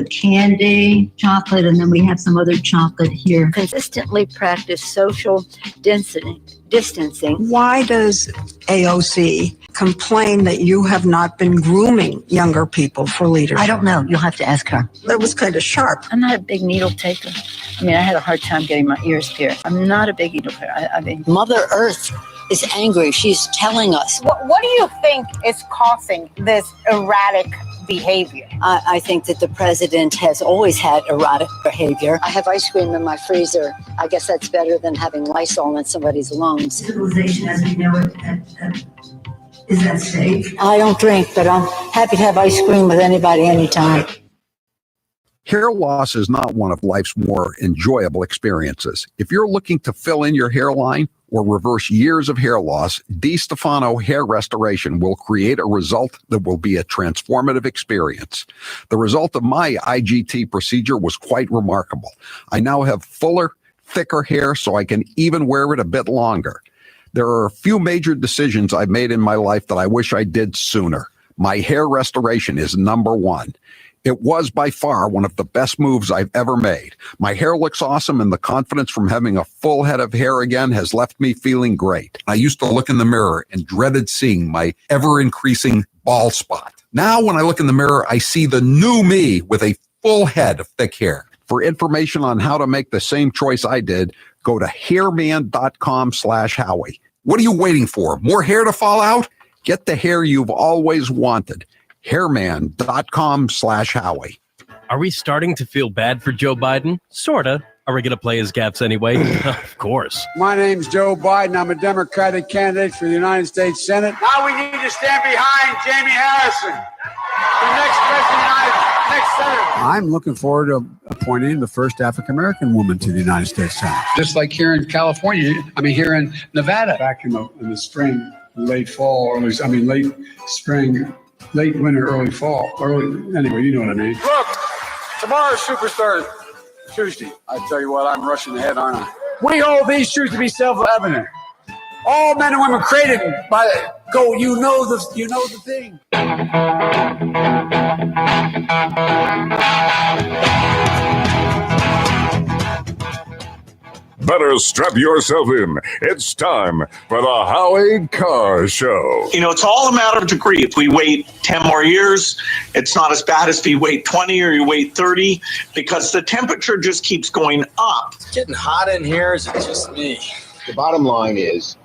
candy, chocolate, and then we have some other chocolate here. Consistently practice social distancing. Why does AOC complain that you have not been grooming younger people for leadership? I don't know. You'll have to ask her. That was kind of sharp. I'm not a big needle taker. I mean, I had a hard time getting my ears pierced. I'm not a big needle taker. I mean, Mother Earth is angry. She's telling us. What do you think is causing this erratic behavior? I think that the president has always had erratic behavior. I have ice cream in my freezer. I guess that's better than having Lysol in somebody's lungs. Civilization as we know it is at stake. I don't drink, but I'm happy to have ice cream with anybody, anytime. Hair loss is not one of life's more enjoyable experiences. If you're looking to fill in your hairline or reverse years of hair loss, DiStefano Hair Restoration will create a result that will be a transformative experience. The result of my IGT procedure was quite remarkable. I now have fuller, thicker hair, so I can even wear it a bit longer. There are a few major decisions I've made in my life that I wish I did sooner. My hair restoration is number one. It was by far one of the best moves I've ever made. My hair looks awesome, and the confidence from having a full head of hair again has left me feeling great. I used to look in the mirror and dreaded seeing my ever-increasing bald spot. Now, when I look in the mirror, I see the new me with a full head of thick hair. For information on how to make the same choice I did, go to hairman.com/Howie. What are you waiting for? More hair to fall out? Get the hair you've always wanted. hairman.com/Howie. Are we starting to feel bad for Joe Biden? Sorta. Are we going to play his gaffes anyway? Of course. My name's Joe Biden. I'm a Democratic candidate for the United States Senate. Now we need to stand behind Jamie Harrison, the next president, next senator. I'm looking forward to appointing the first African-American woman to the United States Senate. Just like here in California, here in Nevada. Back in the spring, late fall, late spring, late winter, early fall. Anyway, you know what I mean. Look, tomorrow's Superstar Tuesday. I tell you what, I'm rushing ahead, aren't I? We hold these truths to be self-evident. All men and women created by go. You know the thing. Better strap yourself in. It's time for the Howie Carr Show. It's all a matter of degree. If we wait 10 more years, it's not as bad as if you wait 20 or you wait 30, because the temperature just keeps going up. It's getting hot in here. Is it just me? The bottom line is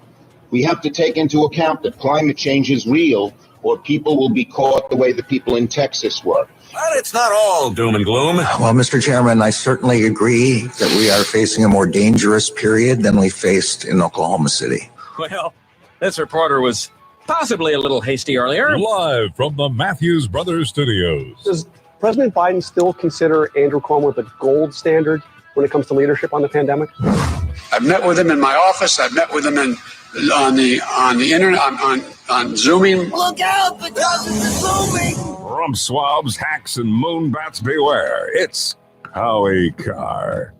we have to take into account that climate change is real, or people will be caught the way the people in Texas were. Well, it's not all doom and gloom. Well, Mr. Chairman, I certainly agree that we are facing a more dangerous period than we faced in Oklahoma City. Well, this reporter was possibly a little hasty earlier. Live from the Matthews Brothers Studios. Does President Biden still consider Andrew Cuomo the gold standard when it comes to leadership on the pandemic? I've met with him in my office. I've met with him on the internet, on Zooming. Look out, because it's Zooming. Rump swabs, hacks, and moonbats beware. It's Howie Carr.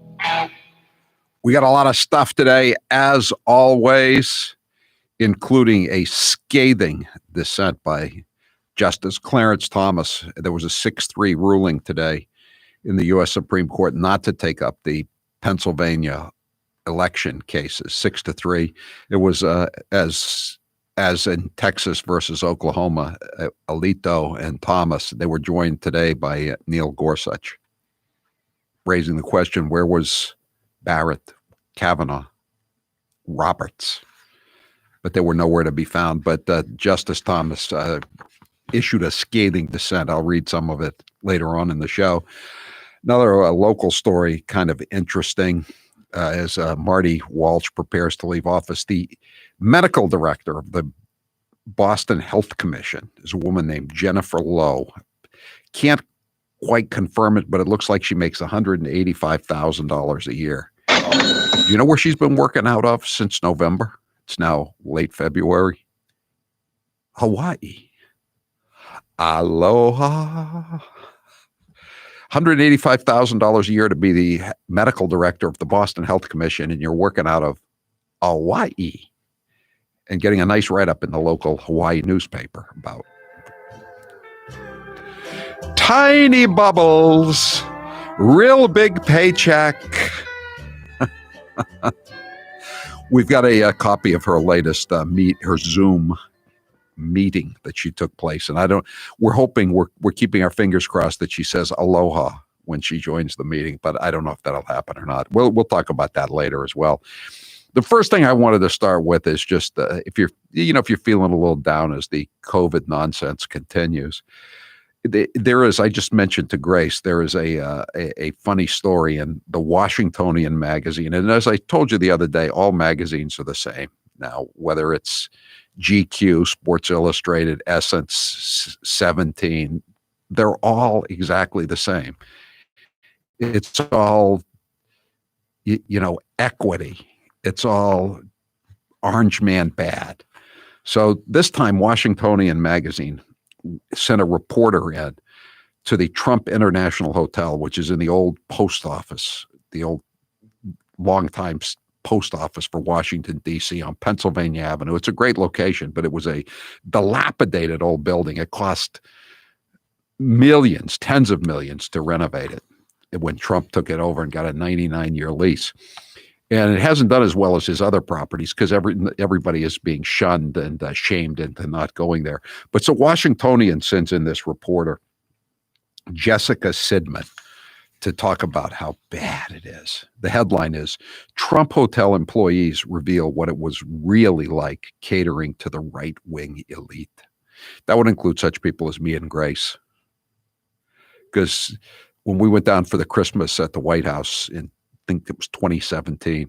We got a lot of stuff today, as always, including a scathing dissent by Justice Clarence Thomas. There was a 6-3 ruling today in the U.S. Supreme Court not to take up the Pennsylvania election cases, 6-3. It was as in Texas versus Oklahoma, Alito and Thomas, they were joined today by Neil Gorsuch, raising the question, where was Barrett, Kavanaugh, Roberts? But they were nowhere to be found. But Justice Thomas issued a scathing dissent. I'll read some of it later on in the show. Another local story, kind of interesting, as Marty Walsh prepares to leave office. The medical director of the Boston Health Commission is a woman named Jennifer Lowe. Can't quite confirm it, but it looks like she makes $185,000 a year. Do you know where she's been working out of since November? It's now late February. Hawaii. Aloha. $185,000 a year to be the medical director of the Boston Health Commission, and you're working out of Hawaii and getting a nice write-up in the local Hawaii newspaper about it. tiny bubbles, real big paycheck. We've got a copy of her latest her Zoom meeting that she took place, and we're keeping our fingers crossed that she says aloha when she joins the meeting, but I don't know if that'll happen or not. We'll talk about that later as well. The first thing I wanted to start with is just if you're feeling a little down as the COVID nonsense continues, there is, I just mentioned to Grace, there is a funny story in the Washingtonian magazine. And as I told you the other day, all magazines are the same now, whether it's GQ, Sports Illustrated, Essence, 17, they're all exactly the same. It's all, equity. It's all orange man bad. So this time, Washingtonian magazine sent a reporter in to the Trump International Hotel, which is in the old post office, the old longtime post office for Washington, D.C. on Pennsylvania Avenue. It's a great location, but it was a dilapidated old building. It cost millions, tens of millions to renovate it when Trump took it over and got a 99-year lease. And it hasn't done as well as his other properties because everybody is being shunned and shamed into not going there. But so Washingtonian sends in this reporter, Jessica Sidman, to talk about how bad it is. The headline is, Trump Hotel employees reveal what it was really like catering to the right-wing elite. That would include such people as me and Grace. Because when we went down for the Christmas at the White House in, I think it was 2017,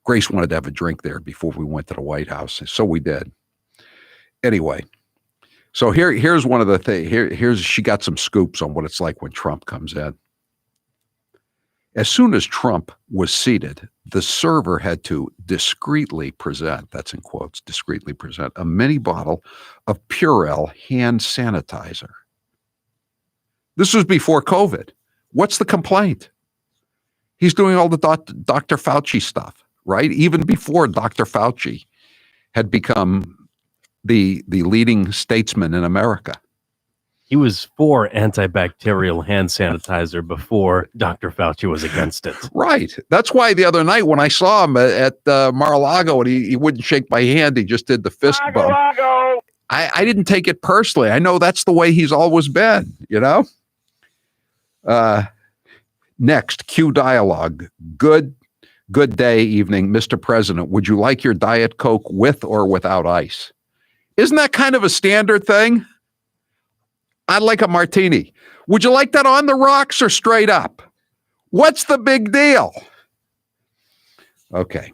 Grace wanted to have a drink there before we went to the White House. So we did. Anyway, so here's one of the things. Here's she got some scoops on what it's like when Trump comes in. As soon as Trump was seated, the server had to discreetly present, that's in quotes, discreetly present a mini bottle of Purell hand sanitizer. This was before COVID. What's the complaint? He's doing all the Dr. Fauci stuff, right? Even before Dr. Fauci had become the leading statesman in America. He was for antibacterial hand sanitizer before Dr. Fauci was against it. Right. That's why the other night when I saw him at Mar-a-Lago and he wouldn't shake my hand, he just did the fist bump. I didn't take it personally. I know that's the way he's always been, Next, cue dialogue. Good day, evening, Mr. President. Would you like your Diet Coke with or without ice? Isn't that kind of a standard thing? I'd like a martini. Would you like that on the rocks or straight up? What's the big deal? Okay.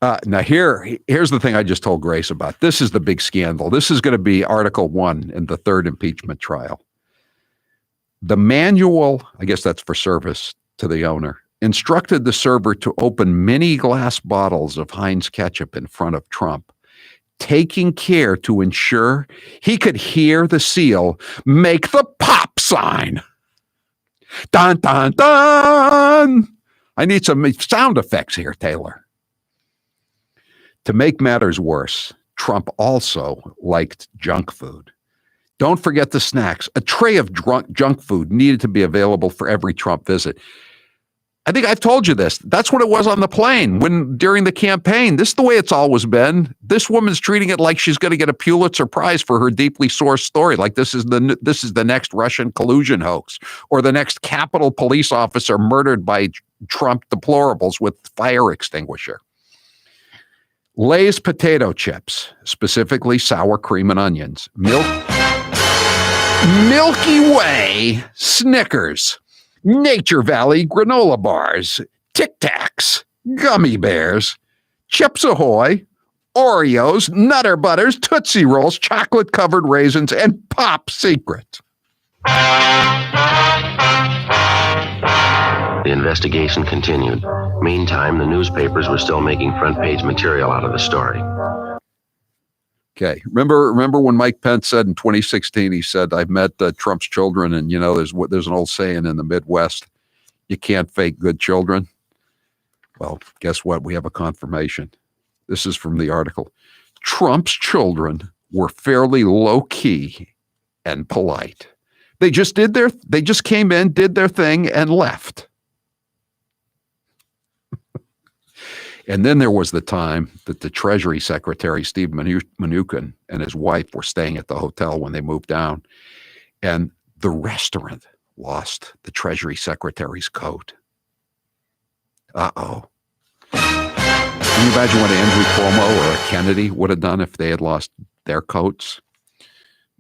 Now here's the thing I just told Grace about. This is the big scandal. This is going to be Article 1 in the third impeachment trial. The manual, I guess that's for service to the owner, instructed the server to open many glass bottles of Heinz ketchup in front of Trump, taking care to ensure he could hear the seal make the pop sign. Dun, dun, dun. I need some sound effects here, Taylor. To make matters worse, Trump also liked junk food. Don't forget the snacks. A tray of junk food needed to be available for every Trump visit. I think I've told you this. That's what it was on the plane during the campaign. This is the way it's always been. This woman's treating it like she's going to get a Pulitzer Prize for her deeply sourced story. Like this is the next Russian collusion hoax or the next Capitol police officer murdered by Trump deplorables with fire extinguisher. Lay's potato chips, specifically sour cream and onions, Milky Way, Snickers, Nature Valley granola bars, Tic Tacs, gummy bears, Chips Ahoy, Oreos, Nutter Butters, Tootsie Rolls, chocolate-covered raisins, and Pop Secret. The investigation continued. Meantime, the newspapers were still making front-page material out of the story. Okay. Remember when Mike Pence said in 2016, he said, I've met Trump's children, and there's an old saying in the Midwest, you can't fake good children. Well, guess what? We have a confirmation. This is from the article. Trump's children were fairly low-key and polite. They just came in, did their thing, and left. And then there was the time that the Treasury Secretary, Steve Mnuchin, and his wife were staying at the hotel when they moved down. And the restaurant lost the Treasury Secretary's coat. Uh-oh. Can you imagine what Andrew Cuomo or a Kennedy would have done if they had lost their coats?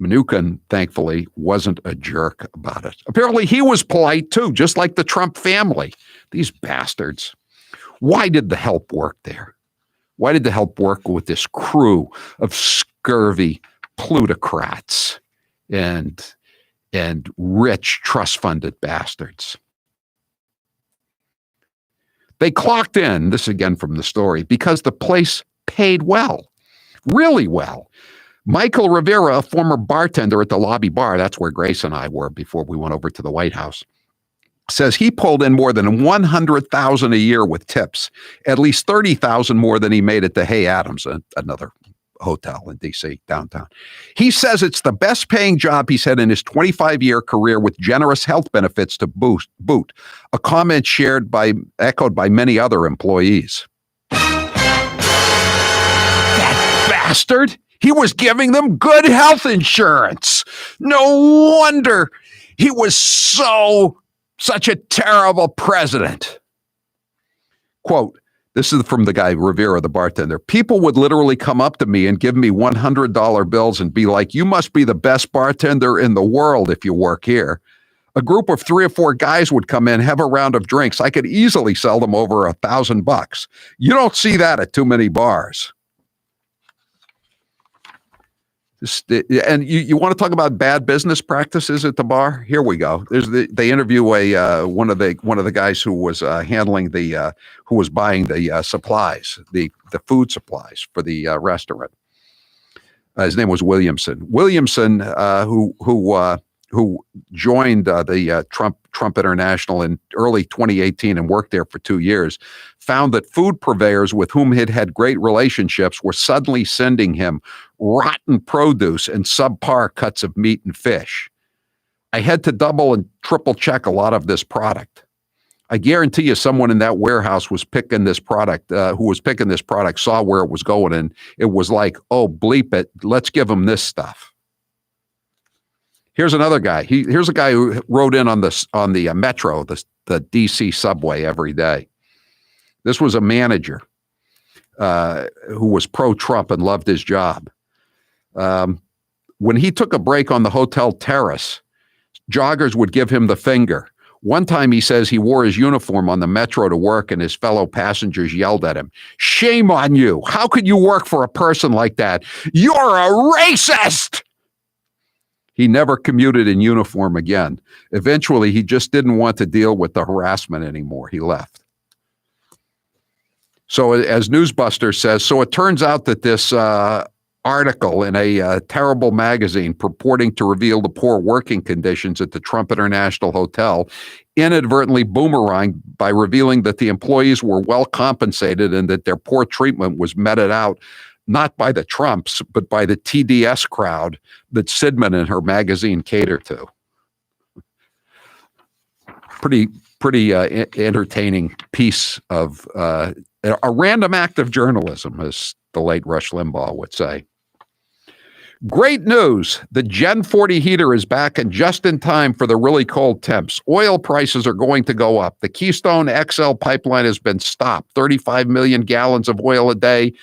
Mnuchin, thankfully, wasn't a jerk about it. Apparently, he was polite, too, just like the Trump family. These bastards. Why did the help work there? Why did the help work with this crew of scurvy plutocrats and rich trust-funded bastards? They clocked in, this again from the story, because the place paid well, really well. Michael Rivera, a former bartender at the lobby bar, that's where Grace and I were before we went over to the White House, says he pulled in more than $100,000 a year with tips, at least $30,000 more than he made at the Hay Adams, another hotel in D.C. downtown. He says it's the best paying job he's had in his 25-year career with generous health benefits to boot, a comment echoed by many other employees. That bastard! He was giving them good health insurance. No wonder he was such a terrible president. Quote, this is from the guy, Rivera, the bartender. People would literally come up to me and give me $100 bills and be like, you must be the best bartender in the world if you work here. A group of 3 or 4 guys would come in, have a round of drinks. I could easily sell them over $1,000. You don't see that at too many bars. And you want to talk about bad business practices at the bar? Here we go. They interview one of the guys who was handling who was buying the supplies, the food supplies for the restaurant. His name was Williamson. Williamson, who joined the Trump International in early 2018 and worked there for 2 years, found that food purveyors with whom he'd had great relationships were suddenly sending him rotten produce and subpar cuts of meat and fish. I had to double and triple check a lot of this product. I guarantee you someone in that warehouse was picking this product, saw where it was going, and it was like, oh, bleep it, let's give him this stuff. Here's another guy. Here's a guy who rode in on the metro, the DC subway every day. This was a manager who was pro-Trump and loved his job. When he took a break on the hotel terrace, joggers would give him the finger. One time he says he wore his uniform on the metro to work and his fellow passengers yelled at him, "Shame on you. How could you work for a person like that? You're a racist!" He never commuted in uniform again. Eventually, he just didn't want to deal with the harassment anymore. He left. So as Newsbuster says, so it turns out that this article in a terrible magazine purporting to reveal the poor working conditions at the Trump International Hotel inadvertently boomeranged by revealing that the employees were well compensated and that their poor treatment was meted out not by the Trumps, but by the TDS crowd that Sidman and her magazine cater to. Pretty entertaining piece of a random act of journalism, as the late Rush Limbaugh would say. Great news. The Gen 40 heater is back and just in time for the really cold temps. Oil prices are going to go up. The Keystone XL pipeline has been stopped. 35 million gallons of oil a day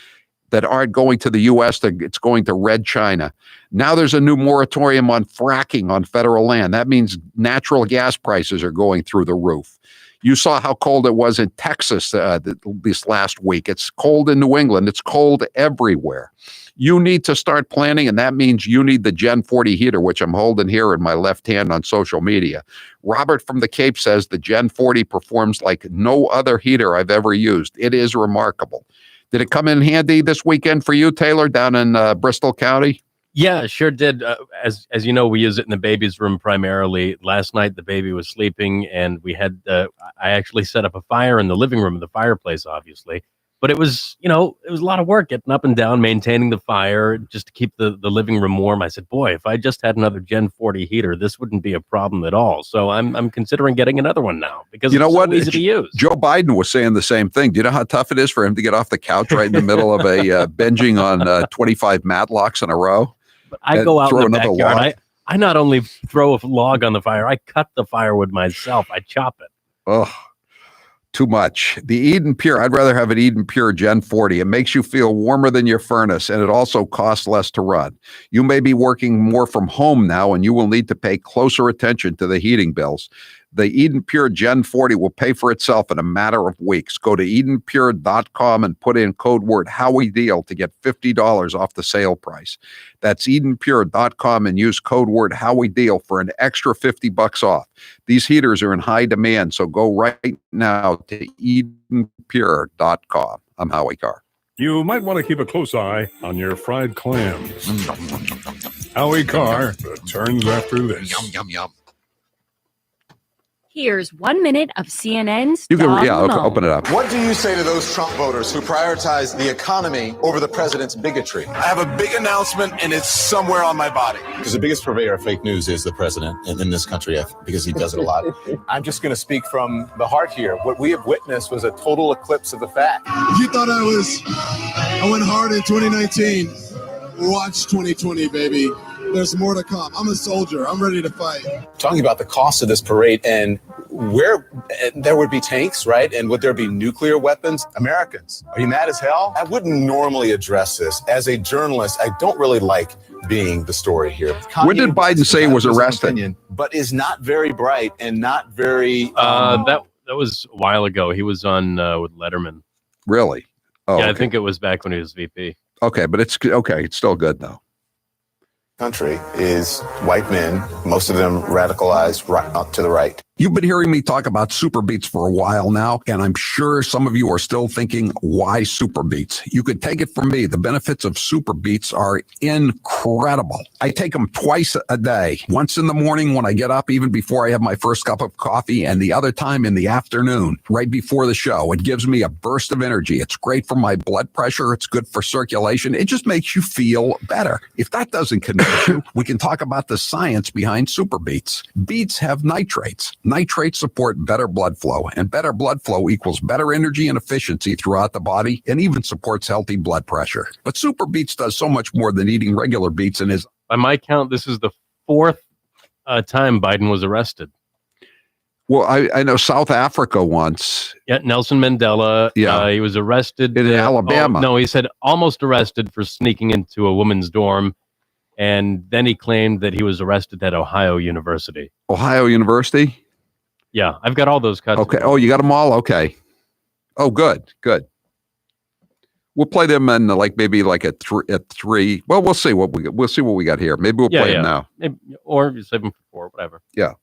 that aren't going to the U.S., it's going to Red China. Now there's a new moratorium on fracking on federal land. That means natural gas prices are going through the roof. You saw how cold it was in Texas this last week. It's cold in New England. It's cold everywhere. You need to start planning, and that means you need the Gen 40 heater, which I'm holding here in my left hand on social media. Robert from the Cape says the Gen 40 performs like no other heater I've ever used. It is remarkable. Did it come in handy this weekend for you, Taylor, down in Bristol County? Yeah, sure did. As you know, we use it in the baby's room primarily. Last night, the baby was sleeping, and we had I actually set up a fire in the living room, the fireplace, obviously, But it was, it was a lot of work getting up and down, maintaining the fire just to keep the living room warm. I said, boy, if I just had another Gen 40 heater, this wouldn't be a problem at all. So I'm considering getting another one now because it's so easy to use. Joe Biden was saying the same thing. Do you know how tough it is for him to get off the couch right in the middle of a binging on 25 Matlocks in a row? But I go out in the backyard. I not only throw a log on the fire, I cut the firewood myself. I chop it. Oh, too much. The Eden Pure, I'd rather have an Eden Pure Gen 40. It makes you feel warmer than your furnace, and it also costs less to run. You may be working more from home now, and you will need to pay closer attention to the heating bills. The Eden Pure Gen 40 will pay for itself in a matter of weeks. Go to EdenPure.com and put in code word HowieDeal to get $50 off the sale price. That's EdenPure.com and use code word HowieDeal for an extra $50 off. These heaters are in high demand, so go right now to EdenPure.com. I'm Howie Carr. You might want to keep a close eye on your fried clams. Howie Carr returns after this. Yum, yum, yum. Here's 1 minute of CNN's You can, Don yeah, Lemon. open it up. What do you say to those Trump voters who prioritize the economy over the president's bigotry? I have a big announcement, and it's somewhere on my body. Because the biggest purveyor of fake news is the president in this country, because he does it a lot. I'm just going to speak from the heart here. What we have witnessed was a total eclipse of the fact. If you thought I went hard in 2019, watch 2020, baby. There's more to come. I'm a soldier. I'm ready to fight. Talking about the cost of this parade and where there would be tanks, right? And would there be nuclear weapons? Americans, are you mad as hell? I wouldn't normally address this. As a journalist, I don't really like being the story here. When did Biden say he was arrested? Opinion, but is not very bright and not very... That was a while ago. He was on with Letterman. Really? Oh, yeah, okay. I think it was back when he was VP. Okay, but it's okay. It's still good, though. Country is white men, most of them radicalized right up to the right. You've been hearing me talk about Super Beets for a while now, and I'm sure some of you are still thinking, why Super Beets? You could take it from me. The benefits of Super Beets are incredible. I take them twice a day, once in the morning when I get up, even before I have my first cup of coffee, and the other time in the afternoon, right before the show. It gives me a burst of energy. It's great for my blood pressure. It's good for circulation. It just makes you feel better. If that doesn't convince you, we can talk about the science behind Super Beets. Beets have nitrates. Nitrates support better blood flow, and better blood flow equals better energy and efficiency throughout the body, and even supports healthy blood pressure. But Super Beets does so much more than eating regular beets and is... By my count, this is the fourth time Biden was arrested. Well, I know South Africa once. Yeah, Nelson Mandela. Yeah. He was arrested. In Alabama. No, he said almost arrested for sneaking into a woman's dorm. And then he claimed that he was arrested at Ohio University. Ohio University? Yeah, I've got all those cuts. Okay. Oh, you got them all? Okay. Oh, good. We'll play them in maybe at three. Well, we'll see what we got here. Maybe we'll play them now. Maybe, or 7 for 4, whatever. Yeah.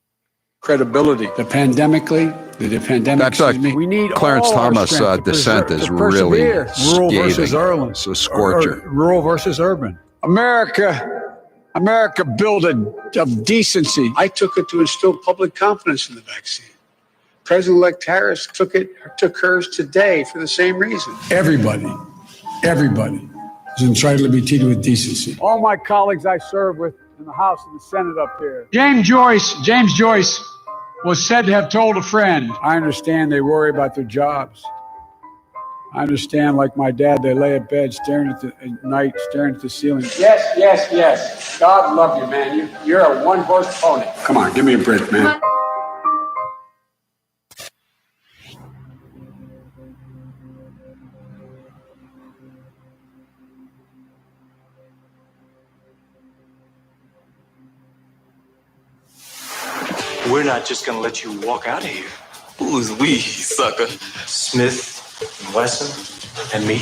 Credibility. The pandemic. That's we need Clarence all our Thomas strength to dissent is to really persevere. Rural versus scathing. urban. It's a scorcher. Rural versus urban. America built of decency. I took it to instill public confidence in the vaccine. President-elect Harris took hers today for the same reason. Everybody is entitled to be treated with decency. All my colleagues I serve with in the House and the Senate up here. James Joyce was said to have told a friend, I understand they worry about their jobs. I understand, like my dad, they lay at bed staring at the ceiling. Yes. God love you, man. You're a one-horse pony. Come on, give me a break, man. We're not just gonna let you walk out of here. Who's we, sucker? Smith, Wesson, and me.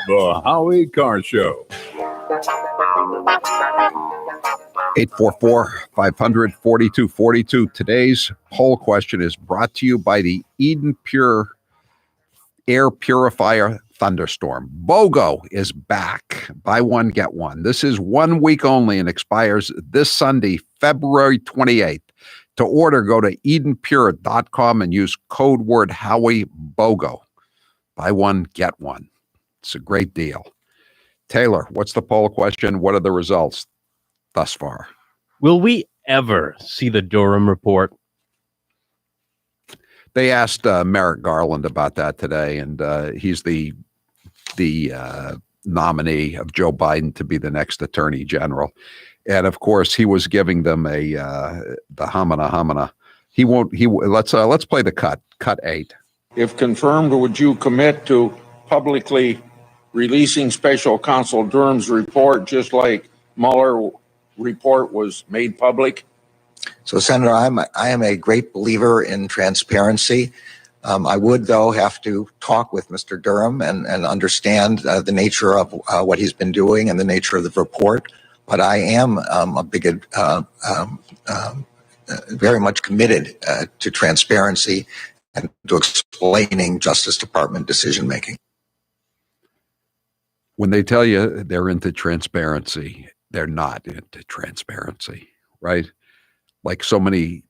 The Howie Carr Show. 844-500-4242. Today's poll question is brought to you by the Eden Pure Air Purifier Thunderstorm. BOGO is back. Buy one, get one. This is 1 week only and expires this Sunday, February 28th. To order, go to EdenPure.com and use code word Howie BOGO. Buy one, get one. It's a great deal. Taylor, what's the poll question? What are the results thus far? Will we ever see the Durham report? They asked Merrick Garland about that today, and he's the nominee of Joe Biden to be the next attorney general. And of course, he was giving them the homina. He won't. Let's play the cut. Cut 8. If confirmed, would you commit to publicly releasing Special Counsel Durham's report, just like Mueller report was made public? So, Senator, I am a great believer in transparency. I would, though, have to talk with Mr. Durham and understand the nature of what he's been doing and the nature of the report. But I am very much committed to transparency and to explaining Justice Department decision making. When they tell you they're into transparency, they're not into transparency, right? Like so many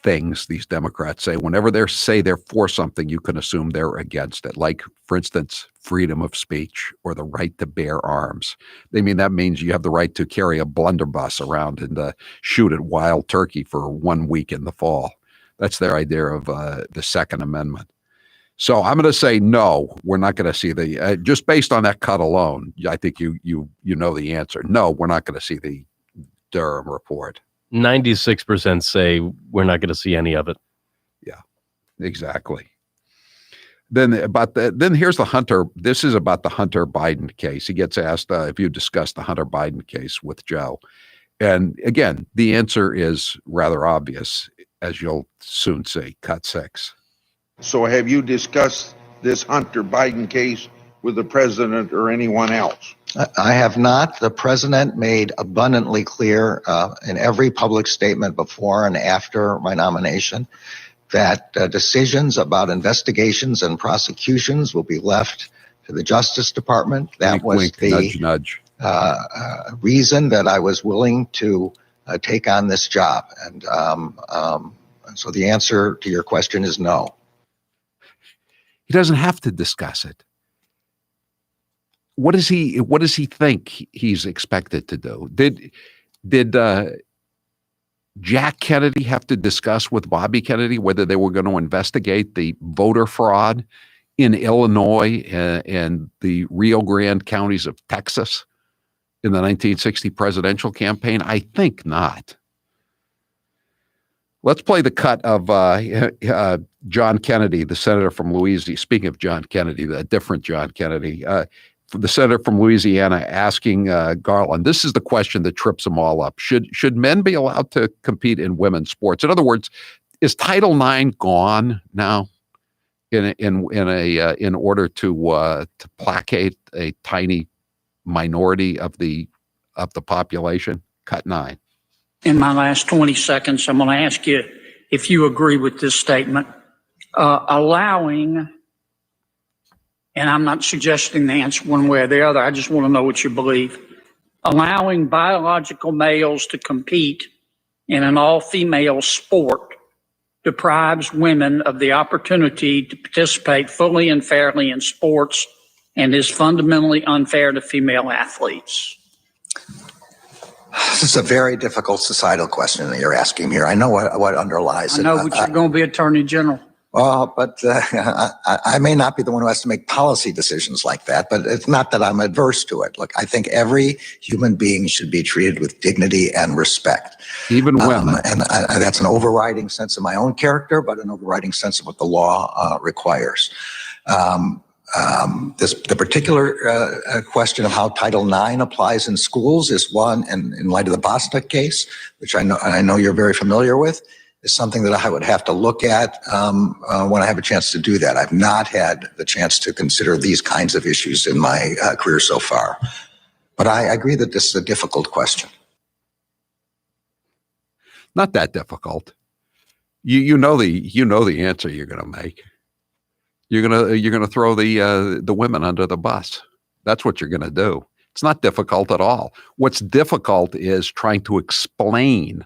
things these Democrats say, whenever they say they're for something, you can assume they're against it. Like, for instance, freedom of speech or the right to bear arms. That means you have the right to carry a blunderbuss around and shoot at wild turkey for 1 week in the fall. That's their idea of the Second Amendment. So I'm going to say no. We're not going to see the just based on that cut alone. I think you know the answer. No, we're not going to see the Durham report. 96% say we're not going to see any of it. Yeah, exactly. Then here's the Hunter. This is about the Hunter Biden case. He gets asked if you discussed the Hunter Biden case with Joe. And again, the answer is rather obvious, as you'll soon see. Cut 6. So have you discussed this Hunter Biden case with the president or anyone else? I have not. The president made abundantly clear in every public statement before and after my nomination that decisions about investigations and prosecutions will be left to the Justice Department. That was wink, the nudge, nudge. Reason that I was willing to take on this job. And so the answer to your question is no. He doesn't have to discuss it. What does he think he's expected to do? Did Jack Kennedy have to discuss with Bobby Kennedy whether they were going to investigate the voter fraud in Illinois and the Rio Grande counties of Texas in the 1960 presidential campaign? I think not. Let's play the cut of John Kennedy, the senator from Louisiana. Speaking of John Kennedy, the different John Kennedy, the senator from Louisiana asking Garland, this is the question that trips them all up. Should men be allowed to compete in women's sports? In other words, is Title IX gone now in order to placate a tiny minority of the population? Cut 9. In my last 20 seconds, I'm going to ask you if you agree with this statement. Allowing, and I'm not suggesting the answer one way or the other, I just want to know what you believe. Allowing biological males to compete in an all-female sport deprives women of the opportunity to participate fully and fairly in sports and is fundamentally unfair to female athletes. This is a very difficult societal question that you're asking here. I know what underlies it. I know, but you're going to be Attorney General. Well, but I may not be the one who has to make policy decisions like that, but it's not that I'm adverse to it. Look, I think every human being should be treated with dignity and respect. Even women. And that's an overriding sense of my own character, but an overriding sense of what the law requires. The particular question of how Title IX applies in schools is one, and in light of the Bostic case, which I know you're very familiar with, is something that I would have to look at when I have a chance to do that. I've not had the chance to consider these kinds of issues in my career so far. But I agree that this is a difficult question. Not that difficult. You know the answer you're going to make. You're gonna throw the women under the bus. That's what you're gonna do. It's not difficult at all. What's difficult is trying to explain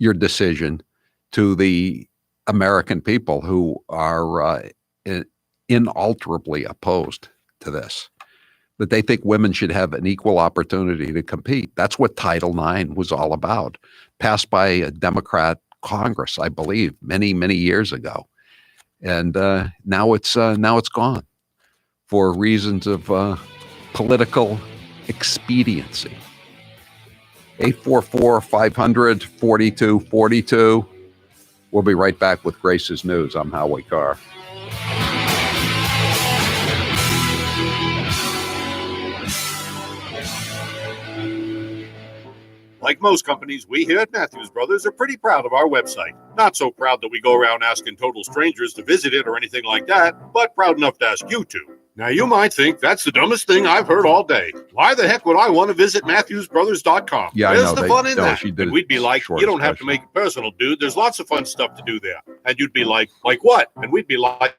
your decision to the American people who are inalterably opposed to this, that they think women should have an equal opportunity to compete. That's what Title IX was all about, passed by a Democrat Congress, I believe, many, many years ago. And now it's gone for reasons of political expediency. 844-500-4242. We'll be right back with Grace's News. I'm Howie Carr. Like most companies, we here at Matthews Brothers are pretty proud of our website. Not so proud that we go around asking total strangers to visit it or anything like that, but proud enough to ask you to. Now, you might think that's the dumbest thing I've heard all day. Why the heck would I want to visit MatthewsBrothers.com? Yeah, Where's I know. the fun in that? She did And we'd be like, you don't have to make it personal, dude. There's lots of fun stuff to do there. And you'd be like what? And we'd be like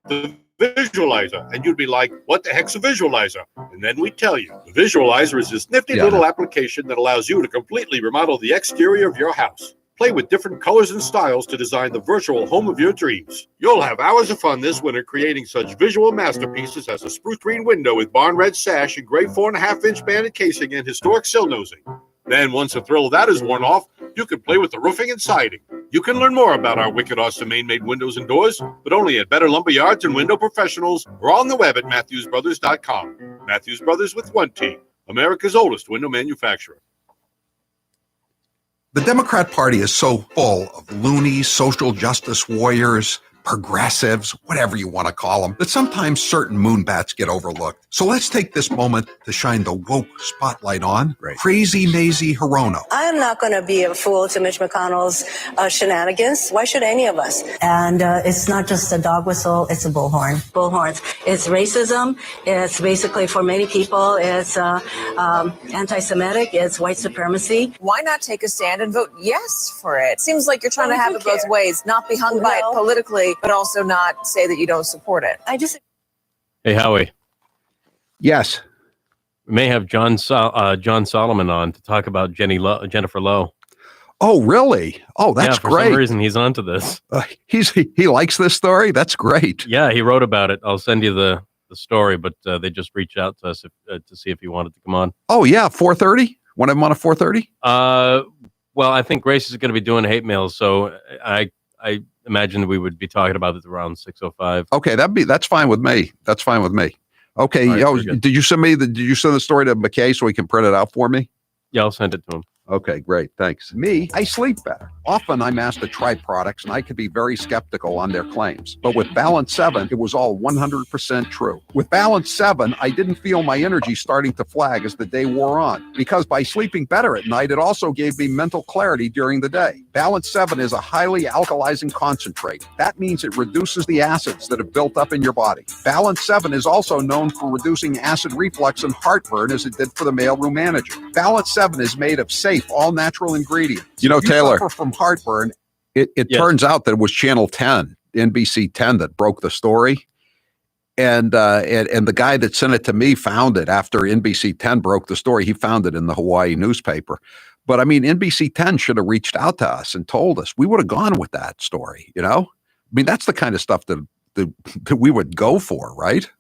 the visualizer. And you'd be like, what the heck's a visualizer? And then we'd tell you. The visualizer is this nifty little application that allows you to completely remodel the exterior of your house. Play with different colors and styles to design the virtual home of your dreams. You'll have hours of fun this winter creating such visual masterpieces as a spruce green window with barn red sash and gray 4.5-inch banded casing and historic sill nosing. Then once the thrill of that is worn off, you can play with the roofing and siding. You can learn more about our wicked awesome Maine-made windows and doors, but only at Better Lumber Yards and Window Professionals or on the web at MatthewsBrothers.com. Matthews Brothers with one T, America's oldest window manufacturer. The Democrat Party is so full of loonies, social justice warriors, progressives, whatever you want to call them, that sometimes certain moonbats get overlooked. So let's take this moment to shine the woke spotlight on Crazy Maisie Hirono. I am not going to be a fool to Mitch McConnell's shenanigans. Why should any of us? And it's not just a dog whistle, it's a bullhorn. Bullhorns. It's racism. It's basically, for many people, it's anti-Semitic. It's white supremacy. Why not take a stand and vote yes for it? Seems like you're trying to have it both ways, not be hung by it politically, but also not say that you don't support it. Hey, Howie. Yes. We may have John Solomon on to talk about Jennifer Lowe. Oh, really? Oh, that's for great. some reason, he's onto this. He likes this story? That's great. Yeah, he wrote about it. I'll send you the story, but they just reached out to us to see if he wanted to come on. Oh, yeah, 4:30? Want him on at 4:30? Well, I think Grace is going to be doing hate mails, so I imagine we would be talking about it around 6:05. Okay, that's fine with me. That's fine with me. Okay, right, did you send the story to McKay so he can print it out for me? Yeah, I'll send it to him. Okay, great. Thanks. Me, I sleep better. Often I'm asked to try products and I could be very skeptical on their claims. But with Balance 7, it was all 100% true. With Balance 7, I didn't feel my energy starting to flag as the day wore on. Because by sleeping better at night, it also gave me mental clarity during the day. Balance 7 is a highly alkalizing concentrate. That means it reduces the acids that have built up in your body. Balance 7 is also known for reducing acid reflux and heartburn as it did for the mailroom manager. Balance 7 is made of safe, all-natural ingredients. You know, Taylor, suffer from heartburn. It yes. turns out that it was Channel 10, NBC 10, that broke the story. And the guy that sent it to me found it after NBC 10 broke the story. He found it in the Hawaii newspaper. But I mean, NBC 10 should have reached out to us and told us. We would have gone with that story, you know? I mean, that's the kind of stuff that we would go for, right?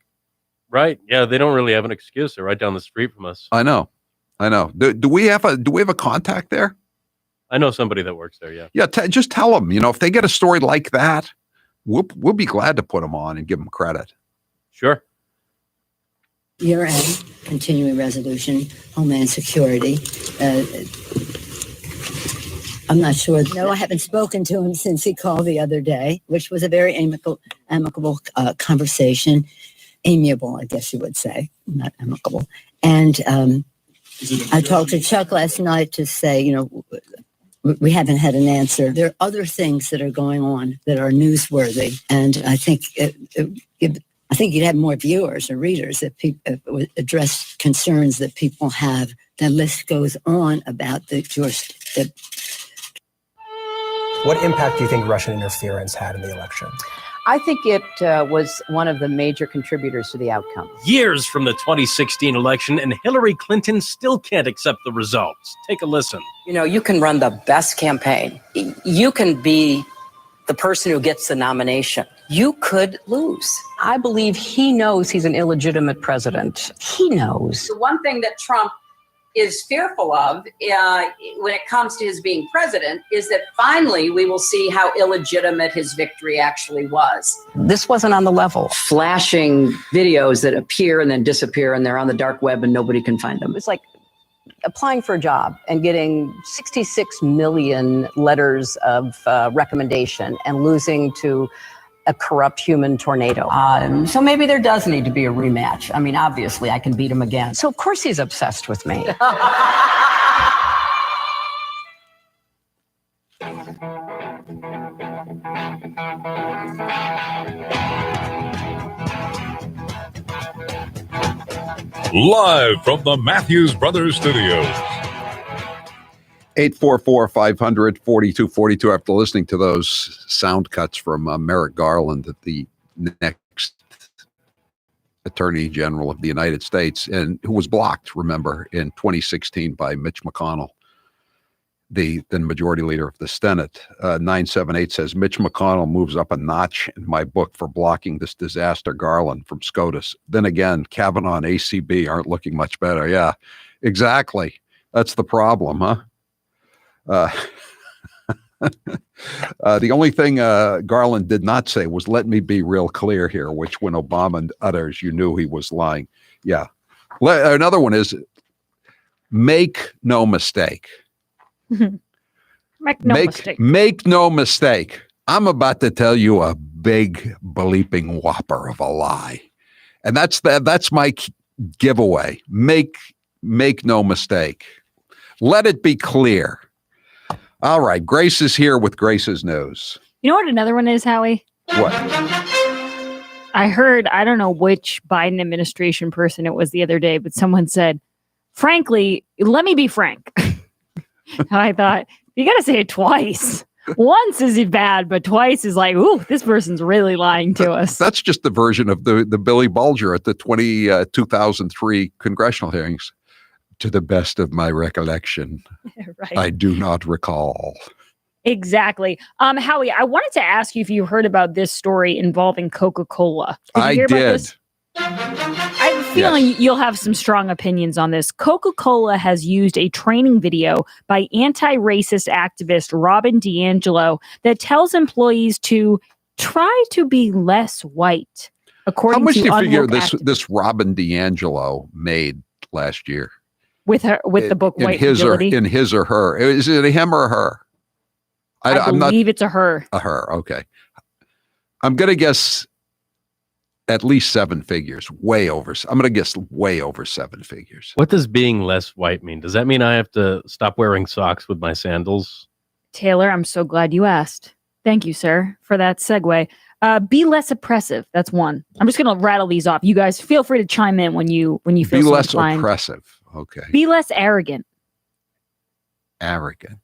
Right. Yeah, they don't really have an excuse. They're right down the street from us. I know. Do we have a contact there? I know somebody that works there. Yeah. Yeah. Just tell them, you know, if they get a story like that, we'll be glad to put them on and give them credit. Sure. Year end, continuing resolution, Homeland Security. I'm not sure. No, I haven't spoken to him since he called the other day, which was a very amicable conversation. Amiable, I guess you would say, not amicable. And I talked to Chuck last night to say, you know, we haven't had an answer. There are other things that are going on that are newsworthy, and I think you'd have more viewers or readers if people address concerns that people have. The list goes on about What impact do you think Russian interference had in the election? I think it was one of the major contributors to the outcome. Years from the 2016 election, and Hillary Clinton still can't accept the results. Take a listen. You know, you can run the best campaign. You can be the person who gets the nomination. You could lose. I believe he knows he's an illegitimate president. He knows. The one thing that Trump is fearful of when it comes to his being president is that finally we will see how illegitimate his victory actually was. This wasn't on the level. Flashing videos that appear and then disappear, and they're on the dark web and nobody can find them. It's like applying for a job and getting 66 million letters of recommendation and losing to a corrupt human tornado. So maybe there does need to be a rematch. I mean, obviously, I can beat him again. So of course he's obsessed with me. Live from the Matthews Brothers Studios. 844-500-4242. After listening to those sound cuts from Merrick Garland, the next Attorney General of the United States, and who was blocked, remember, in 2016 by Mitch McConnell, the then Majority Leader of the Senate. 978 says, Mitch McConnell moves up a notch in my book for blocking this disaster, Garland from SCOTUS. Then again, Kavanaugh and ACB aren't looking much better. Yeah, exactly. That's the problem, huh? The only thing Garland did not say was, let me be real clear here, which when Obama utters, you knew he was lying. Yeah. Another one is, make no mistake. Make no mistake. I'm about to tell you a big bleeping whopper of a lie. And that's my giveaway. Make no mistake. Let it be clear. All right. Grace is here with Grace's news. You know what another one is, Howie? What? I heard, I don't know which Biden administration person it was the other day, but someone said, frankly, let me be frank. And I thought, you got to say it twice. Once is bad, but twice is like, ooh, this person's really lying to us. That's just the version of the Billy Bulger at the 2003 congressional hearings. To the best of my recollection, right. I do not recall. Exactly. Howie, I wanted to ask you if you heard about this story involving Coca-Cola. I did. I have a feeling you'll have some strong opinions on this. Coca-Cola has used a training video by anti-racist activist Robin DiAngelo that tells employees to try to be less white. According How much to do you figure this Robin DiAngelo made last year? With the book White Fragility? In his or her. Is it a him or her? I believe it's a her. A her, okay. I'm going to guess at least seven figures. I'm going to guess way over seven figures. What does being less white mean? Does that mean I have to stop wearing socks with my sandals? Taylor, I'm so glad you asked. Thank you, sir, for that segue. Be less oppressive. That's one. I'm just going to rattle these off. You guys feel free to chime in when you feel Be so less inclined. oppressive. Okay. Be less arrogant. Arrogant.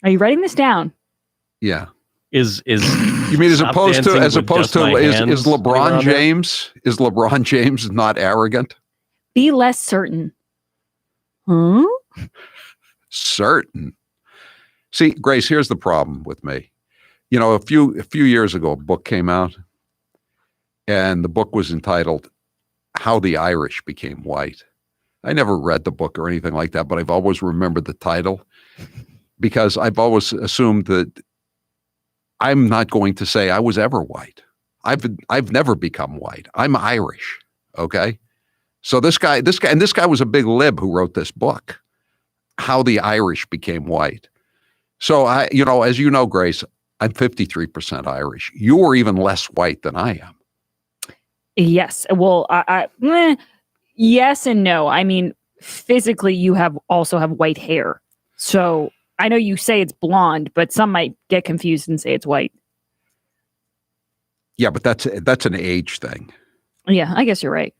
Are you writing this down? Yeah. Is you mean as opposed to is LeBron James not arrogant? Be less certain. Huh? Certain. See, Grace, here's the problem with me. You know, a few years ago, a book came out, and the book was entitled "How the Irish Became White." I never read the book or anything like that, but I've always remembered the title because I've always assumed that I'm not going to say I was ever white. I've never become white. I'm Irish. Okay. So this guy was a big lib who wrote this book, How the Irish Became White. So as you know, Grace, I'm 53% Irish. You are even less white than I am. Yes. Well, yes and no. I mean, physically, you also have white hair. So I know you say it's blonde, but some might get confused and say it's white. Yeah, but that's an age thing. Yeah, I guess you're right.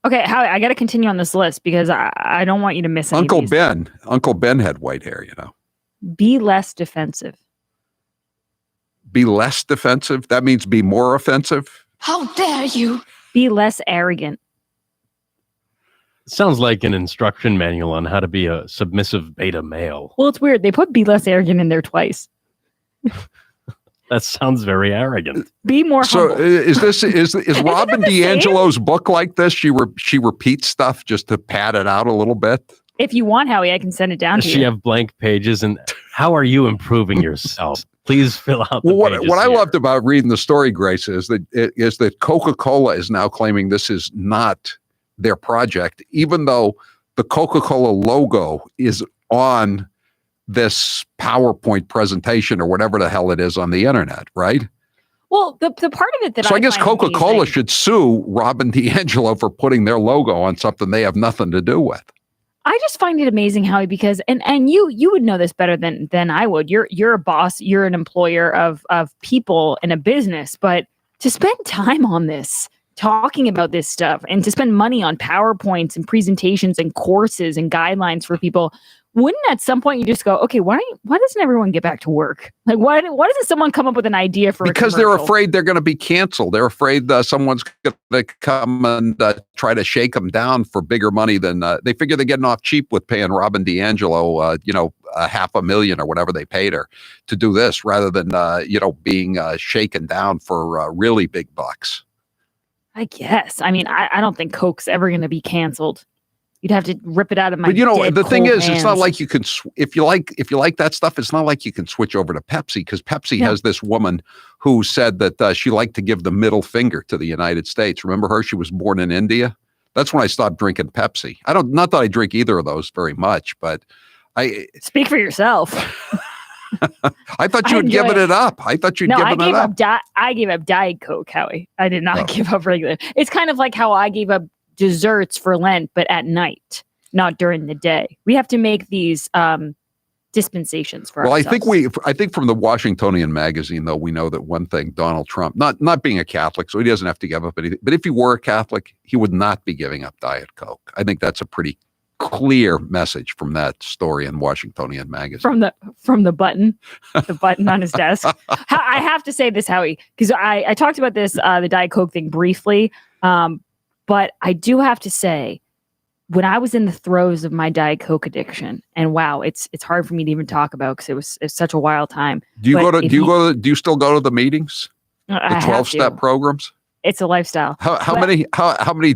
Okay, Howie, I got to continue on this list because I don't want you to miss any Uncle of these. Ben. Uncle Ben had white hair, you know. Be less defensive. Be less defensive? That means be more offensive? How dare you? Be less arrogant. Sounds like an instruction manual on how to be a submissive beta male. Well, it's weird. They put be less arrogant in there twice. That sounds very arrogant. Be more So humble. is Robin DiAngelo's book like this? She repeats stuff just to pad it out a little bit. If you want, Howie, I can send it down Does to she you. have blank pages? And how are you improving yourself? Please fill out the Well, pages what I here. loved about reading the story, Grace, is that Coca-Cola is now claiming this is not their project, even though the Coca-Cola logo is on this PowerPoint presentation or whatever the hell it is on the internet, right? Well, the part of it that So I guess find Coca-Cola amazing- should sue Robin DiAngelo for putting their logo on something they have nothing to do with. I just find it amazing, Howie, because and you would know this better than I would. You're a boss, you're an employer of people in a business, but to spend time on this, talking about this stuff, and to spend money on PowerPoints and presentations and courses and guidelines for people, wouldn't at some point you just go, okay, why doesn't everyone get back to work? Like, why doesn't someone come up with an idea for Because a they're commercial? afraid they're going to be canceled. They're afraid someone's going to come and try to shake them down for bigger money than they figure they're getting off cheap with paying Robin DiAngelo, $500,000 or whatever they paid her to do this, rather than being shaken down for really big bucks. I guess. I mean, I don't think Coke's ever going to be canceled. You'd have to rip it out of my. But dead, the thing cold is, it's not hands. like you can. If you like that stuff, it's not like you can switch over to Pepsi, because Pepsi has this woman who said that she liked to give the middle finger to the United States. Remember her? She was born in India. That's when I stopped drinking Pepsi. Not that I drink either of those very much, but I Speak for yourself. I thought I you had enjoy given it. it up. I thought you'd No, given I gave it up. I gave up Diet Coke, Howie. I did not Oh. give up regular. It's kind of like how I gave up desserts for Lent, but at night, not during the day. We have to make these dispensations for ourselves. I think from the Washingtonian magazine, though, we know that one thing: Donald Trump, not being a Catholic, so he doesn't have to give up anything. But if he were a Catholic, he would not be giving up Diet Coke. I think that's a pretty clear message from that story in Washingtonian magazine. from the button on his desk. I have to say this, Howie, because I talked about this the Diet Coke thing briefly, but I do have to say, when I was in the throes of my Diet Coke addiction, and wow, it's hard for me to even talk about because it was such a wild time. Do you still go to the meetings? I The have 12-step to. programs? It's a lifestyle. How many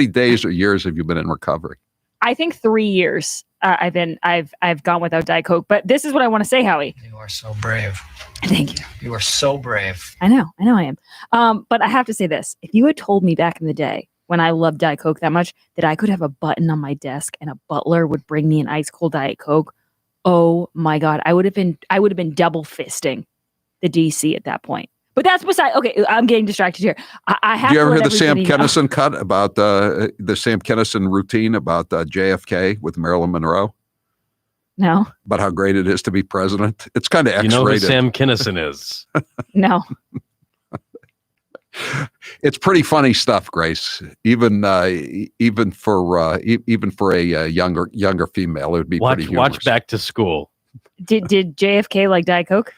days or years have you been in recovery? I think 3 years. I've gone without Diet Coke, but this is what I want to say, Howie. You are so brave. Thank you. You are so brave. I know I am. But I have to say this: if you had told me back in the day when I loved Diet Coke that much that I could have a button on my desk and a butler would bring me an ice cold Diet Coke, oh my God, I would have been double fisting the DC at that point. But that's beside. Okay, I'm getting distracted here. I have. Do you to ever let hear the Sam everybody know- Kinison cut about the Sam Kinison routine about JFK with Marilyn Monroe? No, About how great it is to be president? It's kind of You X-rated. know who Sam Kinison is. no. It's pretty funny stuff, Grace. Even for a younger female, it would be pretty humorous. Watch Back to School. Did JFK like Diet Coke?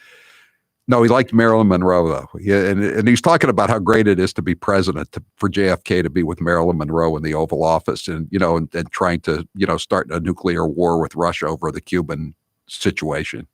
No, he liked Marilyn Monroe though. Yeah, and he's talking about how great it is to be president, for JFK to be with Marilyn Monroe in the Oval Office, and and trying to start a nuclear war with Russia over the Cuban situation.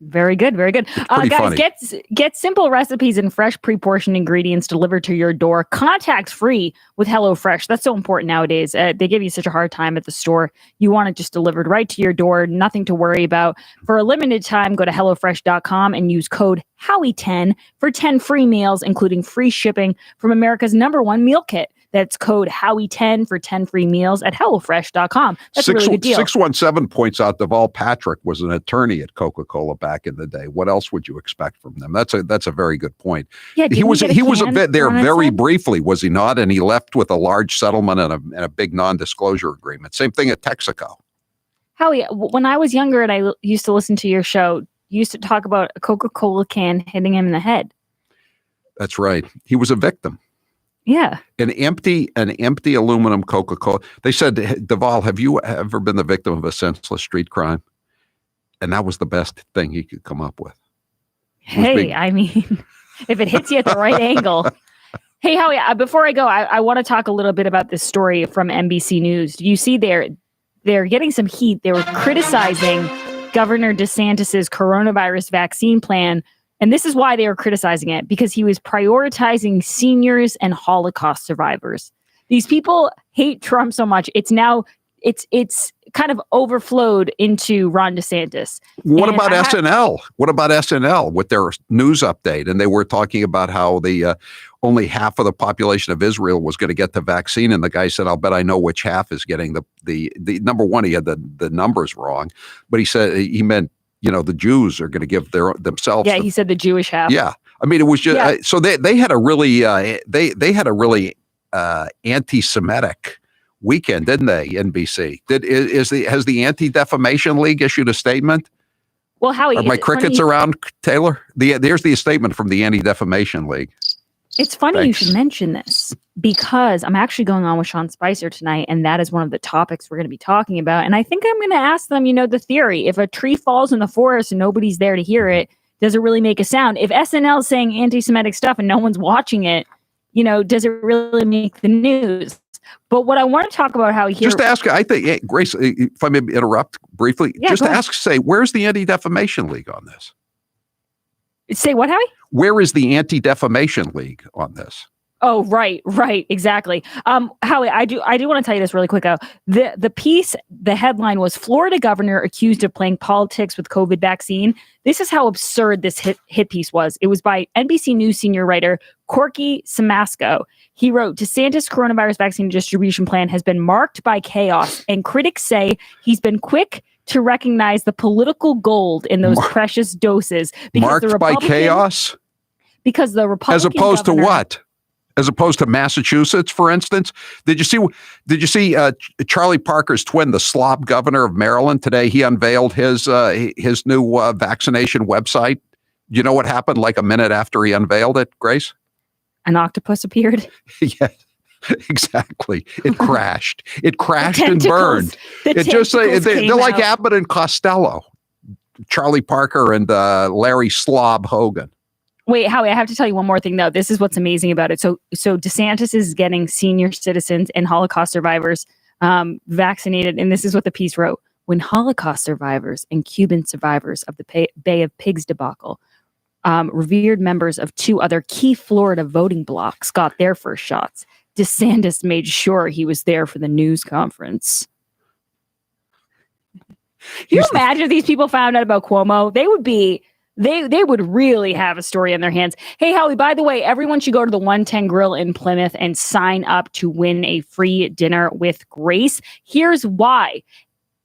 Very good, very good. pretty Guys, funny. get simple recipes and fresh pre-portioned ingredients delivered to your door, contact-free with Hellofresh. That's so important nowadays. They give you such a hard time at the store. You want it just delivered right to your door, nothing to worry about. For a limited time, go to HelloFresh.com and use code Howie10 for 10 free meals, including free shipping from America's #1 meal kit. That's code Howie10 for 10 free meals at HelloFresh.com. That's a really good deal. 617 points out Deval Patrick was an attorney at Coca-Cola back in the day. What else would you expect from them? That's a very good point. Yeah, he was a bit there on that very side? briefly, was he not? And he left with a large settlement and a big non-disclosure agreement. Same thing at Texaco. Howie, when I was younger and I used to listen to your show, you used to talk about a Coca-Cola can hitting him in the head. That's right. He was a victim. Yeah. An empty aluminum Coca-Cola. They said, Deval, have you ever been the victim of a senseless street crime? And that was the best thing he could come up with. Hey, I mean, if it hits you at the right angle. Hey, Howie, before I go, I want to talk a little bit about this story from NBC News. You see they're getting some heat. They were criticizing Governor DeSantis's coronavirus vaccine plan And this is why they were criticizing it, because he was prioritizing seniors and Holocaust survivors. These people hate Trump so much. It's now, it's kind of overflowed into Ron DeSantis. What about SNL? What about SNL with their news update? And they were talking about how the only half of the population of Israel was going to get the vaccine. And the guy said, I'll bet I know which half is getting the number one. He had the numbers wrong, but he said, he meant, the Jews are going to give themselves. Yeah, he said the Jewish half. Yeah. I mean, it was just, so they had a really, they had a really anti-Semitic weekend, didn't they? NBC has the Anti-Defamation League issued a statement? Well, Howie, are my crickets around, Taylor? There's the statement from the Anti-Defamation League. It's funny you should mention this, because I'm actually going on with Sean Spicer tonight, and that is one of the topics we're going to be talking about. And I think I'm going to ask them, the theory: if a tree falls in the forest and nobody's there to hear it, does it really make a sound? If SNL is saying anti-Semitic stuff and no one's watching it, does it really make the news? But what I want to talk about, how here, just ask, I think, Grace, if I may interrupt briefly, say, where's the Anti-Defamation League on this? Say what, Howie? Where is the Anti-Defamation League on this? Oh, right, exactly. Howie, I do want to tell you this really quick. The piece, the headline was Florida governor accused of playing politics with COVID vaccine. This is how absurd this hit piece was. It was by NBC News senior writer Corky Samasco. He wrote, DeSantis' coronavirus vaccine distribution plan has been marked by chaos, and critics say he's been quick to recognize the political gold in those precious doses. Marked by chaos? Because the Republican As opposed governor, to what? As opposed to Massachusetts, for instance? Did you see Charlie Parker's twin, the slob governor of Maryland? Today he unveiled his new vaccination website. You know what happened like a minute after he unveiled it, Grace? An octopus appeared. Yeah, exactly. It crashed. It crashed and burned. They're like Abbott and Costello, Charlie Parker and Larry Slob Hogan. Wait, Howie, I have to tell you one more thing, though. This is what's amazing about it. So DeSantis is getting senior citizens and Holocaust survivors vaccinated. And this is what the piece wrote. When Holocaust survivors and Cuban survivors of the Bay of Pigs debacle, revered members of two other key Florida voting blocs got their first shots, DeSantis made sure he was there for the news conference. Can you imagine if these people found out about Cuomo? They would be... They would really have a story on their hands. Hey, Howie, by the way, everyone should go to the 110 Grill in Plymouth and sign up to win a free dinner with Grace. Here's why.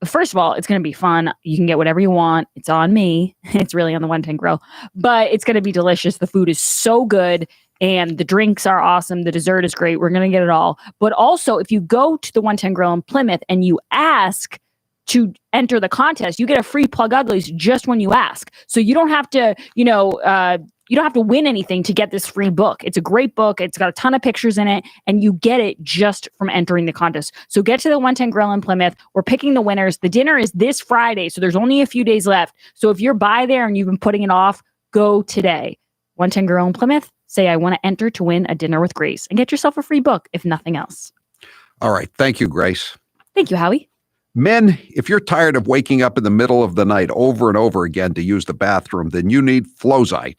First of all, it's going to be fun. You can get whatever you want. It's on me. It's really on the 110 Grill. But it's going to be delicious. The food is so good. And the drinks are awesome. The dessert is great. We're going to get it all. But also, if you go to the 110 Grill in Plymouth and you ask to enter the contest, you get a free Plug Uglies just when you ask. So you don't have to, you don't have to win anything to get this free book. It's a great book. It's got a ton of pictures in it, and you get it just from entering the contest. So get to the 110 Grill in Plymouth. We're picking the winners. The dinner is this Friday, so there's only a few days left. So if you're by there and you've been putting it off, go today. 110 Grill in Plymouth. Say, I want to enter to win a dinner with Grace, and get yourself a free book, if nothing else. All right. Thank you, Grace. Thank you, Howie. Men, if you're tired of waking up in the middle of the night over and over again to use the bathroom, then you need Flowzite.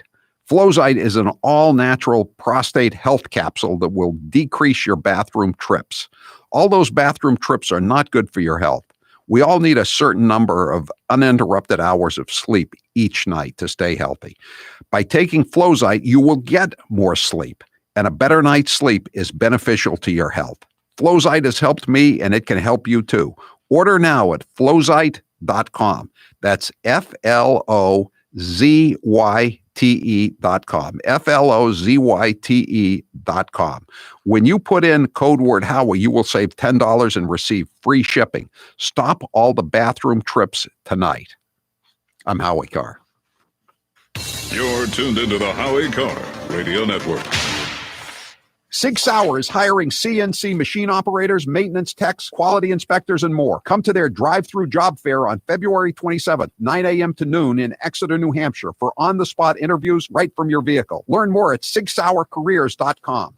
Flowzite is an all-natural prostate health capsule that will decrease your bathroom trips. All those bathroom trips are not good for your health. We all need a certain number of uninterrupted hours of sleep each night to stay healthy. By taking Flowzite, you will get more sleep, and a better night's sleep is beneficial to your health. Flowzite has helped me, and it can help you too. Order now at flowzite.com. That's FLOZYTE.com. FLOZYTE.com. When you put in code word Howie, you will save $10 and receive free shipping. Stop all the bathroom trips tonight. I'm Howie Carr. You're tuned into the Howie Carr Radio Network. 6 Hour is hiring CNC machine operators, maintenance techs, quality inspectors, and more. Come to their drive-through job fair on February 27th, 9 a.m. to noon in Exeter, New Hampshire for on-the-spot interviews right from your vehicle. Learn more at 6hourcareers.com.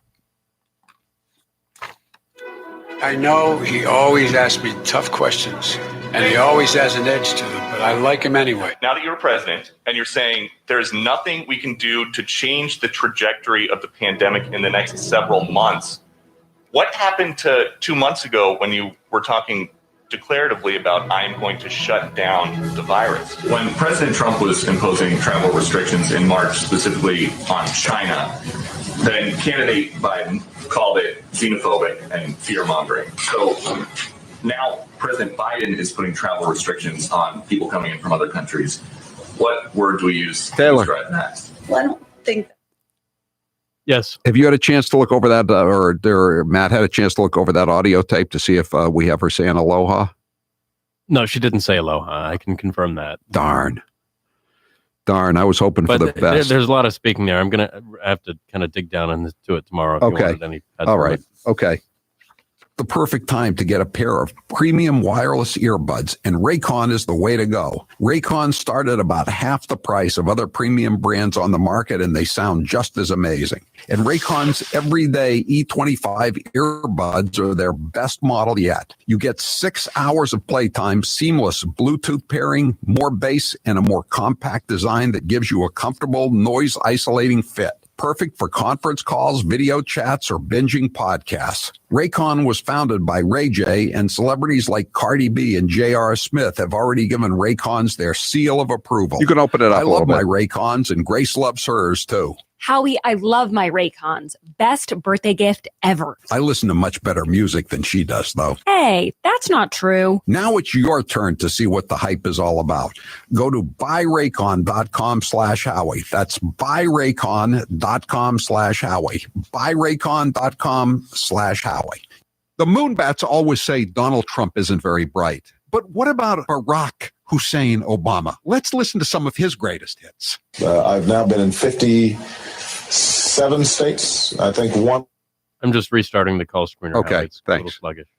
I know he always asks me tough questions, and he always has an edge to them. but I like him anyway. Now that you're president and you're saying there's nothing we can do to change the trajectory of the pandemic in the next several months, what happened to 2 months ago when you were talking declaratively about I'm going to shut down the virus? When President Trump was imposing travel restrictions in March, specifically on China, then candidate Biden called it xenophobic and fear-mongering. So now President Biden is putting travel restrictions on people coming in from other countries. What word do we use to describe that? Well, I don't think. Yes. Have you had a chance to look over that, or Matt had a chance to look over that audio tape to see if we have her saying aloha? No, she didn't say aloha. I can confirm that. Darn. I was hoping for the best. There's a lot of speaking there. I'm going to have to kind of dig down into it tomorrow. If you wanted any All right. Okay. The perfect time to get a pair of premium wireless earbuds, and Raycon is the way to go. Raycon start at about half the price of other premium brands on the market, and they sound just as amazing. And Raycon's everyday E25 earbuds are their best model yet. You get 6 hours of playtime, seamless Bluetooth pairing, more bass, and a more compact design that gives you a comfortable, noise-isolating fit. Perfect for conference calls, video chats, or binging podcasts. Raycon was founded by Ray J, and celebrities like Cardi B and J.R. Smith have already given Raycons their seal of approval. You can open it up I love my Raycons, and Grace loves hers, too. Howie, I love my Raycons. Best birthday gift ever. I listen to much better music than she does, though. Hey, that's not true. Now it's your turn to see what the hype is all about. Go to buyraycon.com/Howie. That's buyraycon.com/Howie. Buyraycon.com/Howie. The Moonbats always say Donald Trump isn't very bright. But what about Barack Hussein Obama? Let's listen to some of his greatest hits. I've now been in 57 states. I think one. I'm just restarting the call screener. Okay, It's thanks. A little sluggish.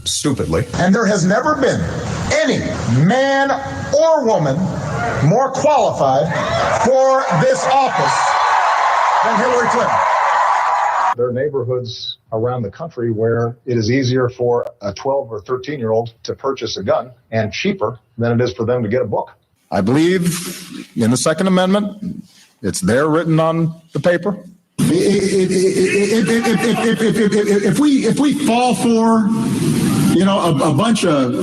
Stupidly. And there has never been any man or woman more qualified for this office than Hillary Clinton. There are neighborhoods around the country where it is easier for a 12 or 13-year-old to purchase a gun and cheaper than it is for them to get a book. I believe in the Second Amendment. It's there written on the paper. If we fall for, a bunch of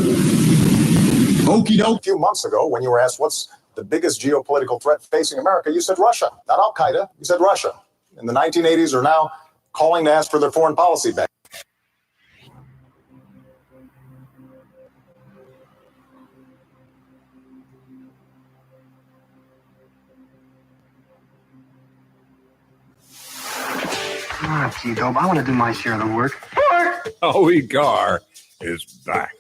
okey doke. A few months ago, when you were asked what's the biggest geopolitical threat facing America, you said Russia, not Al Qaeda. You said Russia. In the 1980s are now calling to ask for their foreign policy back. Come on, T-Dope. I want to do my share of the work. Howie Carr is back.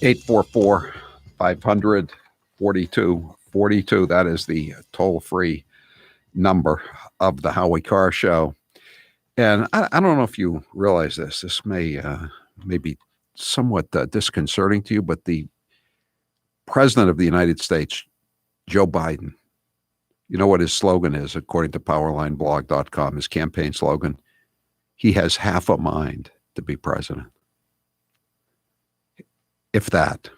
Eight 500-4242. That is the toll-free number of the Howie Carr Show. And I don't know if you realize this. This may be somewhat disconcerting to you, but the President of the United States, Joe Biden, you know what his slogan is, according to PowerlineBlog.com, his campaign slogan? He has half a mind to be president. If that.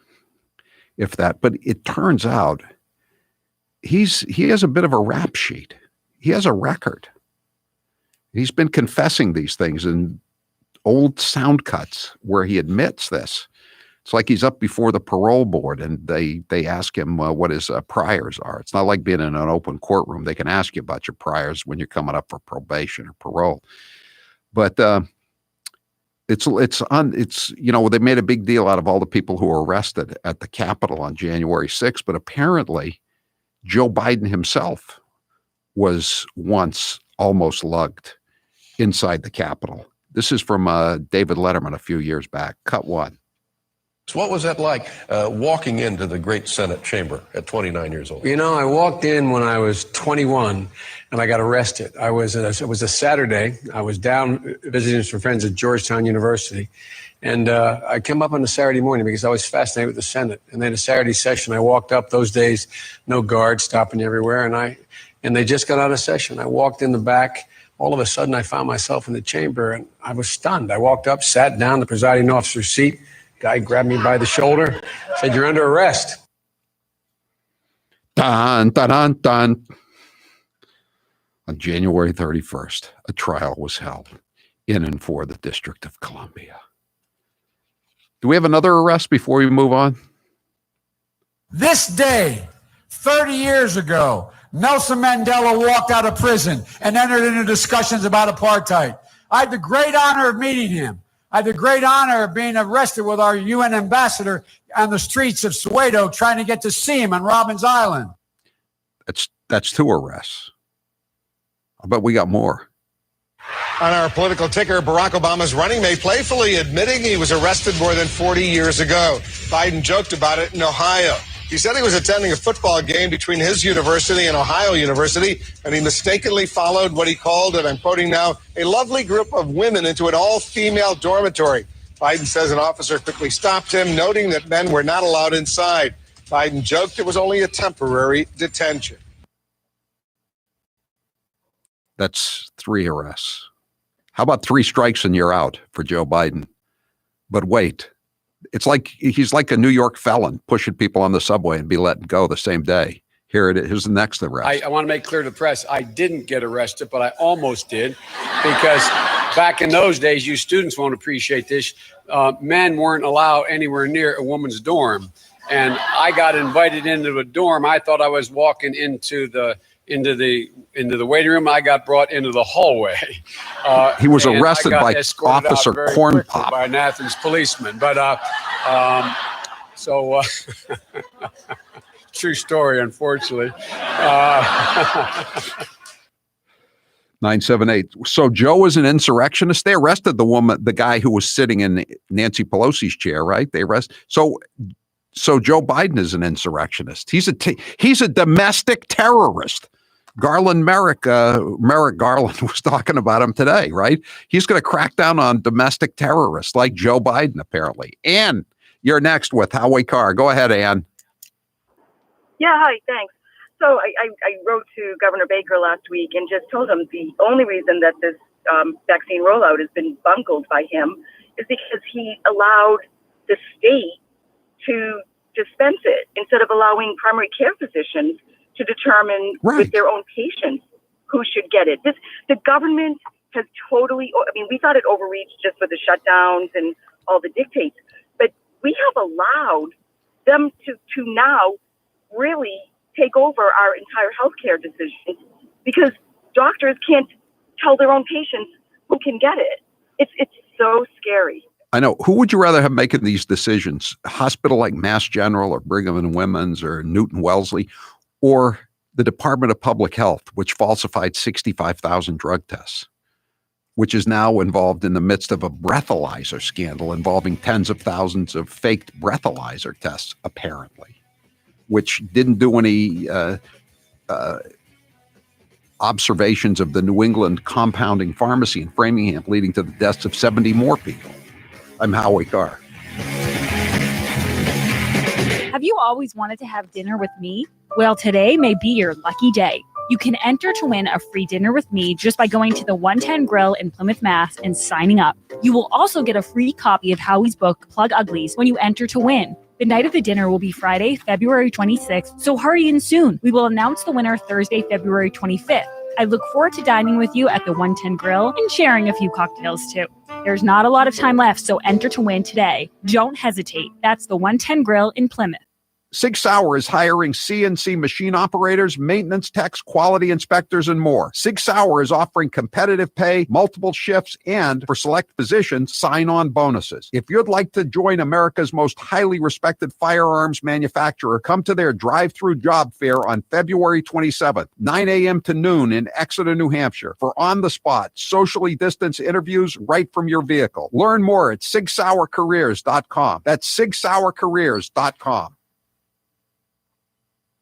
But it turns out he has a bit of a rap sheet. He has a record. He's been confessing these things in old sound cuts where he admits this. It's like he's up before the parole board and they ask him what his priors are. It's not like being in an open courtroom. They can ask you about your priors when you're coming up for probation or parole. But it's they made a big deal out of all the people who were arrested at the Capitol on January 6th, but apparently Joe Biden himself was once almost lugged inside the Capitol. This is from David Letterman a few years back. Cut one. So what was that like walking into the great Senate chamber at 29 years old? I walked in when I was 21 and I got arrested. It was a Saturday. I was down visiting some friends at Georgetown University. And I came up on a Saturday morning because I was fascinated with the Senate. And then a Saturday session, I walked up. Those days, no guards stopping everywhere. And they just got out of session. I walked in the back. all of a sudden I found myself in the chamber and I was stunned. I walked up, sat down, the presiding officer's seat. Guy grabbed me by the shoulder, said, "You're under arrest." Dun, dun, dun, dun. On January 31st, a trial was held in and for the District of Columbia. Do we have another arrest before we move on? This day, 30 years ago, Nelson Mandela walked out of prison and entered into discussions about apartheid. I had the great honor of meeting him. I had the great honor of being arrested with our UN ambassador on the streets of Soweto trying to get to see him on Robbins Island. That's 2 arrests. I bet we got more. On our political ticker, Barack Obama's running mate playfully admitting he was arrested more than 40 years ago. Biden joked about it in Ohio. He said he was attending a football game between his university and Ohio University, and he mistakenly followed what he called, and I'm quoting now, a lovely group of women into an all-female dormitory. Biden says an officer quickly stopped him, noting that men were not allowed inside. Biden joked it was only a temporary detention. That's 3 arrests. How about 3 strikes and you're out for Joe Biden? But wait, it's like he's like a New York felon pushing people on the subway and be let go the same day. Here it is. Here's the next arrest. I want to make clear to the press, I didn't get arrested, but I almost did, because back in those days, you students won't appreciate this, men weren't allowed anywhere near a woman's dorm. And I got invited into a dorm. I thought I was walking into the waiting room. I got brought into the hallway. He was arrested by Officer Corn Pop. By an Athens policeman. But true story, unfortunately. 978. So Joe is an insurrectionist. They arrested the guy who was sitting in Nancy Pelosi's chair, right? They arrested. So Joe Biden is an insurrectionist. He's a domestic terrorist. Merrick Garland was talking about him today, right? He's going to crack down on domestic terrorists like Joe Biden, apparently. Ann, you're next with Howie Carr. Go ahead, Ann. Yeah, hi, thanks. So I wrote to Governor Baker last week and just told him the only reason that this vaccine rollout has been bungled by him is because he allowed the state to dispense it instead of allowing primary care physicians to determine with their own patients who should get it. The government has totally, we thought it overreached just with the shutdowns and all the dictates, but we have allowed them to now really take over our entire healthcare decisions because doctors can't tell their own patients who can get it. It's so scary. I know. Who would you rather have making these decisions? A hospital like Mass General or Brigham and Women's or Newton Wellesley, or the Department of Public Health, which falsified 65,000 drug tests, which is now involved in the midst of a breathalyzer scandal involving tens of thousands of faked breathalyzer tests, apparently, which didn't do any observations of the New England compounding pharmacy in Framingham, leading to the deaths of 70 more people. I'm Howie Carr. Have you always wanted to have dinner with me? Well, today may be your lucky day. You can enter to win a free dinner with me just by going to the 110 Grill in Plymouth, Mass. and signing up. You will also get a free copy of Howie's book, Plug Uglies, when you enter to win. The night of the dinner will be Friday, February 26th, so hurry in soon. We will announce the winner Thursday, February 25th. I look forward to dining with you at the 110 Grill and sharing a few cocktails too. There's not a lot of time left, so enter to win today. Don't hesitate. That's the 110 Grill in Plymouth. 6 Hour is hiring CNC machine operators, maintenance techs, quality inspectors, and more. 6 Hour is offering competitive pay, multiple shifts, and for select positions, sign-on bonuses. If you'd like to join America's most highly respected firearms manufacturer, come to their drive-through job fair on February 27th, 9 a.m. to noon in Exeter, New Hampshire, for on-the-spot, socially distanced interviews right from your vehicle. Learn more at SigSauerCareers.com. That's SigSauerCareers.com.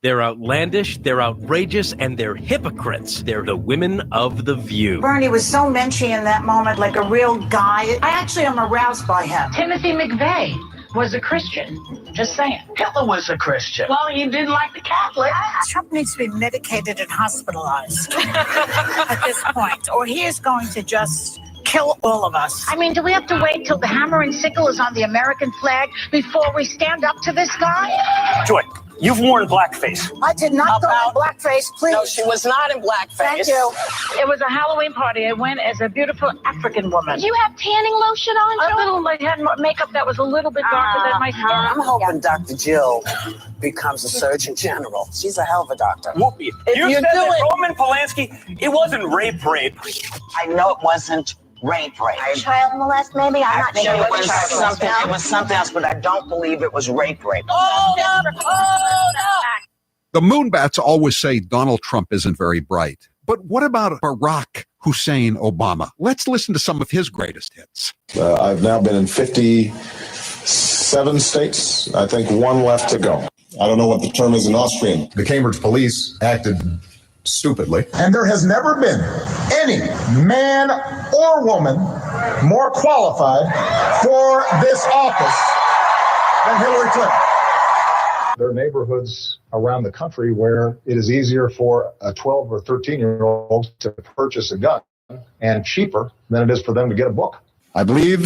They're outlandish, they're outrageous, and they're hypocrites. They're the women of The View. Bernie was so menschy in that moment, like a real guy. I actually am aroused by him. Timothy McVeigh was a Christian. Just saying. Hitler was a Christian. Well, he didn't like the Catholics. Trump needs to be medicated and hospitalized at this point, or he is going to just kill all of us. I mean, do we have to wait till the hammer and sickle is on the American flag before we stand up to this guy? Joy, you've worn blackface. I did not go in blackface, please. No, she was not in blackface. Thank you. It was a Halloween party. I went as a beautiful African woman. Did you have tanning lotion on, A little, I had makeup that was a little bit darker than my skin. I'm hoping Dr. Jill becomes a Surgeon General. She's a hell of a doctor. Whoopi, you said that Roman Polanski, it wasn't rape. I know it wasn't rape. Child molest, maybe? I'm not sure. It was something. It was something else, but I don't believe it was rape. Hold up. The Moonbats always say Donald Trump isn't very bright. But what about Barack Hussein Obama? Let's listen to some of his greatest hits. I've now been in 57 states. I think one left to go. I don't know what the term is in Austrian. The Cambridge police acted stupidly. And there has never been any man or woman more qualified for this office than Hillary Clinton. There are neighborhoods around the country where it is easier for a 12 or 13-year-old to purchase a gun and cheaper than it is for them to get a book. I believe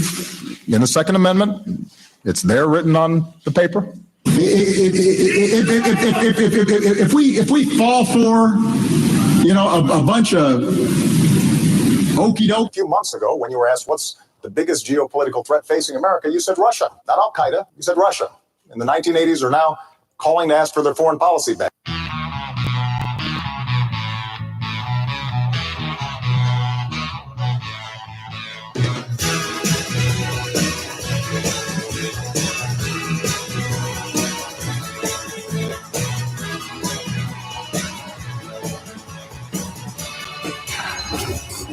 in the Second Amendment. It's there written on the paper. If we fall for, a bunch of okey doke. A few months ago, when you were asked what's the biggest geopolitical threat facing America, you said Russia, not Al Qaeda. You said Russia. In the 1980s are now calling to ask for their foreign policy back.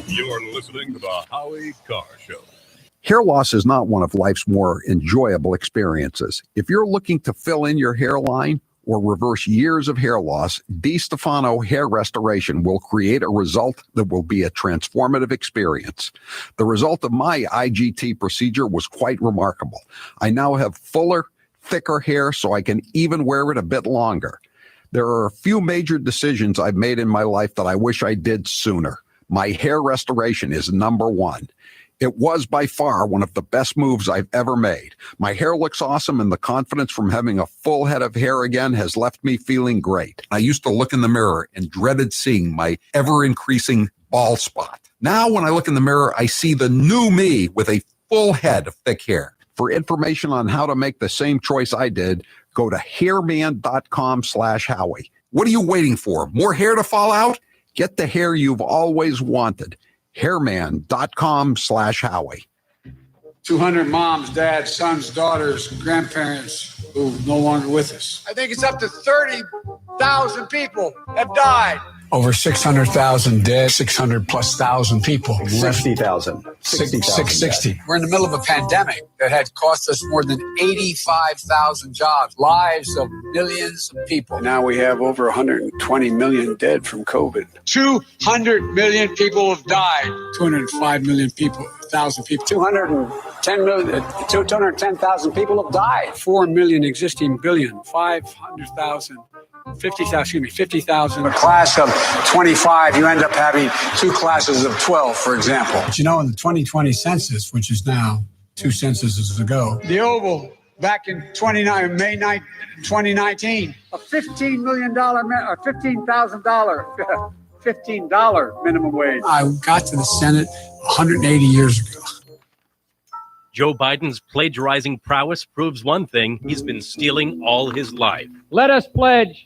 You're listening to the Howie Carr Show. Hair loss is not one of life's more enjoyable experiences. If you're looking to fill in your hairline or reverse years of hair loss, DiStefano Hair Restoration will create a result that will be a transformative experience. The result of my IGT procedure was quite remarkable. I now have fuller, thicker hair so I can even wear it a bit longer. There are a few major decisions I've made in my life that I wish I did sooner. My hair restoration is number one. It was by far one of the best moves I've ever made. My hair looks awesome, and the confidence from having a full head of hair again has left me feeling great. I used to look in the mirror and dreaded seeing my ever-increasing bald spot. Now, when I look in the mirror, I see the new me with a full head of thick hair. For information on how to make the same choice I did, go to hairman.com/Howie. What are you waiting for? More hair to fall out? Get the hair you've always wanted. Hairman.com/Howie. 200 moms, dads, sons, daughters, grandparents who are no longer with us. I think it's up to 30,000 people have died. Over 600,000 dead, 600 plus thousand people. 60,000. 660. We're in the middle of a pandemic that had cost us more than 85,000 jobs, lives of millions of people. Now we have over 120 million dead from COVID. 200 million people have died. 205 million people. 210,000 people have died. 4 million existing billion. 500,000. 50,000. A class of 25, you end up having two classes of 12, for example. But in the 2020 census, which is now 2 censuses ago, the Oval back in May 9, 2019, a $15 million, or $15,000, $15 minimum wage. I got to the Senate 180 years ago. Joe Biden's plagiarizing prowess proves one thing: he's been stealing all his life. Let us pledge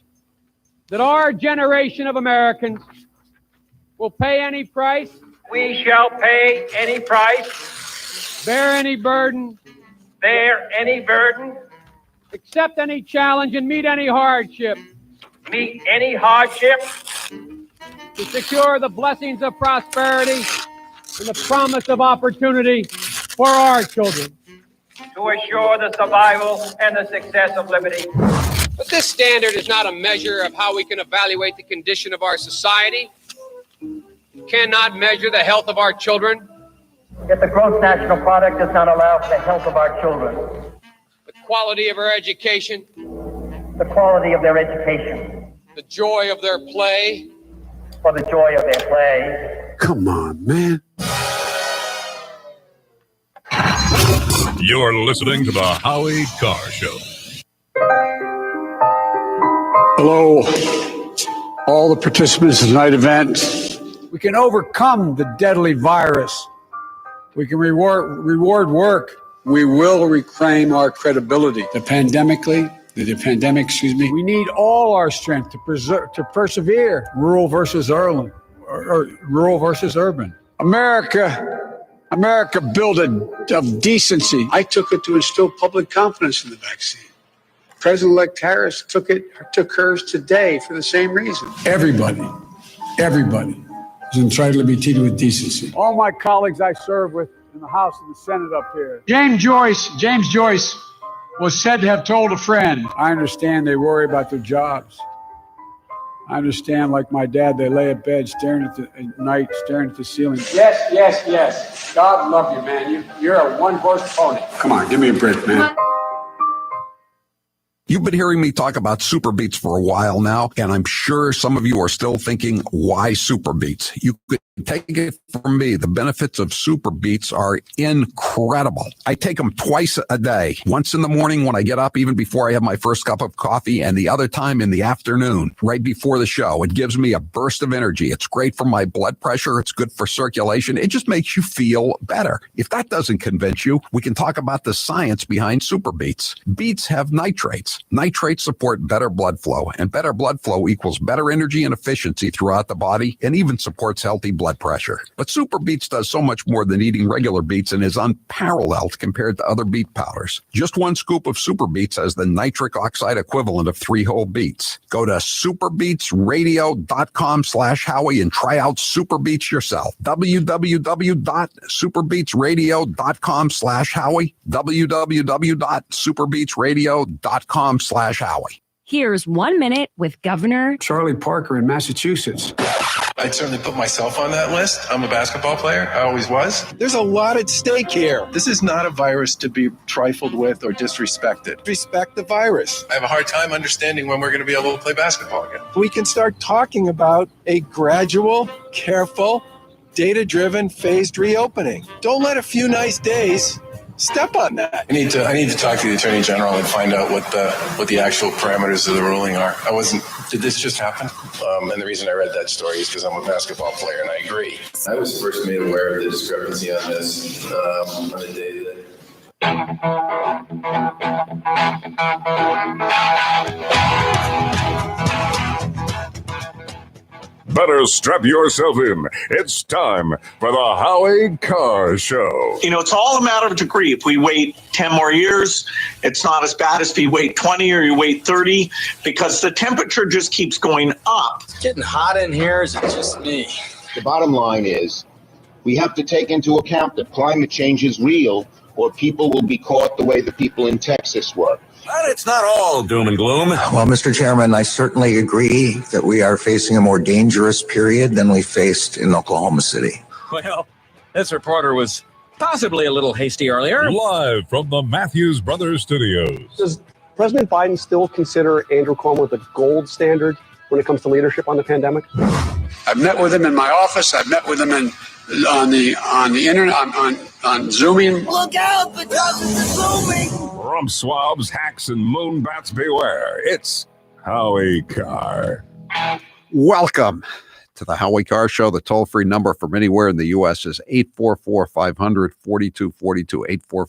that our generation of Americans will pay any price. We shall pay any price. Bear any burden. Bear any burden. Accept any challenge and meet any hardship. Meet any hardship. To secure the blessings of prosperity and the promise of opportunity for our children. To assure the survival and the success of liberty. But this standard is not a measure of how we can evaluate the condition of our society. It cannot measure the health of our children. Yet the gross national product does not allow for the health of our children. The quality of our education, the quality of their education, the joy of their play, for the joy of their play. Come on, man. You're listening to the Howie Carr Show. Hello, all the participants in tonight's event. We can overcome the deadly virus. We can reward work. We will reclaim our credibility. The pandemic, we need all our strength to persevere. Rural versus urban. America built of decency. I took it to instill public confidence in the vaccine. President-elect Harris took hers today for the same reason. Everybody is entitled to be treated with decency. All my colleagues I serve with in the House and the Senate up here. James Joyce was said to have told a friend, I understand they worry about their jobs. I understand, like my dad, they lay at bed staring at the ceiling. Yes. God love you, man. You're a one-horse pony. Come on, give me a break, man. You've been hearing me talk about Super Beats for a while now, and I'm sure some of you are still thinking, why Super Beats? You could take it from me. The benefits of Super Beats are incredible. I take them twice a day, once in the morning when I get up, even before I have my first cup of coffee, and the other time in the afternoon, right before the show. It gives me a burst of energy. It's great for my blood pressure. It's good for circulation. It just makes you feel better. If that doesn't convince you, we can talk about the science behind Super Beats. Beets have nitrates. Nitrates support better blood flow, and better blood flow equals better energy and efficiency throughout the body, and even supports healthy blood pressure. But Super Beets does so much more than eating regular beets and is unparalleled compared to other beet powders. Just one scoop of Super Beets has the nitric oxide equivalent of 3 whole beets. Go to superbeetsradio.com/Howie and try out Super Beets yourself. www.superbeetsradio.com/Howie. www.superbeetsradio.com/Howie. Here's 1 minute with Governor Charlie Parker in Massachusetts. I'd certainly put myself on that list. I'm a basketball player. I always was. There's a lot at stake here. This is not a virus to be trifled with or disrespected. Respect the virus. I have a hard time understanding when we're going to be able to play basketball again. We can start talking about a gradual, careful, data-driven, phased reopening. Don't let a few nice days step on that. I need to talk to the Attorney General and find out what the actual parameters of the ruling are. Did this just happen? And the reason I read that story is because I'm a basketball player and I agree. I was first made aware of the discrepancy on this on the day Better strap yourself in. It's time for the Howie Carr Show. You know, it's all a matter of degree. If we wait 10 more years, it's not as bad as if you wait 20 or you wait 30, because the temperature just keeps going up. It's getting hot in here. Is it just me? The bottom line is we have to take into account that climate change is real, or people will be caught the way the people in Texas were. But it's not all doom and gloom. Well, Mr. Chairman, I certainly agree that we are facing a more dangerous period than we faced in Oklahoma City. Well, this reporter was possibly a little hasty earlier. Live from the Matthews Brothers Studios. Does President Biden still consider Andrew Cuomo the gold standard when it comes to leadership on the pandemic? I've met with him in my office. I've met with him on the internet, on Zooming. Look out, the dozens are zooming. Rump swabs, hacks, and moonbats beware. It's Howie Carr. Welcome to the Howie Carr Show. The toll-free number from anywhere in the U.S. is 844-500-4242,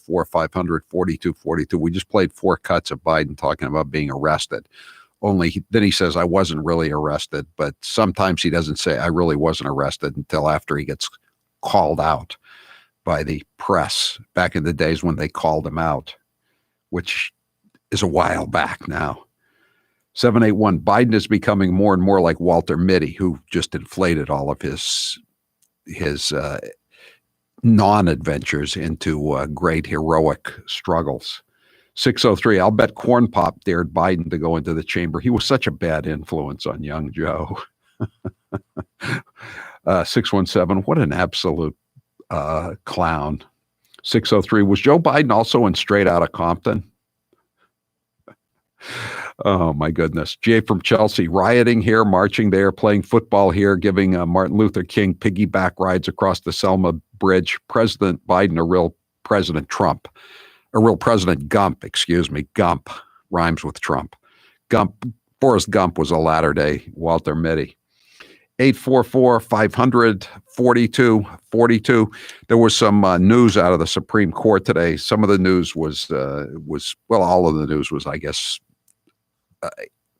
844-500-4242. We just played 4 cuts of Biden talking about being arrested. Then he says, I wasn't really arrested, but sometimes he doesn't say, I really wasn't arrested until after he gets called out by the press back in the days when they called him out, which is a while back now. 781, Biden is becoming more and more like Walter Mitty, who just inflated all of his non-adventures into great heroic struggles. 603, I'll bet Corn Pop dared Biden to go into the chamber. He was such a bad influence on young Joe. 617, what an absolute clown. 603, was Joe Biden also in Straight Outta Compton? Oh, my goodness. Jay from Chelsea, rioting here, marching there, playing football here, giving Martin Luther King piggyback rides across the Selma Bridge. President Biden, a real President Trump. A real President Gump, excuse me. Gump rhymes with Trump. Forrest Gump was a latter-day Walter Mitty. 844-500-4242. There was some news out of the Supreme Court today. Some of the news was all of the news was, I guess,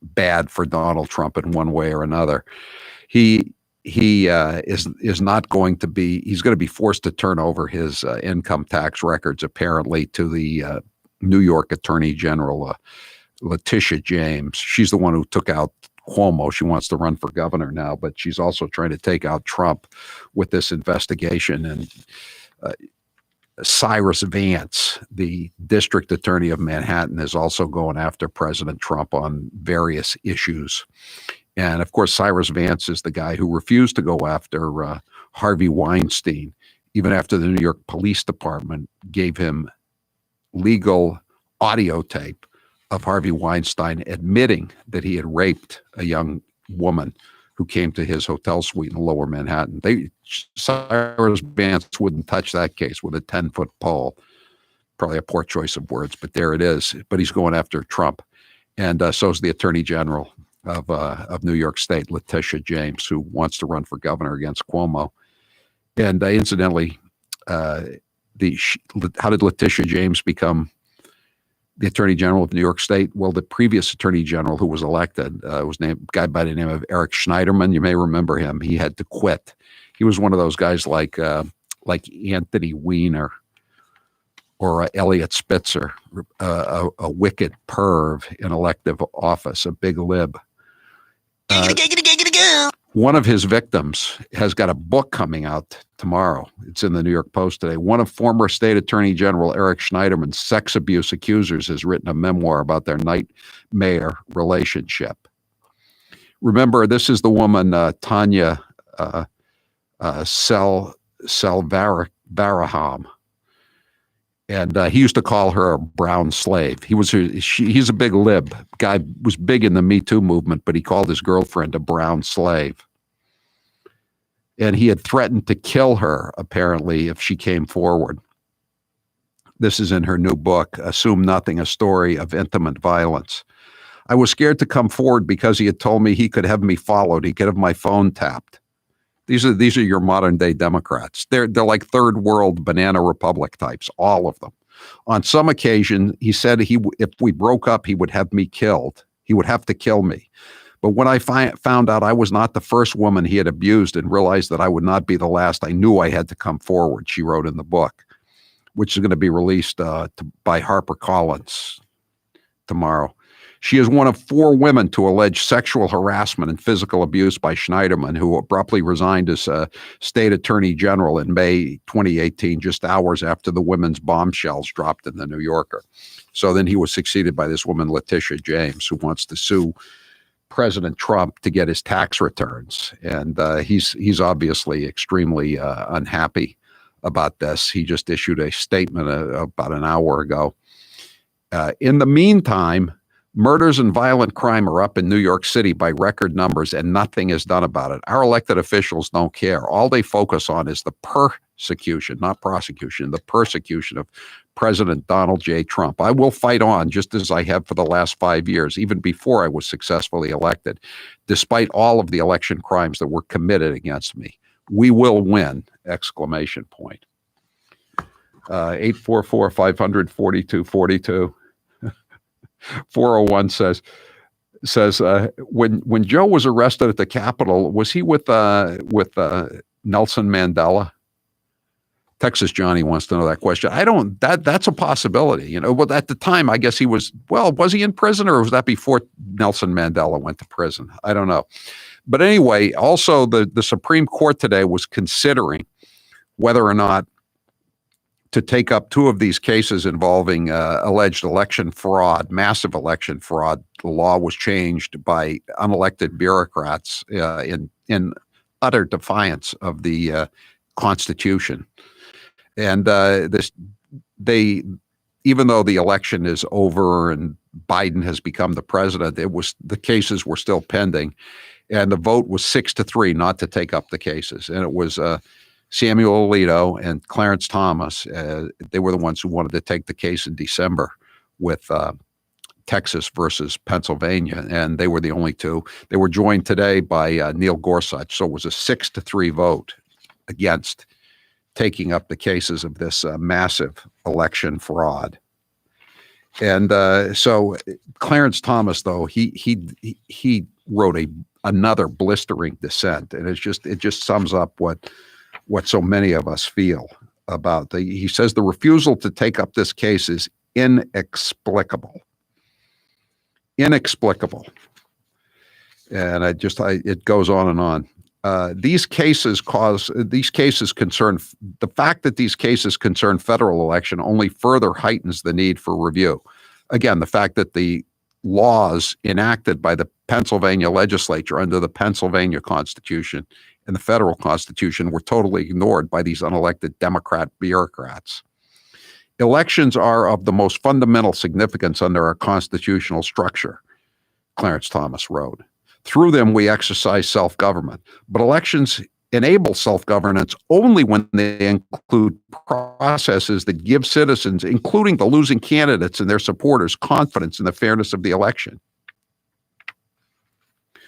bad for Donald Trump in one way or another. He is not going to be. He's going to be forced to turn over his income tax records, apparently, to the New York Attorney General, Letitia James. She's the one who took out Cuomo. She wants to run for governor now, but she's also trying to take out Trump with this investigation. And Cyrus Vance, the district attorney of Manhattan, is also going after President Trump on various issues. And of course, Cyrus Vance is the guy who refused to go after Harvey Weinstein, even after the New York Police Department gave him legal audio tape of Harvey Weinstein admitting that he had raped a young woman who came to his hotel suite in Lower Manhattan. Cyrus Vance wouldn't touch that case with a 10-foot pole. Probably a poor choice of words, but there it is. But he's going after Trump. And so is the Attorney General of New York State, Letitia James, who wants to run for governor against Cuomo. And incidentally, how did Letitia James become the Attorney General of New York State? Well, the previous Attorney General who was elected was a guy by the name of Eric Schneiderman. You may remember him. He had to quit. He was one of those guys like Anthony Weiner or Elliot Spitzer, a wicked perv in elective office, a big lib. One of his victims has got a book coming out tomorrow. It's in the New York Post today. One of former State Attorney General Eric Schneiderman's sex abuse accusers has written a memoir about their nightmare relationship. Remember, this is the woman, Tanya Selvaraham. And he used to call her a brown slave. He's a big lib. Guy was big in the Me Too movement, but he called his girlfriend a brown slave. And he had threatened to kill her, apparently, if she came forward. This is in her new book, Assume Nothing, A Story of Intimate Violence. I was scared to come forward because he had told me he could have me followed. He could have my phone tapped. These are your modern day Democrats. They're like third world banana republic types, all of them. On some occasion, he said if we broke up, he would have me killed. He would have to kill me. But when I found out I was not the first woman he had abused and realized that I would not be the last, I knew I had to come forward, she wrote in the book, which is going to be released by HarperCollins tomorrow. She is one of 4 women to allege sexual harassment and physical abuse by Schneiderman, who abruptly resigned as state attorney general in May 2018, just hours after the women's bombshells dropped in the New Yorker. So then he was succeeded by this woman, Letitia James, who wants to sue President Trump to get his tax returns. And he's obviously extremely unhappy about this. He just issued a statement about an hour ago. In the meantime, murders and violent crime are up in New York City by record numbers, and nothing is done about it. Our elected officials don't care. All they focus on is the persecution, not prosecution, the persecution of President Donald J. Trump. I will fight on just as I have for the last 5 years, even before I was successfully elected, despite all of the election crimes that were committed against me. We will win! ! 844-500-4242. 401 says when Joe was arrested at the Capitol, was he with Nelson Mandela? Texas Johnny wants to know that question. That's a possibility, but at the time, I guess he was he in prison, or was that before Nelson Mandela went to prison? I don't know. But anyway, also the Supreme Court today was considering whether or not to take up 2 of these cases involving alleged election fraud, massive election fraud. The law was changed by unelected bureaucrats in utter defiance of the Constitution. And even though the election is over and Biden has become the president, the cases were still pending, and the vote was 6-3 not to take up the cases. And it was Samuel Alito and Clarence Thomas. They were the ones who wanted to take the case in December with Texas versus Pennsylvania, and they were the only two. They were joined today by Neil Gorsuch, so it was a 6-3 vote against taking up the cases of this massive election fraud. And so Clarence Thomas, though, he wrote another blistering dissent, and it just sums up what so many of us feel about he says the refusal to take up this case is inexplicable. Inexplicable. And it goes on and on. The fact that these cases concern federal election only further heightens the need for review. Again, the fact that the laws enacted by the Pennsylvania legislature under the Pennsylvania Constitution and the federal Constitution were totally ignored by these unelected Democrat bureaucrats. Elections are of the most fundamental significance under our constitutional structure, Clarence Thomas wrote. Through them, we exercise self-government. But elections enable self-governance only when they include processes that give citizens, including the losing candidates and their supporters, confidence in the fairness of the election.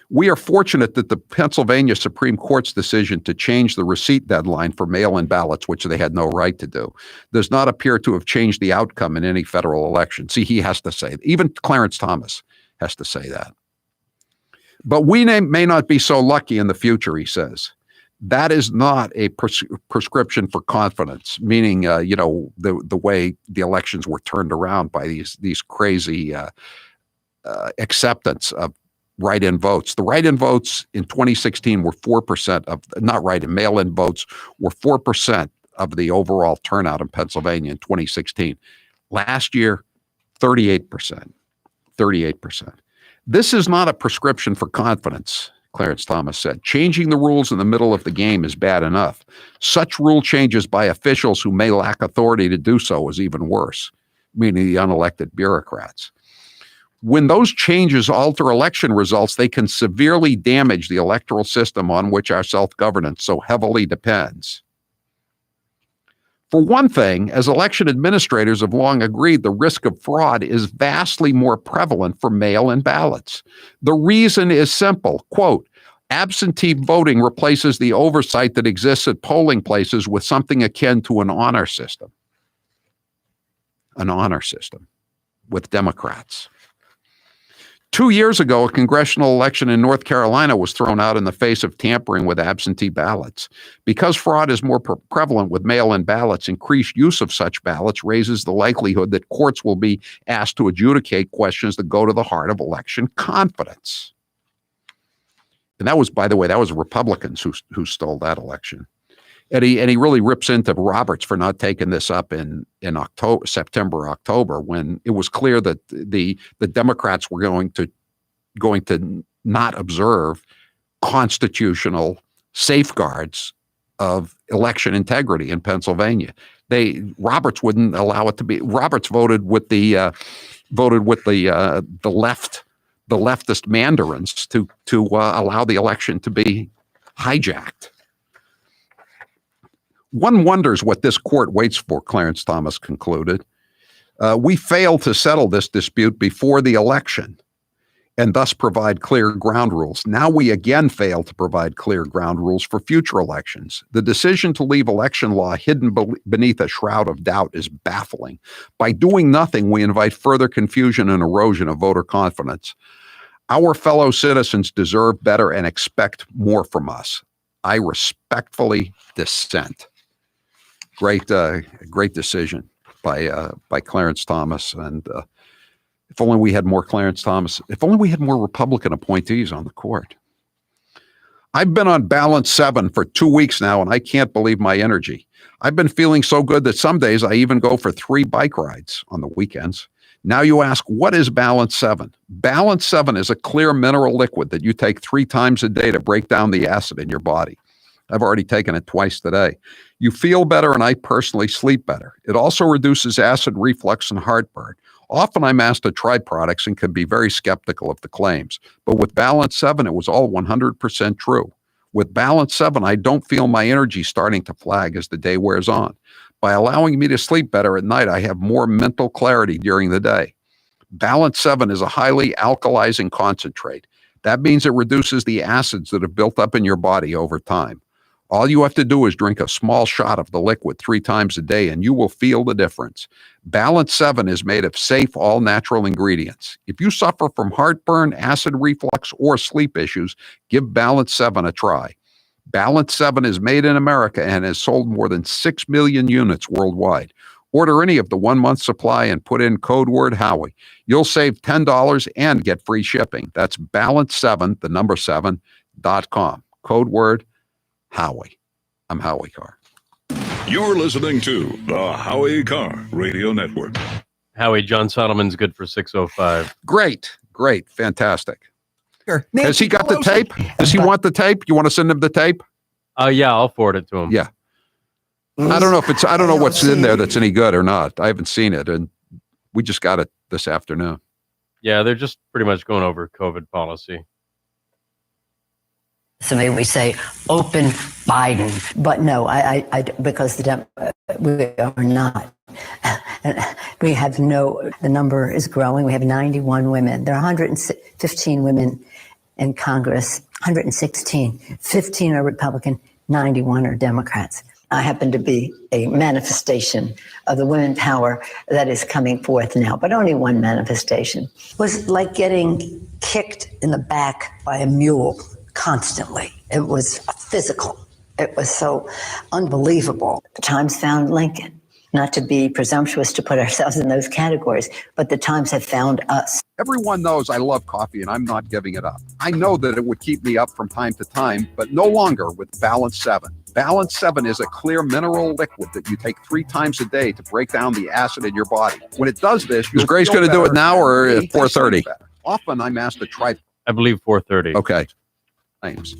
We are fortunate that the Pennsylvania Supreme Court's decision to change the receipt deadline for mail-in ballots, which they had no right to do, does not appear to have changed the outcome in any federal election. See, he has to say, even Clarence Thomas has to say that. But we may not be so lucky in the future, he says. That is not a prescription for confidence, meaning, the way the elections were turned around by these crazy acceptance of write-in votes. The write-in votes in 2016 were 4% mail-in votes were 4% of the overall turnout in Pennsylvania in 2016. Last year, 38%. 38%. This is not a prescription for confidence, Clarence Thomas said. Changing the rules in the middle of the game is bad enough. Such rule changes by officials who may lack authority to do so is even worse, meaning the unelected bureaucrats. When those changes alter election results, they can severely damage the electoral system on which our self-governance so heavily depends. For one thing, as election administrators have long agreed, the risk of fraud is vastly more prevalent for mail-in ballots. The reason is simple. Quote, absentee voting replaces the oversight that exists at polling places with something akin to an honor system. An honor system with Democrats. 2 years ago, a congressional election in North Carolina was thrown out in the face of tampering with absentee ballots. Because fraud is more prevalent with mail-in ballots, increased use of such ballots raises the likelihood that courts will be asked to adjudicate questions that go to the heart of election confidence. And that was, by the way, Republicans who stole that election. And he really rips into Roberts for not taking this up in September, October, when it was clear that the Democrats were going to not observe constitutional safeguards of election integrity in Pennsylvania. Roberts wouldn't allow it to be. Roberts voted with the leftist mandarins to allow the election to be hijacked. One wonders what this court waits for, Clarence Thomas concluded. We failed to settle this dispute before the election and thus provide clear ground rules. Now we again fail to provide clear ground rules for future elections. The decision to leave election law hidden beneath a shroud of doubt is baffling. By doing nothing, we invite further confusion and erosion of voter confidence. Our fellow citizens deserve better and expect more from us. I respectfully dissent. Great decision by Clarence Thomas. And if only we had more Clarence Thomas, if only we had more Republican appointees on the court. I've been on balance 7 for 2 weeks now, and I can't believe my energy. I've been feeling so good that some days I even go for 3 bike rides on the weekends. Now you ask, what is balance 7? Balance 7 is a clear mineral liquid that you take 3 times a day to break down the acid in your body. I've already taken it twice today. You feel better, and I personally sleep better. It also reduces acid reflux and heartburn. Often I'm asked to try products and can be very skeptical of the claims. But with Balance 7, it was all 100% true. With Balance 7, I don't feel my energy starting to flag as the day wears on. By allowing me to sleep better at night, I have more mental clarity during the day. Balance 7 is a highly alkalizing concentrate. That means it reduces the acids that have built up in your body over time. All you have to do is drink a small shot of the liquid 3 times a day, and you will feel the difference. Balance 7 is made of safe, all-natural ingredients. If you suffer from heartburn, acid reflux, or sleep issues, give Balance 7 a try. Balance 7 is made in America and has sold more than 6 million units worldwide. Order any of the 1-month supply and put in code word Howie. You'll save $10 and get free shipping. That's balance7, the number 7.com. Code word Howie. I'm Howie Carr. You're listening to the Howie Carr Radio Network. Howie, John Solomon's good for 605. Great. Fantastic. Sure. Has he got the tape? Does he want the tape? You want to send him the tape? Yeah, I'll forward it to him. Yeah. I don't know what's in there that's any good or not. I haven't seen it, and we just got it this afternoon. Yeah, they're just pretty much going over COVID policy. So maybe we say open Biden, but no, I because we are not. We have the number is growing. We have 91 women. There are 115 women in Congress, 116. 15 are Republican, 91 are Democrats. I happen to be a manifestation of the women power that is coming forth now, but only one manifestation. It was like getting kicked in the back by a mule constantly. It was physical. It was so unbelievable. The Times found Lincoln. Not to be presumptuous to put ourselves in those categories, but the Times have found us. Everyone knows I love coffee, and I'm not giving it up. I know that it would keep me up from time to time, but no longer with Balance 7. Balance 7 is a clear mineral liquid that you take 3 times a day to break down the acid in your body. When it does this, is Grace going to do it now or at 4:30? Often I'm asked to try. I believe 4:30. Okay.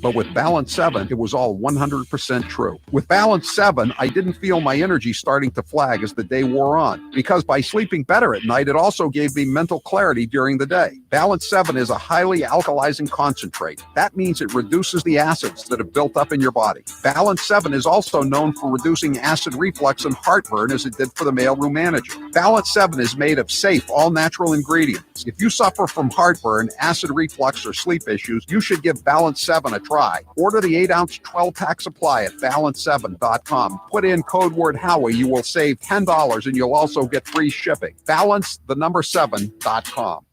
But with Balance 7, it was all 100% true. With Balance 7, I didn't feel my energy starting to flag as the day wore on, because by sleeping better at night, it also gave me mental clarity during the day. Balance 7 is a highly alkalizing concentrate. That means it reduces the acids that have built up in your body. Balance 7 is also known for reducing acid reflux and heartburn, as it did for the mailroom manager. Balance 7 is made of safe, all-natural ingredients. If you suffer from heartburn, acid reflux, or sleep issues, you should give Balance 7 a try. Order the 8-ounce 12-pack supply at balance7.com. Put in code word Howie. You will save $10 and you'll also get free shipping. Balance, the number 7.com.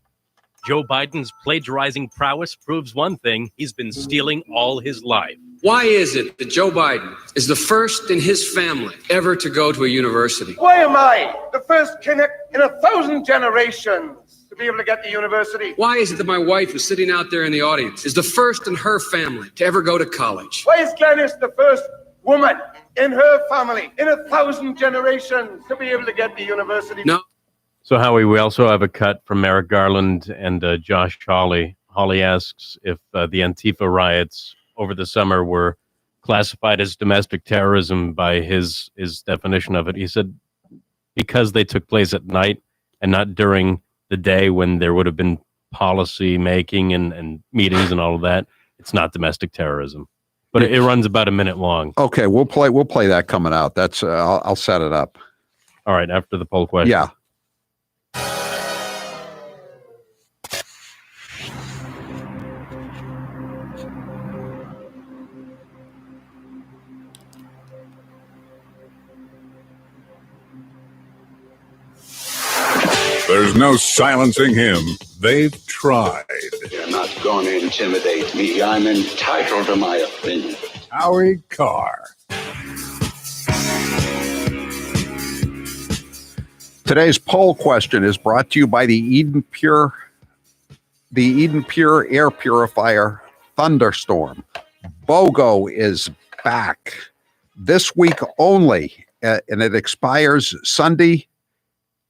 Joe Biden's plagiarizing prowess proves one thing: he's been stealing all his life. Why is it that Joe Biden is the first in his family ever to go to a university? Why am I the first connect in 1,000 generations to be able to get to university? Why is it that my wife, who's sitting out there in the audience, is the first in her family to ever go to college? Why is Glenys the first woman in her family in 1,000 generations to be able to get to university? No. So, Howie, we also have a cut from Merrick Garland and Josh Hawley. Hawley asks if the Antifa riots over the summer were classified as domestic terrorism by his definition of it. He said because they took place at night and not during the day when there would have been policy making and meetings and all of that, it's not domestic terrorism. But it runs about a minute long. Okay, we'll play that coming out. That's I'll set it up. All right, after the poll question. Yeah. There's no silencing him. They've tried. You're not going to intimidate me. I'm entitled to my opinion. Howie Carr. Today's poll question is brought to you by the Eden Pure air purifier Thunderstorm. BOGO is back this week only, and it expires Sunday,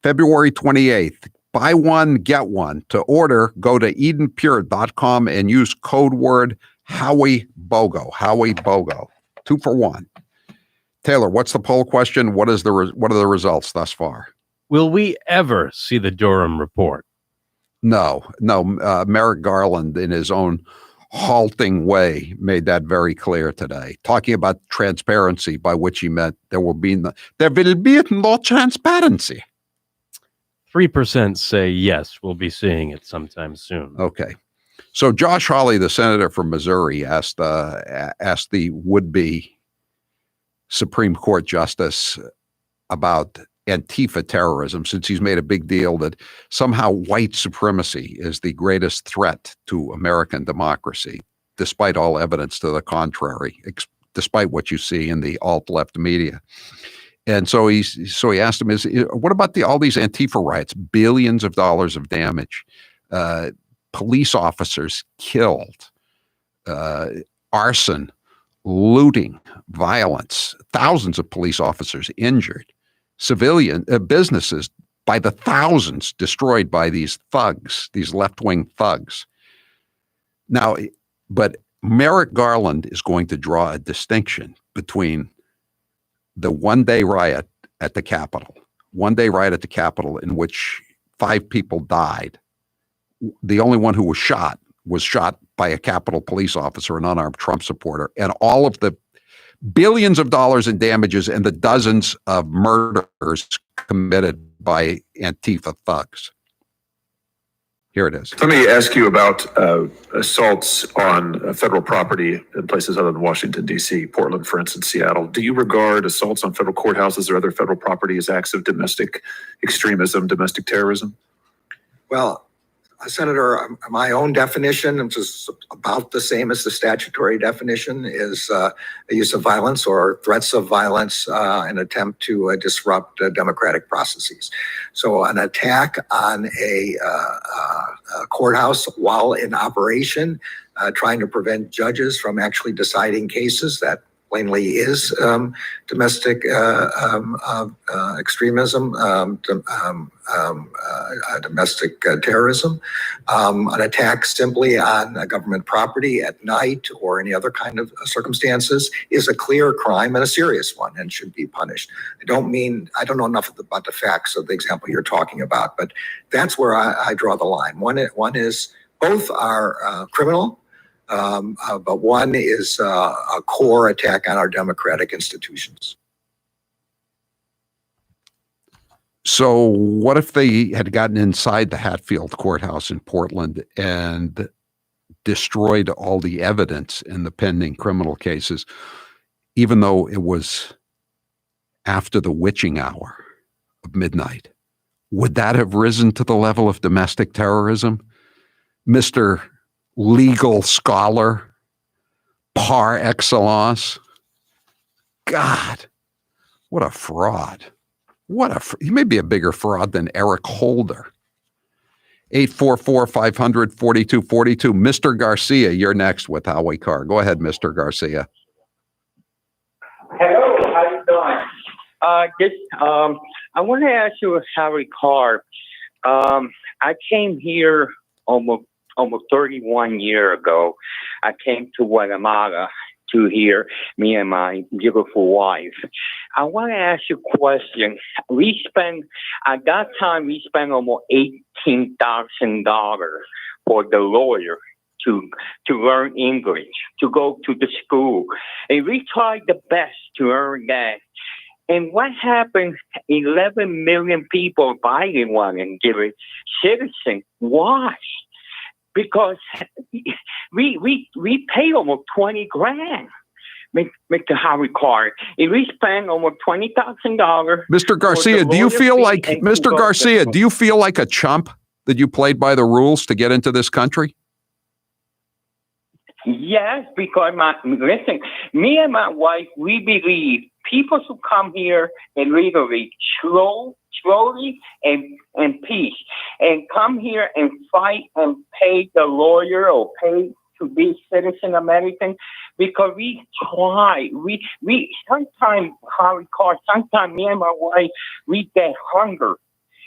February 28th. Buy one, get one. To order, go to EdenPure.com and use code word Howie BOGO. Howie BOGO. 2 for 1. Taylor, what's the poll question? What are the results thus far? Will we ever see the Durham report? No. Merrick Garland, in his own halting way, made that very clear today, talking about transparency, by which he meant there will be no transparency. 3% say yes, we'll be seeing it sometime soon. Okay. So Josh Hawley, the senator from Missouri, asked the would-be Supreme Court justice about Antifa terrorism, since he's made a big deal that somehow white supremacy is the greatest threat to American democracy, despite all evidence to the contrary, despite what you see in the alt-left media. And so he asked him, what about all these Antifa riots, billions of dollars of damage, police officers killed, arson, looting, violence, thousands of police officers injured, civilian businesses by the thousands destroyed by these thugs, these left-wing thugs. Now, but Merrick Garland is going to draw a distinction between the one-day riot at the Capitol in which 5 people died. The only one who was shot by a Capitol police officer, an unarmed Trump supporter, and all of the billions of dollars in damages and the dozens of murders committed by Antifa thugs. Here it is. Let me ask you about assaults on federal property in places other than Washington, D.C., Portland, for instance, Seattle. Do you regard assaults on federal courthouses or other federal property as acts of domestic extremism, domestic terrorism? Well, Senator, my own definition, which is about the same as the statutory definition, is a use of violence or threats of violence, an attempt to disrupt democratic processes. So an attack on a courthouse while in operation, trying to prevent judges from actually deciding cases, that plainly is domestic extremism, domestic terrorism. An attack simply on government property at night or any other kind of circumstances is a clear crime and a serious one and should be punished. I don't know enough about the facts of the example you're talking about, but that's where I draw the line. One is both are criminal, but one is a core attack on our democratic institutions. So what if they had gotten inside the Hatfield courthouse in Portland and destroyed all the evidence in the pending criminal cases, even though it was after the witching hour of midnight? Would that have risen to the level of domestic terrorism? Mr. Legal scholar par excellence. God, what a fraud. He may be a bigger fraud than Eric Holder. 844-500-4242. Mr. Garcia, you're next with Howie Carr. Go ahead, Mr. Garcia. Hello, how you doing? I want to ask you, Howie Carr. I came here almost 31 years ago. I came to Guatemala to here, me and my beautiful wife. I want to ask you a question. At that time, we spent almost $18,000 for the lawyer to learn English, to go to the school. And we tried the best to earn that. And what happened? 11 million people Biden wanted to give it citizen. Why? Because we pay almost $20,000. Mr. Howie Carr, if we spend almost $20,000. Mr. Garcia, do you feel like a chump that you played by the rules to get into this country? Yes, because listen, me and my wife, we believe people who come here illegally slowly and peace, and come here and fight and pay the lawyer or pay to be citizen American, because we try. We sometimes, Howie Carr, sometimes me and my wife, we get hunger.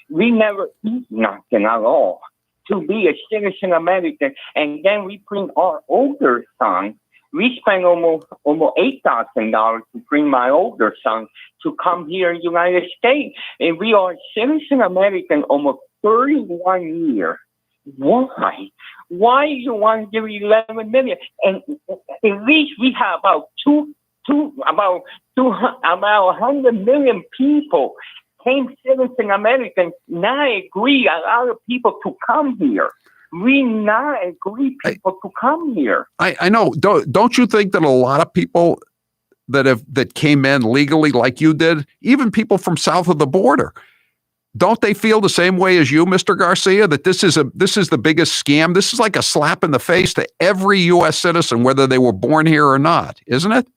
We never eat nothing at all to be a citizen American, and then we bring our older son We spent almost $8,000 to bring my older son to come here in the United States. And we are citizen American almost 31 years. Why? Why you want to give 11 million? And at least we have about 100 million people came citizen Americans. Not agree a lot of people to come here. We not agree people to come here. I know. Don't you think that a lot of people that came in legally like you did, even people from south of the border, don't they feel the same way as you, Mr. Garcia, that this is the biggest scam? This is like a slap in the face to every U.S. citizen, whether they were born here or not, isn't it?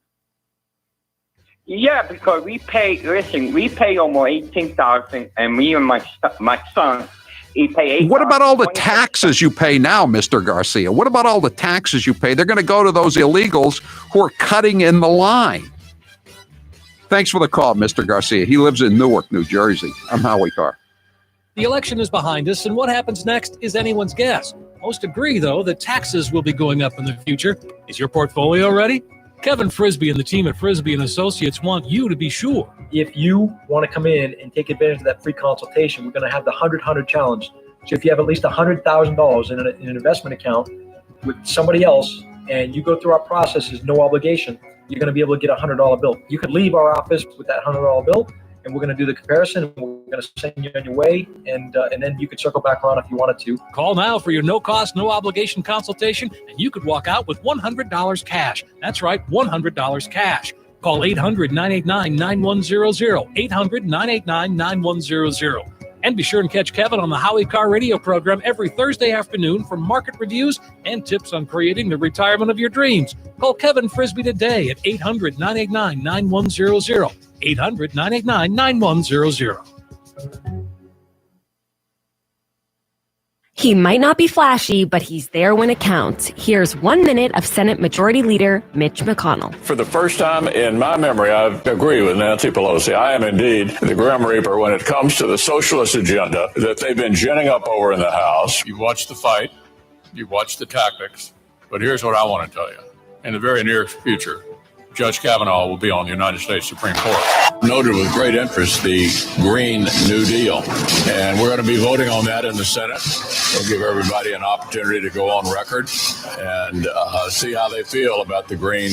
Yeah, because we pay almost $18,000, and me and my son, he pay $8,000. What about all the taxes you pay now, Mr. Garcia? What about all the taxes you pay? They're going to go to those illegals who are cutting in the line. Thanks for the call, Mr. Garcia. He lives in Newark, New Jersey. I'm Howie Carr. The election is behind us, and what happens next is anyone's guess. Most agree, though, that taxes will be going up in the future. Is your portfolio ready? Kevin Frisbee and the team at Frisbee & Associates want you to be sure. If you want to come in and take advantage of that free consultation, we're going to have the 100-100 challenge. So if you have at least $100,000 in an investment account with somebody else, and you go through our process, is no obligation, you're going to be able to get a $100 bill. You could leave our office with that $100 bill, and we're going to do the comparison, and we're going to send you on your way, and then you could circle back around if you wanted to. Call now for your no-cost, no-obligation consultation, and you could walk out with $100 cash. That's right, $100 cash. Call 800-989-9100, 800-989-9100. And be sure and catch Kevin on the Howie Carr radio program every Thursday afternoon for market reviews and tips on creating the retirement of your dreams. Call Kevin Frisbee today at 800-989-9100, 800-989-9100. He might not be flashy, but he's there when it counts. Here's 1 minute of Senate Majority Leader Mitch McConnell. For the first time in my memory, I agree with Nancy Pelosi. I am indeed the Grim Reaper when it comes to the socialist agenda that they've been ginning up over in the House. You watch the fight, you watch the tactics, but here's what I want to tell you. In the very near future, Judge Kavanaugh will be on the United States Supreme Court. Noted with great interest the Green New Deal. And we're going to be voting on that in the Senate. We'll give everybody an opportunity to go on record and see how they feel about the Green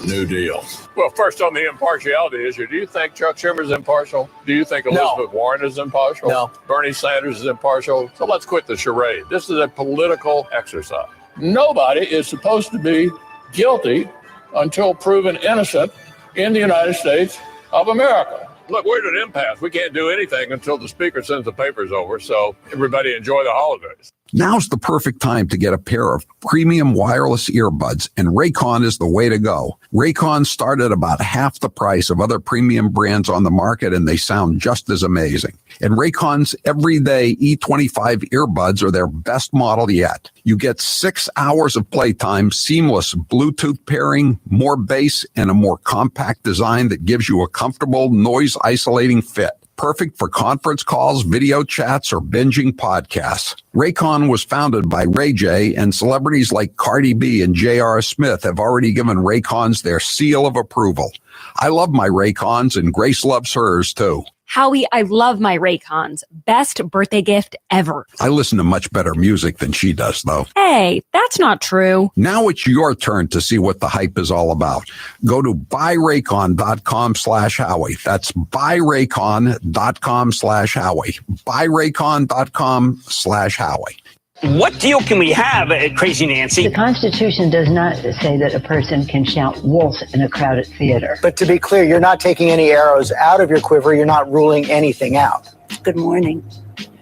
New Deal. Well, first on the impartiality issue, do you think Chuck Schumer is impartial? Do you think Elizabeth Warren is impartial? No. Bernie Sanders is impartial? So let's quit the charade. This is a political exercise. Nobody is supposed to be guilty until proven innocent in the United States of America. Look, we're at an impasse. We can't do anything until the speaker sends the papers over. So everybody enjoy the holidays. Now's the perfect time to get a pair of premium wireless earbuds, and Raycon is the way to go. Raycon start at about half the price of other premium brands on the market, and they sound just as amazing. And Raycon's everyday E25 earbuds are their best model yet. You get 6 hours of playtime, seamless Bluetooth pairing, more bass, and a more compact design that gives you a comfortable, noise-isolating fit. Perfect for conference calls, video chats, or binging podcasts. Raycon was founded by Ray J, and celebrities like Cardi B and J.R. Smith have already given Raycons their seal of approval. I love my Raycons, and Grace loves hers, too. Howie, I love my Raycons. Best birthday gift ever. I listen to much better music than she does, though. Hey, that's not true. Now it's your turn to see what the hype is all about. Go to buyraycon.com/Howie. That's buyraycon.com/Howie. Buyraycon.com/Howie. What deal can we have, Crazy Nancy? The Constitution does not say that a person can shout wolf in a crowded theater. But to be clear, you're not taking any arrows out of your quiver. You're not ruling anything out. Good morning.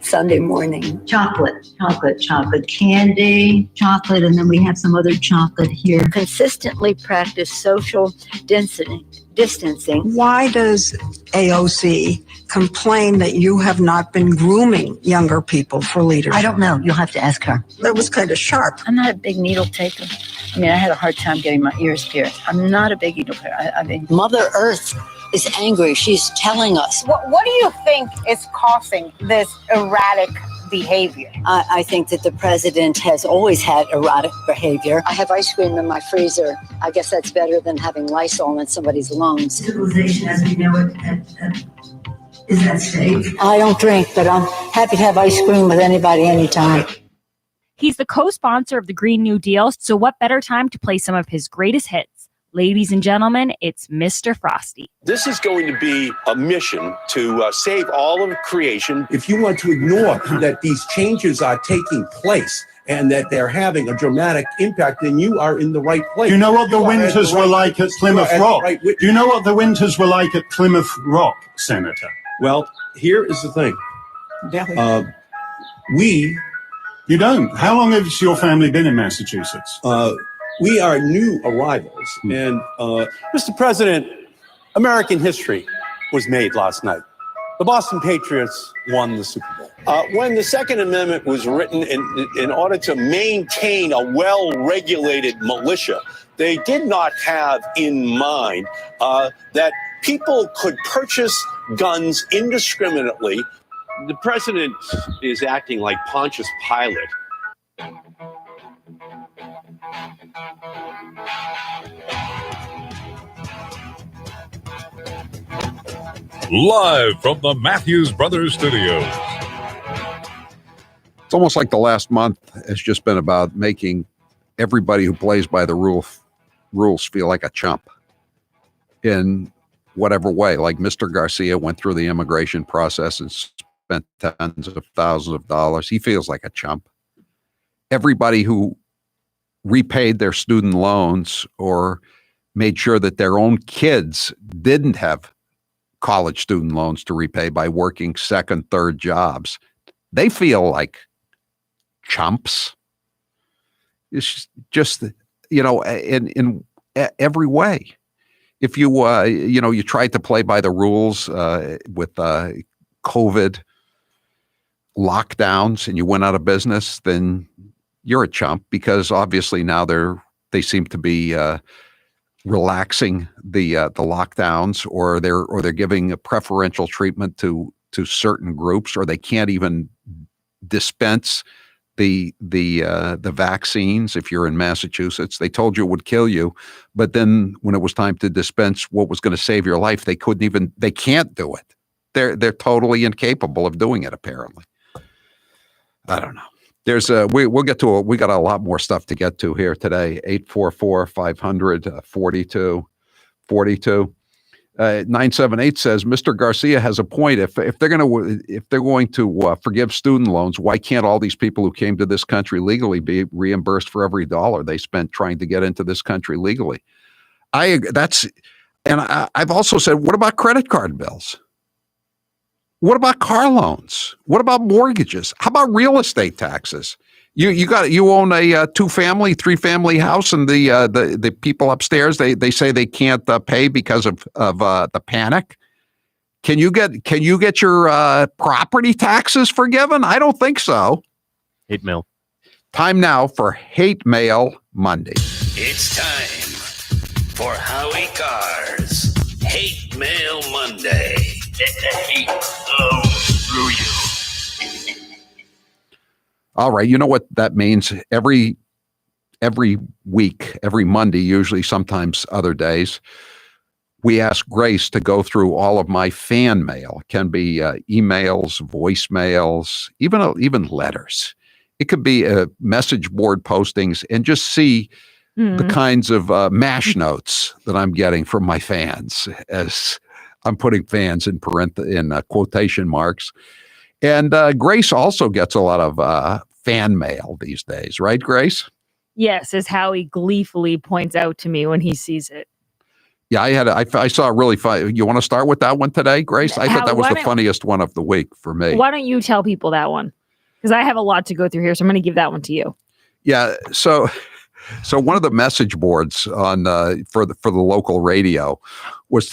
Sunday morning. Chocolate, candy, chocolate, and then we have some other chocolate here. Consistently practice social distancing. Why does AOC complain that you have not been grooming younger people for leadership? I don't know. You'll have to ask her. That was kind of sharp. I'm not a big needle taker. I mean, I had a hard time getting my ears pierced. I'm not a big needle taker. I mean, Mother Earth is angry. She's telling us. What do you think is causing this erratic behavior. I think that the president has always had erotic behavior. I have ice cream in my freezer. I guess that's better than having Lysol in somebody's lungs. Civilization as we know it is at stake. I don't drink, but I'm happy to have ice cream with anybody, anytime. He's the co-sponsor of the Green New Deal, so what better time to play some of his greatest hits? Ladies and gentlemen, it's Mr. Frosty. This is going to be a mission to save all of creation. If you want to ignore that these changes are taking place and that they're having a dramatic impact, then you are in the right place. Do you know what the winters were like at Plymouth Rock? Do you know what the winters were like at Plymouth Rock, Senator? Well, here is the thing. You don't. How long has your family been in Massachusetts? We are new arrivals, and Mr. President, American history was made last night. The Boston Patriots won the Super Bowl. When the Second Amendment was written in order to maintain a well-regulated militia, they did not have in mind that people could purchase guns indiscriminately. The president is acting like Pontius Pilate. Live from the Matthews Brothers Studios. It's almost like the last month has just been about making everybody who plays by the rules feel like a chump in whatever way. Like Mr. Garcia went through the immigration process and spent tens of thousands of dollars. He feels like a chump. Everybody who repaid their student loans or made sure that their own kids didn't have college student loans to repay by working second, third jobs, they feel like chumps. It's just, in every way. If you tried to play by the rules with COVID lockdowns and you went out of business, then you're a chump, because obviously now they seem to be relaxing the lockdowns, or they're giving a preferential treatment to certain groups, or they can't even dispense the vaccines. If you're in Massachusetts, they told you it would kill you, but then when it was time to dispense what was going to save your life, they can't do it. They're totally incapable of doing it, apparently. I don't know. We got a lot more stuff to get to here today. 844-500-4242. 978 says Mr. Garcia has a point. If they're going to forgive student loans, why can't all these people who came to this country legally be reimbursed for every dollar they spent trying to get into this country legally? I've also said, what about credit card bills? What about car loans? What about mortgages? How about real estate taxes? You own a 2-family, 3-family house, and the people upstairs they say they can't pay because of the panic. Can you get your property taxes forgiven? I don't think so. Hate mail. Time now for Hate Mail Monday. It's time for Howie Carr's Hate Mail Monday. Let the hate flow through you. All right, you know what that means. Every week, every Monday, usually sometimes other days, we ask Grace to go through all of my fan mail. It can be emails, voicemails, even letters. It could be message board postings, and just see the kinds of mash notes that I'm getting from my fans, as I'm putting fans in quotation marks. And Grace also gets a lot of fan mail these days, right, Grace? Yes, as Howie gleefully points out to me when he sees it. Yeah, I saw a really fun. You want to start with that one today, Grace? I thought that was the funniest one of the week for me. Why don't you tell people that one? Because I have a lot to go through here, so I'm going to give that one to you. Yeah, so one of the message boards on for the local radio was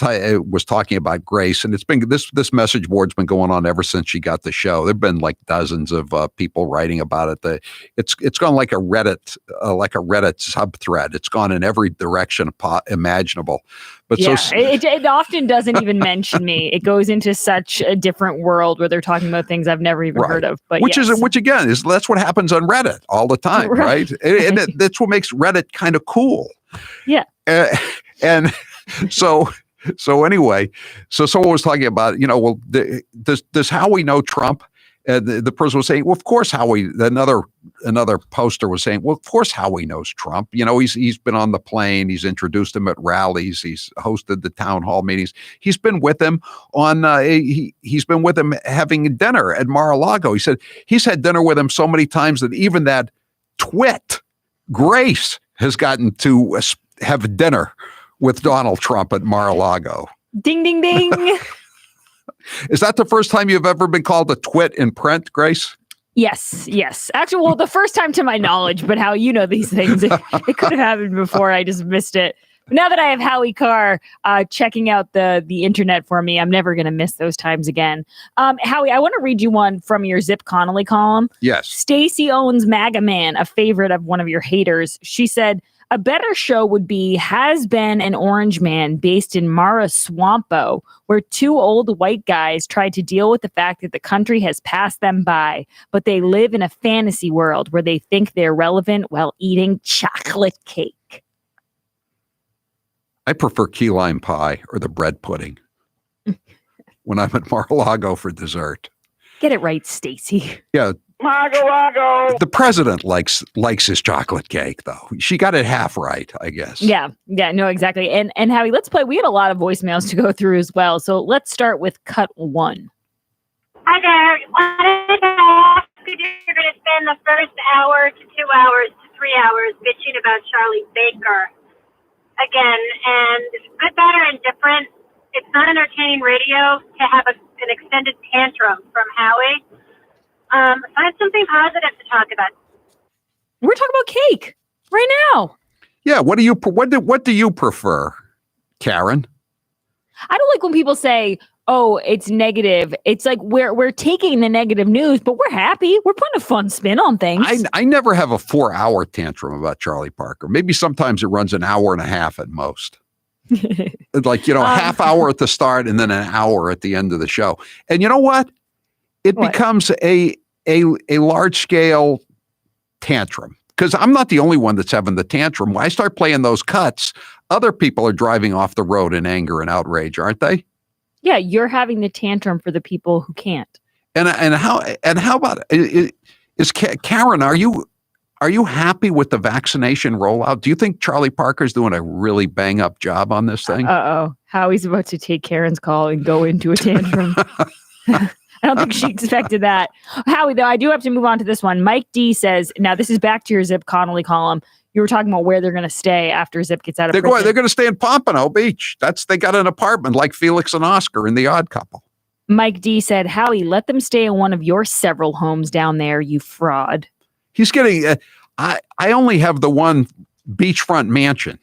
talking about Grace, and it's been this message board's been going on ever since she got the show. There've been like dozens of people writing about it. It's gone like a Reddit sub thread. It's gone in every direction imaginable. But yeah, so it often doesn't even mention me. It goes into such a different world where they're talking about things I've never even heard of. But which again is that's what happens on Reddit all the time, right? And that's what makes Reddit kind of cool. Yeah. And so anyway, so someone was talking about, well, does Howie know Trump? The person was saying, well, of course Howie. Another poster was saying, well, of course Howie knows Trump. He's been on the plane. He's introduced him at rallies. He's hosted the town hall meetings. He's been with him on. He's been with him having dinner at Mar-a-Lago. He said he's had dinner with him so many times that even that twit Grace has gotten to have dinner with Donald Trump at Mar-a-Lago. Ding, ding, ding. Is that the first time you've ever been called a twit in print, Grace? Yes. Actually, well, the first time to my knowledge, but how you know these things, it could have happened before. I just missed it. But now that I have Howie Carr checking out the internet for me, I'm never going to miss those times again. Howie, I want to read you one from your Zip Connolly column. Yes. Stacey owns MAGA Man, a favorite of one of your haters. She said, a better show would be Has Been an Orange Man based in Mara Swampo, where two old white guys try to deal with the fact that the country has passed them by, but they live in a fantasy world where they think they're relevant while eating chocolate cake. I prefer key lime pie or the bread pudding when I'm at Mar-a-Lago for dessert. Get it right, Stacey. Yeah. Mar-a-Lago. The president likes his chocolate cake, though. She got it half right, I guess. Yeah, no, exactly. And Howie, let's play. We had a lot of voicemails to go through as well. So let's start with cut 1. Hi there. Wanted to ask if you're going to spend the first hour to 2 hours to 3 hours bitching about Charlie Baker again. And good, bad, or indifferent, it's not entertaining radio to have an extended tantrum from Howie. Find something positive to talk about. We're talking about cake right now. Yeah. What do you prefer, Karen? I don't like when people say, "Oh, it's negative." It's like we're taking the negative news, but we're happy. We're putting a fun spin on things. I never have a 4-hour tantrum about Charlie Parker. Maybe sometimes it runs an hour and a half at most. Like, a half hour at the start and then an hour at the end of the show. And you know what? It becomes a large scale tantrum, because I'm not the only one that's having the tantrum. When I start playing those cuts, other people are driving off the road in anger and outrage, aren't they? Yeah, you're having the tantrum for the people who can't. And how about is Karen? Are you happy with the vaccination rollout? Do you think Charlie Parker's doing a really bang up job on this thing? Howie's about to take Karen's call and go into a tantrum. I don't think she expected that. Howie, though, I do have to move on to this one. Mike D says, now this is back to your Zip Connolly column. You were talking about where they're going to stay after Zip gets out of prison. They're going to stay in Pompano Beach. They got an apartment like Felix and Oscar in The Odd Couple. Mike D said, Howie, let them stay in one of your several homes down there, you fraud. He's getting, I only have the one beachfront mansion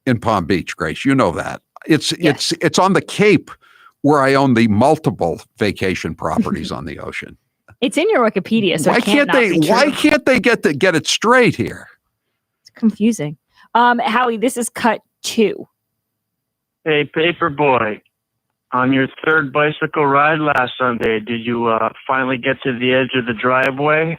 in Palm Beach, Grace. You know that. It's on the Cape, where I own the multiple vacation properties on the ocean. It's in your Wikipedia, so why can't they get it straight here? It's confusing. Howie, this is cut 2. Hey, paper boy, on your third bicycle ride last Sunday, did you finally get to the edge of the driveway?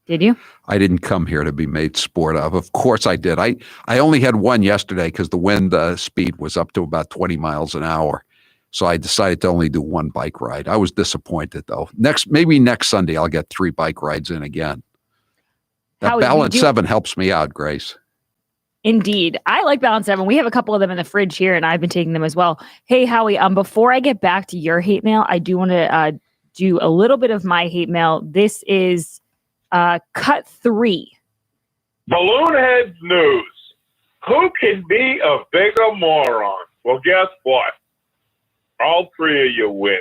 Did you? I didn't come here to be made sport of. Of course I did. I only had one yesterday because the wind speed was up to about 20 miles an hour. So I decided to only do one bike ride. I was disappointed, though. Maybe next Sunday, I'll get 3 bike rides in again. That Balance 7 helps me out, Grace. Indeed. I like Balance 7. We have a couple of them in the fridge here, and I've been taking them as well. Hey, Howie, before I get back to your hate mail, I do want to do a little bit of my hate mail. This is cut 3. Balloonheads news. Who can be a bigger moron? Well, guess what? All 3 of you win.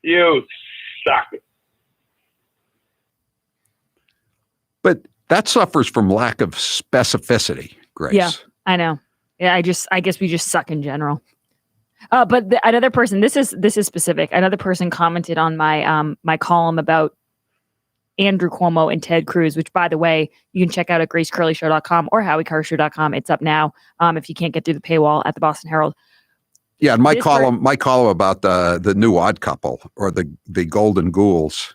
You suck. But that suffers from lack of specificity, Grace. Yeah, I know. Yeah, I guess we just suck in general. But another person, this is specific. Another person commented on my my column about Andrew Cuomo and Ted Cruz, which, by the way, you can check out at gracecurleyshow.com or howiecarrshow.com. It's up now if you can't get through the paywall at the Boston Herald. Yeah, and my column about the new Odd Couple or the Golden Ghouls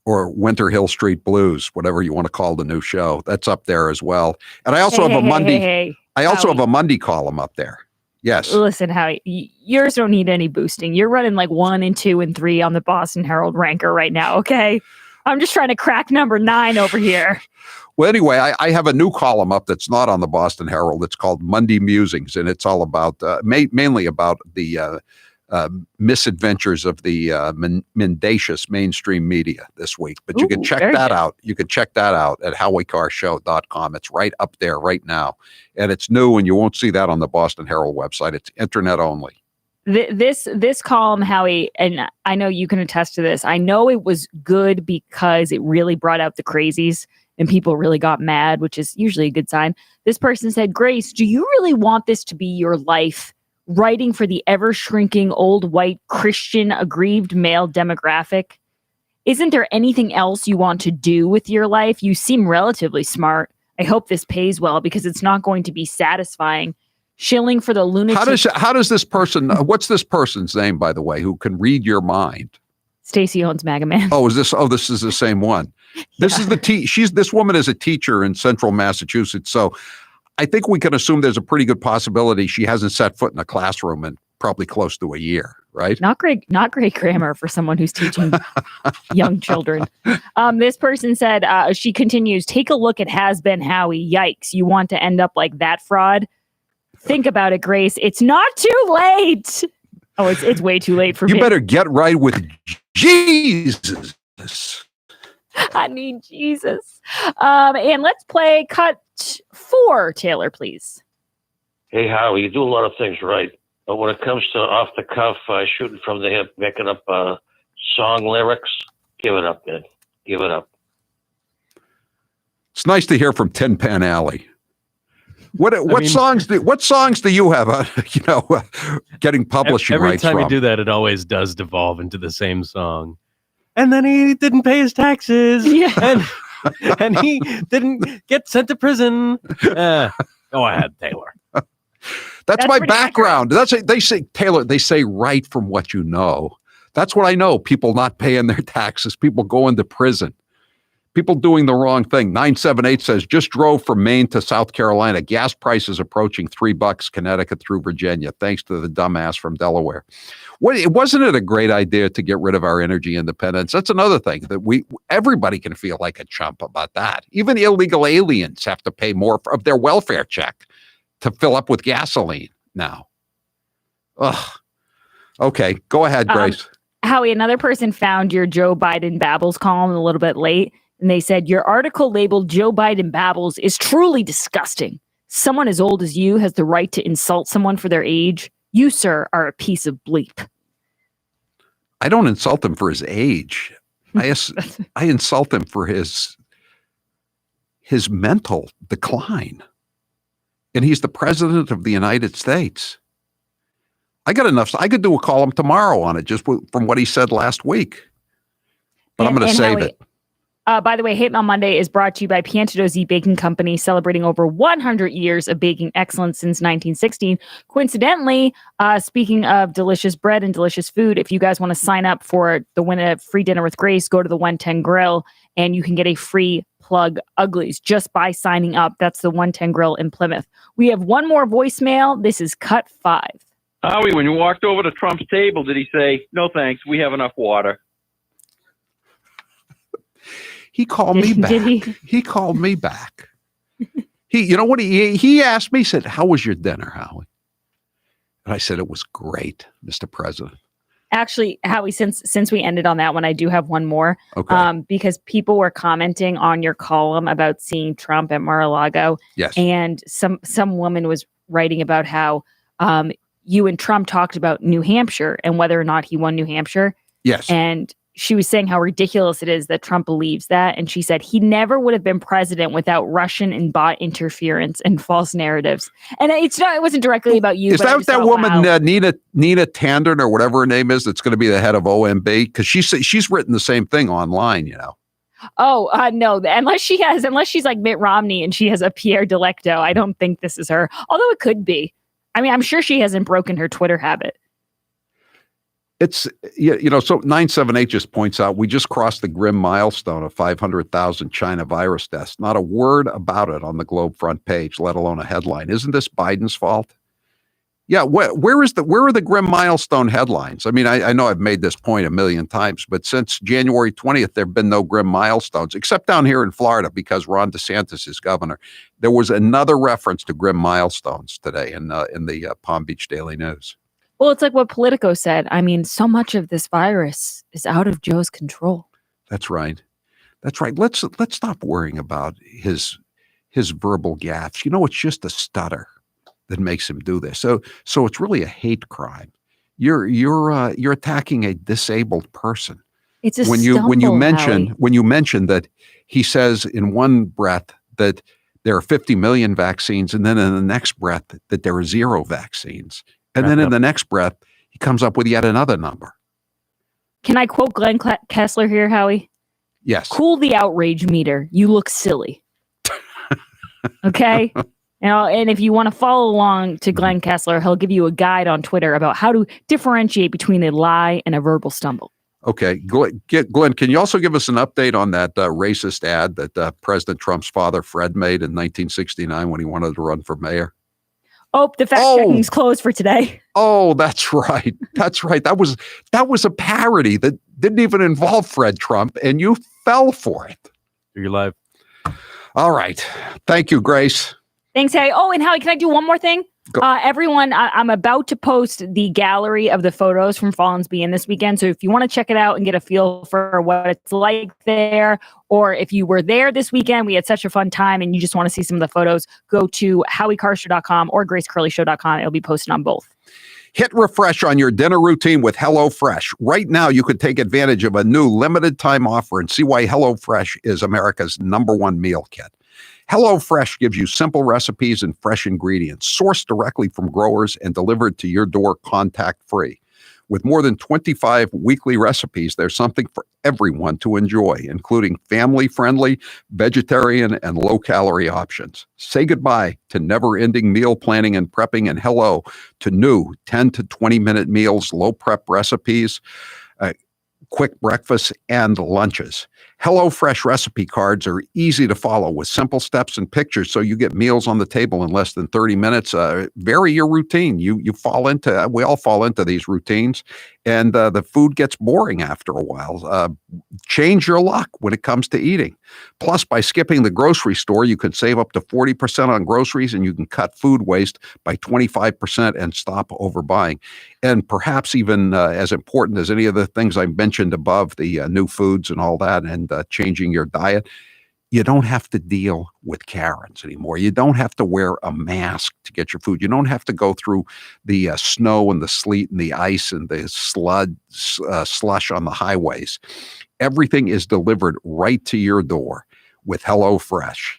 or Winter Hill Street Blues, whatever you want to call the new show, that's up there as well. And I also have a Monday. I also have a Monday column up there. Yes. Listen, Howie, yours don't need any boosting. You're running like 1 and 2 and 3 on the Boston Herald ranker right now. Okay. I'm just trying to crack number 9 over here. Well, anyway, I have a new column up that's not on the Boston Herald. It's called Monday Musings, and it's all about mainly about the misadventures of the mendacious mainstream media this week. But you can check that out. You can check that out at howiecarrshow.com. It's right up there right now, and it's new, and you won't see that on the Boston Herald website. It's internet only. This column, Howie, and I know you can attest to this. I know it was good because it really brought out the crazies and people really got mad, which is usually a good sign. This person said, Grace, do you really want this to be your life? Writing for the ever-shrinking old white Christian aggrieved male demographic? Isn't there anything else you want to do with your life? You seem relatively smart. I hope this pays well because it's not going to be satisfying. Shilling for the lunatic. How does this person, what's this person's name, by the way, who can read your mind? Stacey owns Maga Man. This is the same one. This is this woman is a teacher in central Massachusetts. So I think we can assume there's a pretty good possibility she hasn't set foot in a classroom in probably close to a year, right? Not great grammar for someone who's teaching young children. This person said, she continues, take a look at Has Been Howie. Yikes. You want to end up like that fraud? Think about it, Grace. It's not too late. Oh, it's way too late for me. You better get right with Jesus. I need Jesus. And let's play cut 4, Taylor, please. Hey, Howie, you do a lot of things right. But when it comes to off the cuff, shooting from the hip, making up song lyrics, give it up, man. Give it up. It's nice to hear from Tin Pan Alley. What songs do you have? Getting publishing every rights time from? you do that, it always does devolve into the same song. And then he didn't pay his taxes. Yeah. And he didn't get sent to prison. Go ahead, Taylor. That's my background. They say, Taylor. They say right from what you know. That's what I know. People not paying their taxes. People going to prison. People doing the wrong thing. 978 says, just drove from Maine to South Carolina. Gas prices approaching $3, Connecticut through Virginia, thanks to the dumbass from Delaware. Wasn't it a great idea to get rid of our energy independence? That's another thing that everybody can feel like a chump about that. Even illegal aliens have to pay more of their welfare check to fill up with gasoline now. Ugh. Okay, go ahead, Grace. Howie, another person found your Joe Biden babbles column a little bit late. And they said, your article labeled Joe Biden babbles is truly disgusting. Someone as old as you has the right to insult someone for their age. You, sir, are a piece of bleep. I don't insult him for his age. I insult him for his mental decline. And he's the president of the United States. I got enough. I could do a column tomorrow on it just from what he said last week. But I'm going to save it. By the way, Hate Mail Monday is brought to you by Piantadosi Baking Company, celebrating over 100 years of baking excellence since 1916. Coincidentally, speaking of delicious bread and delicious food, if you guys want to sign up for the win a free dinner with Grace, go to the 110 Grill and you can get a free plug uglies just by signing up. That's the 110 Grill in Plymouth. We have one more voicemail. This is cut 5. Howie, when you walked over to Trump's table, did he say, no thanks, we have enough water? He called me back. He called me back. You know what he asked me? He said, how was your dinner, Howie? And I said, it was great, Mr. President. Actually, Howie, since we ended on that one, I do have one more. Okay. Because people were commenting on your column about seeing Trump at Mar-a-Lago. Yes. And some woman was writing about how you and Trump talked about New Hampshire and whether or not he won New Hampshire. Yes. And she was saying how ridiculous it is that Trump believes that. And she said he never would have been president without Russian and bot interference and false narratives. And it wasn't directly about you. Is that woman, Nina Tandon or whatever her name is, that's going to be the head of OMB? Because she's written the same thing online, you know. Oh, no, unless she's like Mitt Romney and she has a Pierre Delecto, I don't think this is her. Although it could be. I mean, I'm sure she hasn't broken her Twitter habit. It's, so 978 just points out, we just crossed the grim milestone of 500,000 China virus deaths. Not a word about it on the Globe front page, let alone a headline. Isn't this Biden's fault? Yeah, where are the grim milestone headlines? I mean, I know I've made this point a million times, but since January 20th, there have been no grim milestones, except down here in Florida because Ron DeSantis is governor. There was another reference to grim milestones today in the Palm Beach Daily News. Well, it's like what Politico said. I mean, so much of this virus is out of Joe's control. That's right. That's right. Let's stop worrying about his verbal gaffes. You know, it's just a stutter that makes him do this. So it's really a hate crime. You're attacking a disabled person. It's a when you mention that he says in one breath that there are 50 million vaccines, and then in the next breath that there are 0 vaccines. And then in the next breath, he comes up with yet another number. Can I quote Glenn Kessler here, Howie? Yes. Cool the outrage meter. You look silly. Okay? And if you want to follow along to Glenn Kessler, he'll give you a guide on Twitter about how to differentiate between a lie and a verbal stumble. Okay. Glenn, can you also give us an update on that racist ad that President Trump's father, Fred, made in 1969 when he wanted to run for mayor? Oh, the fact checking's closed for today. Oh, that's right. That's right. That was a parody that didn't even involve Fred Trump, and you fell for it. You're live. All right. Thank you, Grace. Thanks, Howie. Oh, and Howie, can I do one more thing? Everyone, I'm about to post the gallery of the photos from Fallon's Bean this weekend. So if you want to check it out and get a feel for what it's like there, or if you were there this weekend, we had such a fun time and you just want to see some of the photos, go to HowieCarrshow.com or GraceCurleyShow.com. It'll be posted on both. Hit refresh on your dinner routine with HelloFresh. Right now, you could take advantage of a new limited time offer and see why HelloFresh is America's #1 meal kit. HelloFresh gives you simple recipes and fresh ingredients, sourced directly from growers and delivered to your door contact-free. With more than 25 weekly recipes, there's something for everyone to enjoy, including family-friendly, vegetarian, and low-calorie options. Say goodbye to never-ending meal planning and prepping, and hello to new 10 to 20-minute meals, low-prep recipes, quick breakfasts, and lunches. HelloFresh recipe cards are easy to follow with simple steps and pictures, so you get meals on the table in less than 30 minutes. Vary your routine. We all fall into these routines, and the food gets boring after a while. Change your luck when it comes to eating. Plus, by skipping the grocery store, you can save up to 40% on groceries, and you can cut food waste by 25% and stop overbuying. And perhaps even as important as any of the things I mentioned above, the new foods and all that, and changing your diet, you don't have to deal with Karens anymore. You don't have to wear a mask to get your food. You don't have to go through the snow and the sleet and the ice and the slush on the highways. Everything is delivered right to your door with HelloFresh.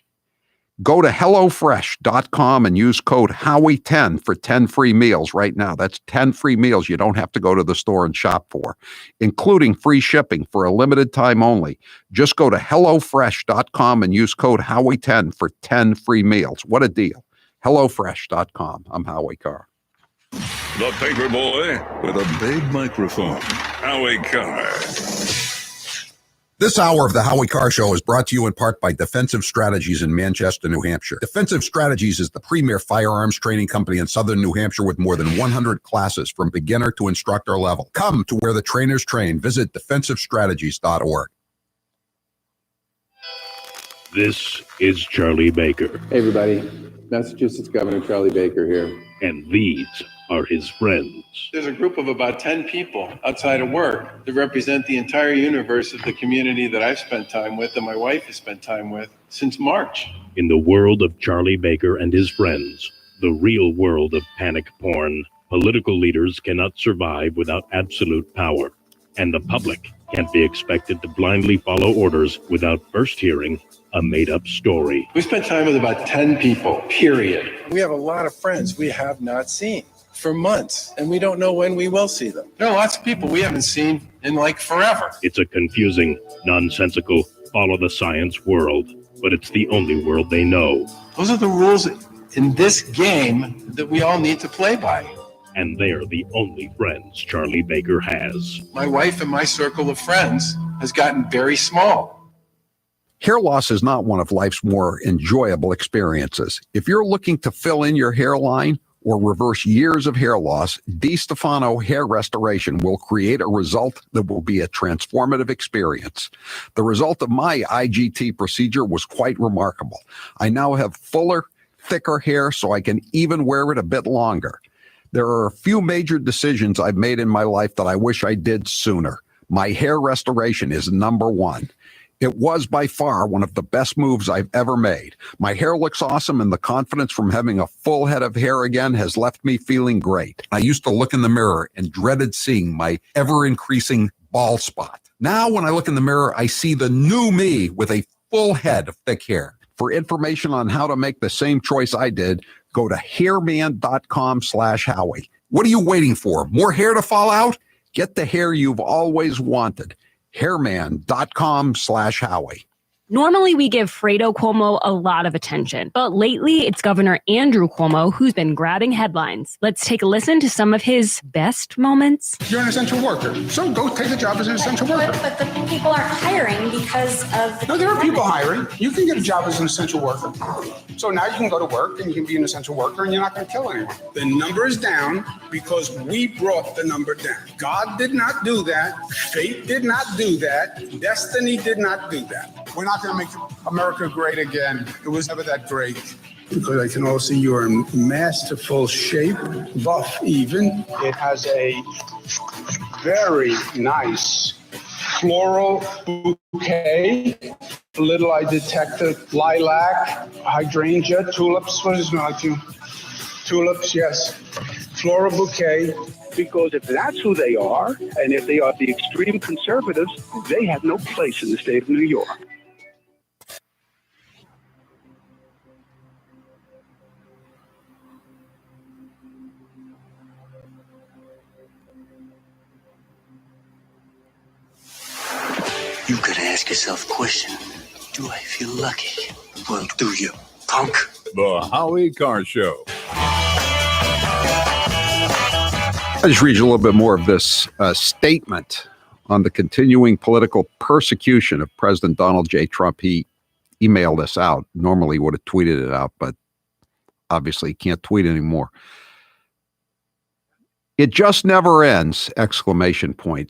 Go to HelloFresh.com and use code Howie10 for 10 free meals right now. That's 10 free meals you don't have to go to the store and shop for, including free shipping for a limited time only. Just go to HelloFresh.com and use code Howie10 for 10 free meals. What a deal. HelloFresh.com. I'm Howie Carr. The paper boy with a big microphone. Howie Carr. This hour of the Howie Carr Show is brought to you in part by Defensive Strategies in Manchester, New Hampshire. Defensive Strategies is the premier firearms training company in southern New Hampshire with more than 100 classes from beginner to instructor level. Come to where the trainers train. Visit defensivestrategies.org. This is Charlie Baker. Hey, everybody. Massachusetts Governor Charlie Baker here. And these are his friends. There's a group of about 10 people outside of work that represent the entire universe of the community that I've spent time with and my wife has spent time with since March. In the world of Charlie Baker and his friends, the real world of panic porn, political leaders cannot survive without absolute power, and the public can't be expected to blindly follow orders without first hearing a made-up story. We spent time with about 10 people, period. We have a lot of friends we have not seen for months, and we don't know when we will see them. There are lots of people we haven't seen in like forever. It's a confusing, nonsensical, follow-the-science world, but it's the only world they know. Those are the rules in this game that we all need to play by. And they're the only friends Charlie Baker has. My wife and my circle of friends has gotten very small. Hair loss is not one of life's more enjoyable experiences. If you're looking to fill in your hairline or reverse years of hair loss, DiStefano Hair Restoration will create a result that will be a transformative experience. The result of my IGT procedure was quite remarkable. I now have fuller, thicker hair so I can even wear it a bit longer. There are a few major decisions I've made in my life that I wish I did sooner. My hair restoration is number one. It was by far one of the best moves I've ever made. My hair looks awesome, and the confidence from having a full head of hair again has left me feeling great. I used to look in the mirror and dreaded seeing my ever-increasing bald spot. Now, when I look in the mirror, I see the new me with a full head of thick hair. For information on how to make the same choice I did, go to hairman.com/Howie. What are you waiting for? More hair to fall out? Get the hair you've always wanted. hairman.com/Howie. Normally, we give Fredo Cuomo a lot of attention, but lately it's Governor Andrew Cuomo who's been grabbing headlines. Let's take a listen to some of his best moments. You're an essential worker, so go take a job as an essential worker. But the people aren't hiring because of... No, there are people hiring. You can get a job as an essential worker. So now you can go to work and you can be an essential worker and you're not going to kill anyone. The number is down because we brought the number down. God did not do that. Fate did not do that. Destiny did not do that. We're not going to make America great again. It was never that great. Because I can also see you're in masterful shape, buff even. It has a very nice floral bouquet. Little I detected lilac, hydrangea, tulips. What does it smell like to you? Tulips, yes. Floral bouquet. Because if that's who they are, and if they are the extreme conservatives, they have no place in the state of New York. You could ask yourself a question. Do I feel lucky? Well, do you, punk? The Howie Carr Show. I just read you a little bit more of this statement on the continuing political persecution of President Donald J. Trump. He emailed this out. Normally he would have tweeted it out, but obviously he can't tweet anymore. It just never ends, !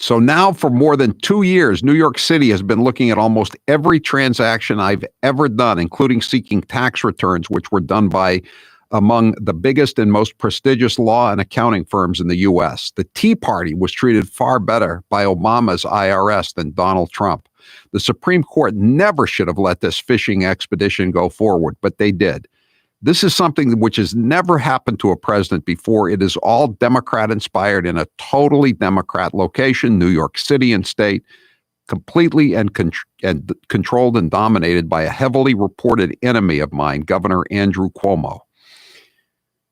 So now for more than 2 years, New York City has been looking at almost every transaction I've ever done, including seeking tax returns, which were done by among the biggest and most prestigious law and accounting firms in the U.S. The Tea Party was treated far better by Obama's IRS than Donald Trump. The Supreme Court never should have let this fishing expedition go forward, but they did. This is something which has never happened to a president before. It is all Democrat-inspired in a totally Democrat location, New York City and state, completely and controlled and dominated by a heavily reported enemy of mine, Governor Andrew Cuomo.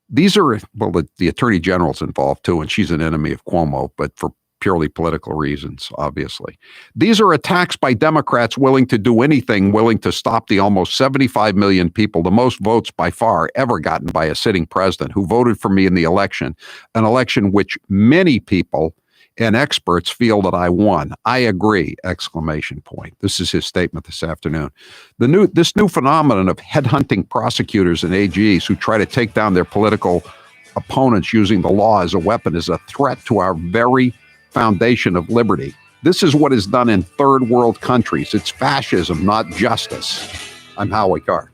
These are, well, the Attorney General's involved too, and she's an enemy of Cuomo, but for purely political reasons, obviously. These are attacks by Democrats willing to do anything, willing to stop the almost 75 million people, the most votes by far ever gotten by a sitting president, who voted for me in the election, an election which many people and experts feel that I won. I agree, ! This is his statement this afternoon. This new phenomenon of headhunting prosecutors and AGs who try to take down their political opponents using the law as a weapon is a threat to our very foundation of liberty. This is what is done in third world countries. It's fascism, not justice. I'm Howie Carr.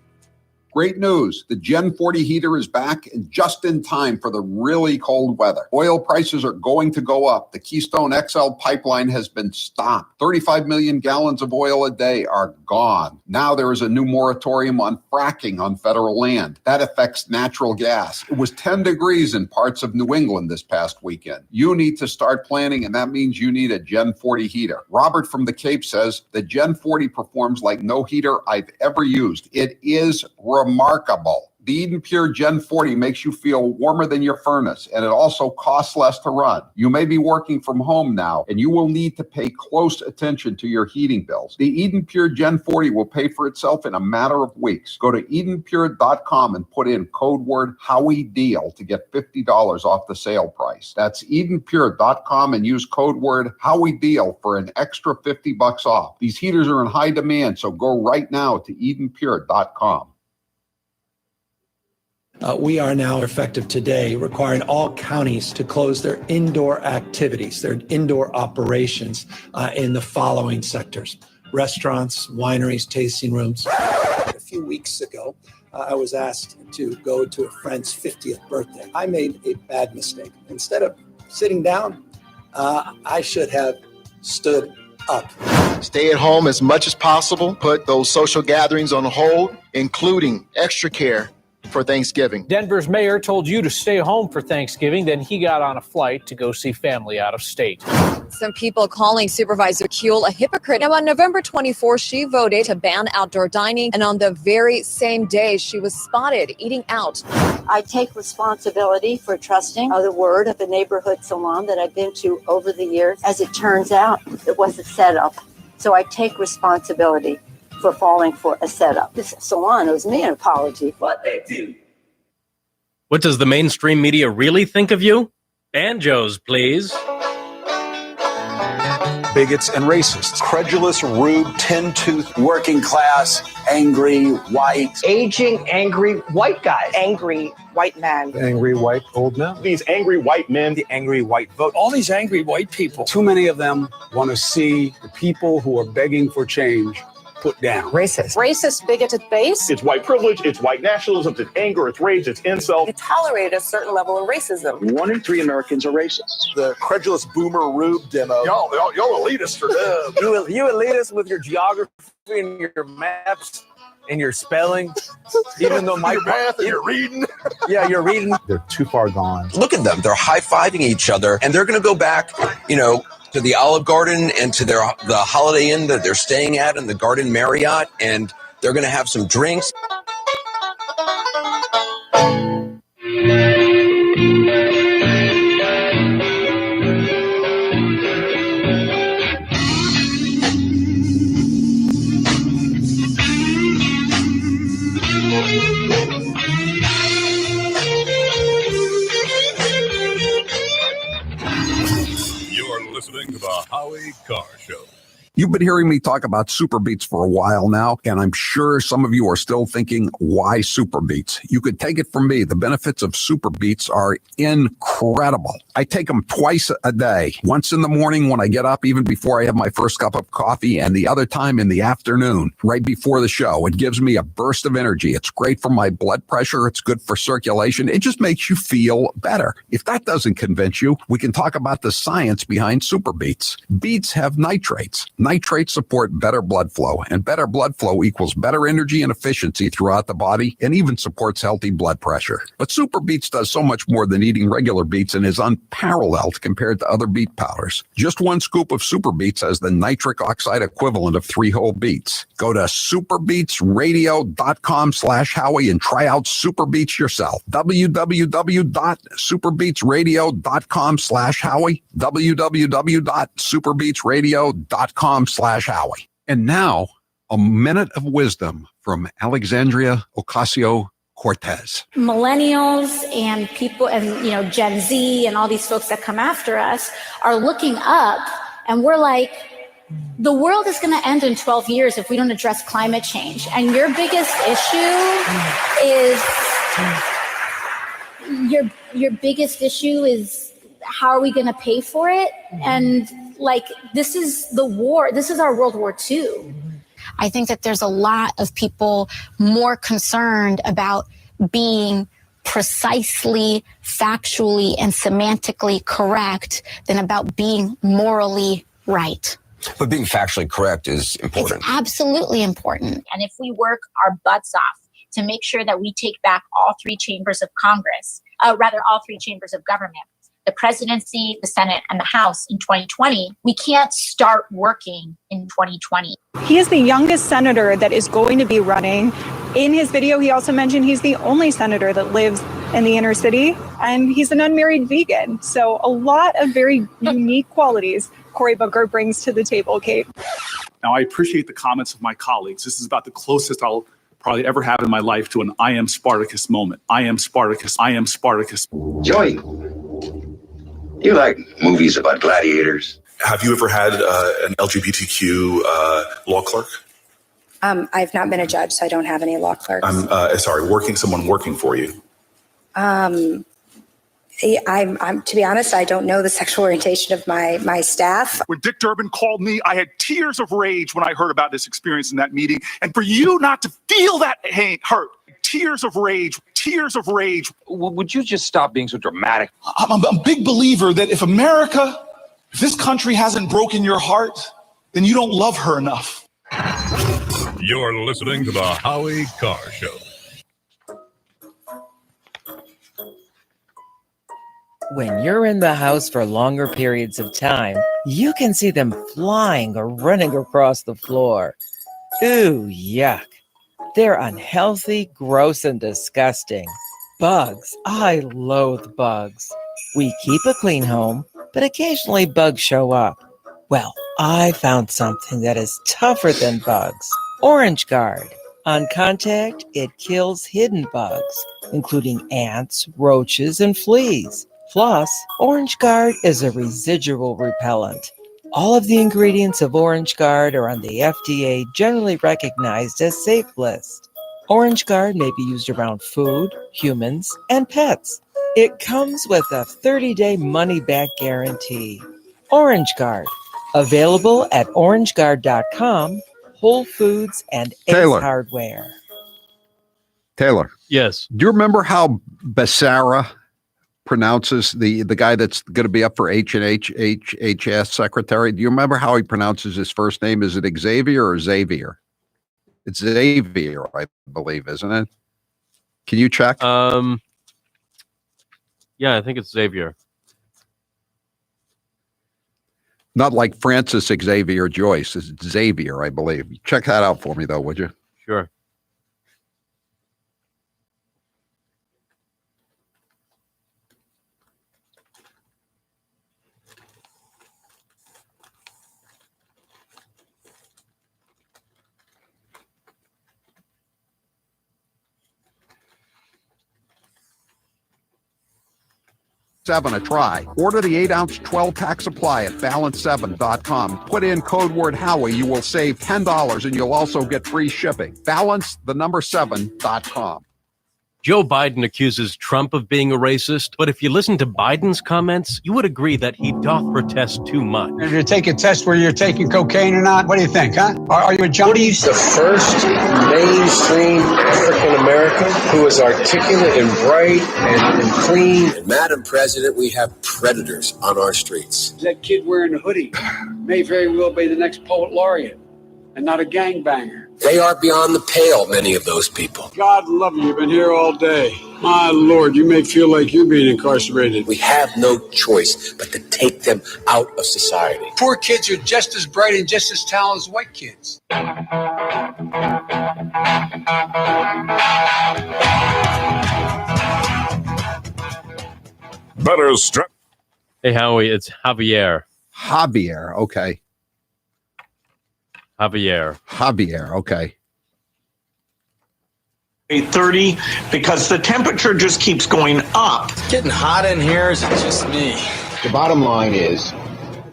Great news. The Gen 40 heater is back and just in time for the really cold weather. Oil prices are going to go up. The Keystone XL pipeline has been stopped. 35 million gallons of oil a day are gone. Now there is a new moratorium on fracking on federal land. That affects natural gas. It was 10 degrees in parts of New England this past weekend. You need to start planning, and that means you need a Gen 40 heater. Robert from the Cape says the Gen 40 performs like no heater I've ever used. It is remarkable. The Eden Pure Gen 40 makes you feel warmer than your furnace, and it also costs less to run. You may be working from home now, and you will need to pay close attention to your heating bills. The Eden Pure Gen 40 will pay for itself in a matter of weeks. Go to EdenPure.com and put in code word HowieDeal to get $50 off the sale price. That's EdenPure.com and use code word HowieDeal for an extra $50 off. These heaters are in high demand, so go right now to EdenPure.com. We are now effective today requiring all counties to close their indoor activities, their indoor operations in the following sectors: restaurants, wineries, tasting rooms. A few weeks ago, I was asked to go to a friend's 50th birthday. I made a bad mistake. Instead of sitting down, I should have stood up. Stay at home as much as possible. Put those social gatherings on hold, including extra care for Thanksgiving. Denver's mayor told you to stay home for Thanksgiving, then he got on a flight to go see family out of state. Some people calling Supervisor Kuehl a hypocrite. Now, on November 24th, she voted to ban outdoor dining, and on the very same day, she was spotted eating out. I take responsibility for trusting the word of the neighborhood salon that I've been to over the years. As it turns out, it was a setup. So I take responsibility for falling for a setup. This salon owes me an apology. What they do. What does the mainstream media really think of you? Banjos, please. Bigots and racists. Credulous, rude, tin-toothed, working class, angry, white. Aging, angry white guys. Angry white man. Angry white old men. These angry white men. The angry white vote. All these angry white people. Too many of them want to see the people who are begging for change put down. Racist. Racist, bigoted base. It's white privilege, it's white nationalism, it's anger, it's rage, it's insult. They tolerate a certain level of racism. 1 in 3 Americans are racist. The credulous boomer Rube demo. Y'all elitists are dumb. You elitist with your geography and your maps and your spelling. Even though my math and your reading. Yeah, you're reading. They're too far gone. Look at them. They're high-fiving each other, and they're going to go back, to the Olive Garden and to the Holiday Inn that they're staying at in the Garden Marriott, and they're going to have some drinks. Listening to the Howie Carr Show. You've been hearing me talk about Super Beets for a while now, and I'm sure some of you are still thinking, why Super Beets? You could take it from me. The benefits of Super Beets are incredible. I take them twice a day, once in the morning when I get up, even before I have my first cup of coffee, and the other time in the afternoon, right before the show. It gives me a burst of energy. It's great for my blood pressure. It's good for circulation. It just makes you feel better. If that doesn't convince you, we can talk about the science behind Super Beets. Beets have nitrates. Nitrates support better blood flow, and better blood flow equals better energy and efficiency throughout the body, and even supports healthy blood pressure. But Super Beets does so much more than eating regular beets and is unparalleled compared to other beet powders. Just 1 scoop of Super Beets has the nitric oxide equivalent of 3 whole beets. Go to superbeetsradio.com/Howie and try out Super Beets yourself. www.superbeetsradio.com/Howie. www.superbeetsradio.com/Howie. And now, a minute of wisdom from Alexandria Ocasio-Cortez. Millennials and people and Gen Z and all these folks that come after us are looking up, and we're like, the world is going to end in 12 years if we don't address climate change. And your biggest issue is how are we going to pay for it? And this is the war. This is our World War II. I think that there's a lot of people more concerned about being precisely, factually, and semantically correct than about being morally right. But being factually correct is important. It's absolutely important. And if we work our butts off to make sure that we take back all three chambers of Congress, all three chambers of government, the presidency, the Senate, and the House in 2020, we can't start working in 2020. He is the youngest senator that is going to be running. In his video, he also mentioned he's the only senator that lives in the inner city, and he's an unmarried vegan. So a lot of very unique qualities Cory Booker brings to the table, Kate. Now, I appreciate the comments of my colleagues. This is about the closest I'll probably ever have in my life to an I am Spartacus moment. I am Spartacus. I am Spartacus. Joey, you like movies about gladiators? Have you ever had an LGBTQ law clerk? I've not been a judge, so I don't have any law clerks. Someone working for you. I'm to be honest, I don't know the sexual orientation of my staff. When Dick Durbin called me, I had tears of rage when I heard about this experience in that meeting. And for you not to feel that hurt, tears of rage. Would you just stop being so dramatic? I'm a big believer that if this country hasn't broken your heart, then you don't love her enough. You're listening to the Howie Carr Show. When you're in the house for longer periods of time, you can see them flying or running across the floor. Ooh, yuck. They're unhealthy, gross, and disgusting. Bugs. I loathe bugs. We keep a clean home, but occasionally bugs show up. Well, I found something that is tougher than bugs. Orange Guard. On contact, it kills hidden bugs, including ants, roaches, and fleas. Plus, Orange Guard is a residual repellent. All of the ingredients of Orange Guard are on the FDA generally recognized as safe list. Orange Guard may be used around food, humans, and pets. It comes with a 30-day money-back guarantee. Orange Guard. Available at orangeguard.com, Whole Foods, and Ace Hardware. Taylor. Yes. Do you remember how Becerra pronounces the guy that's going to be up for HHS secretary? Do you remember how he pronounces his first name? Is it Xavier or Xavier? It's Xavier, I believe, isn't it? Can you check? Yeah, I think it's Xavier. Not like Francis Xavier Joyce. It's Xavier, I believe. Check that out for me, though, would you? Sure. $7 a try. Order the 8-ounce 12-pack supply at balance7.com. Put in code word Howie. You will save $10 and you'll also get free shipping. Balance7.com. Joe Biden accuses Trump of being a racist, but if you listen to Biden's comments, you would agree that he doth protest too much. If you take a test where you're taking cocaine or not, what do you think, huh? Are you a junkie? The first mainstream African American who is articulate and bright and clean. And Madam President, we have predators on our streets. That kid wearing a hoodie may very well be the next poet laureate and not a gangbanger. They are beyond the pale, many of those people. God love you. You've been here all day. My Lord, you may feel like you're being incarcerated. We have no choice but to take them out of society. Poor kids are just as bright and just as talented as white kids. Better strap. Hey, Howie, it's Javier. Javier, okay. Javier, okay. 30 because the temperature just keeps going up. It's getting hot in here. Is it just me? The bottom line is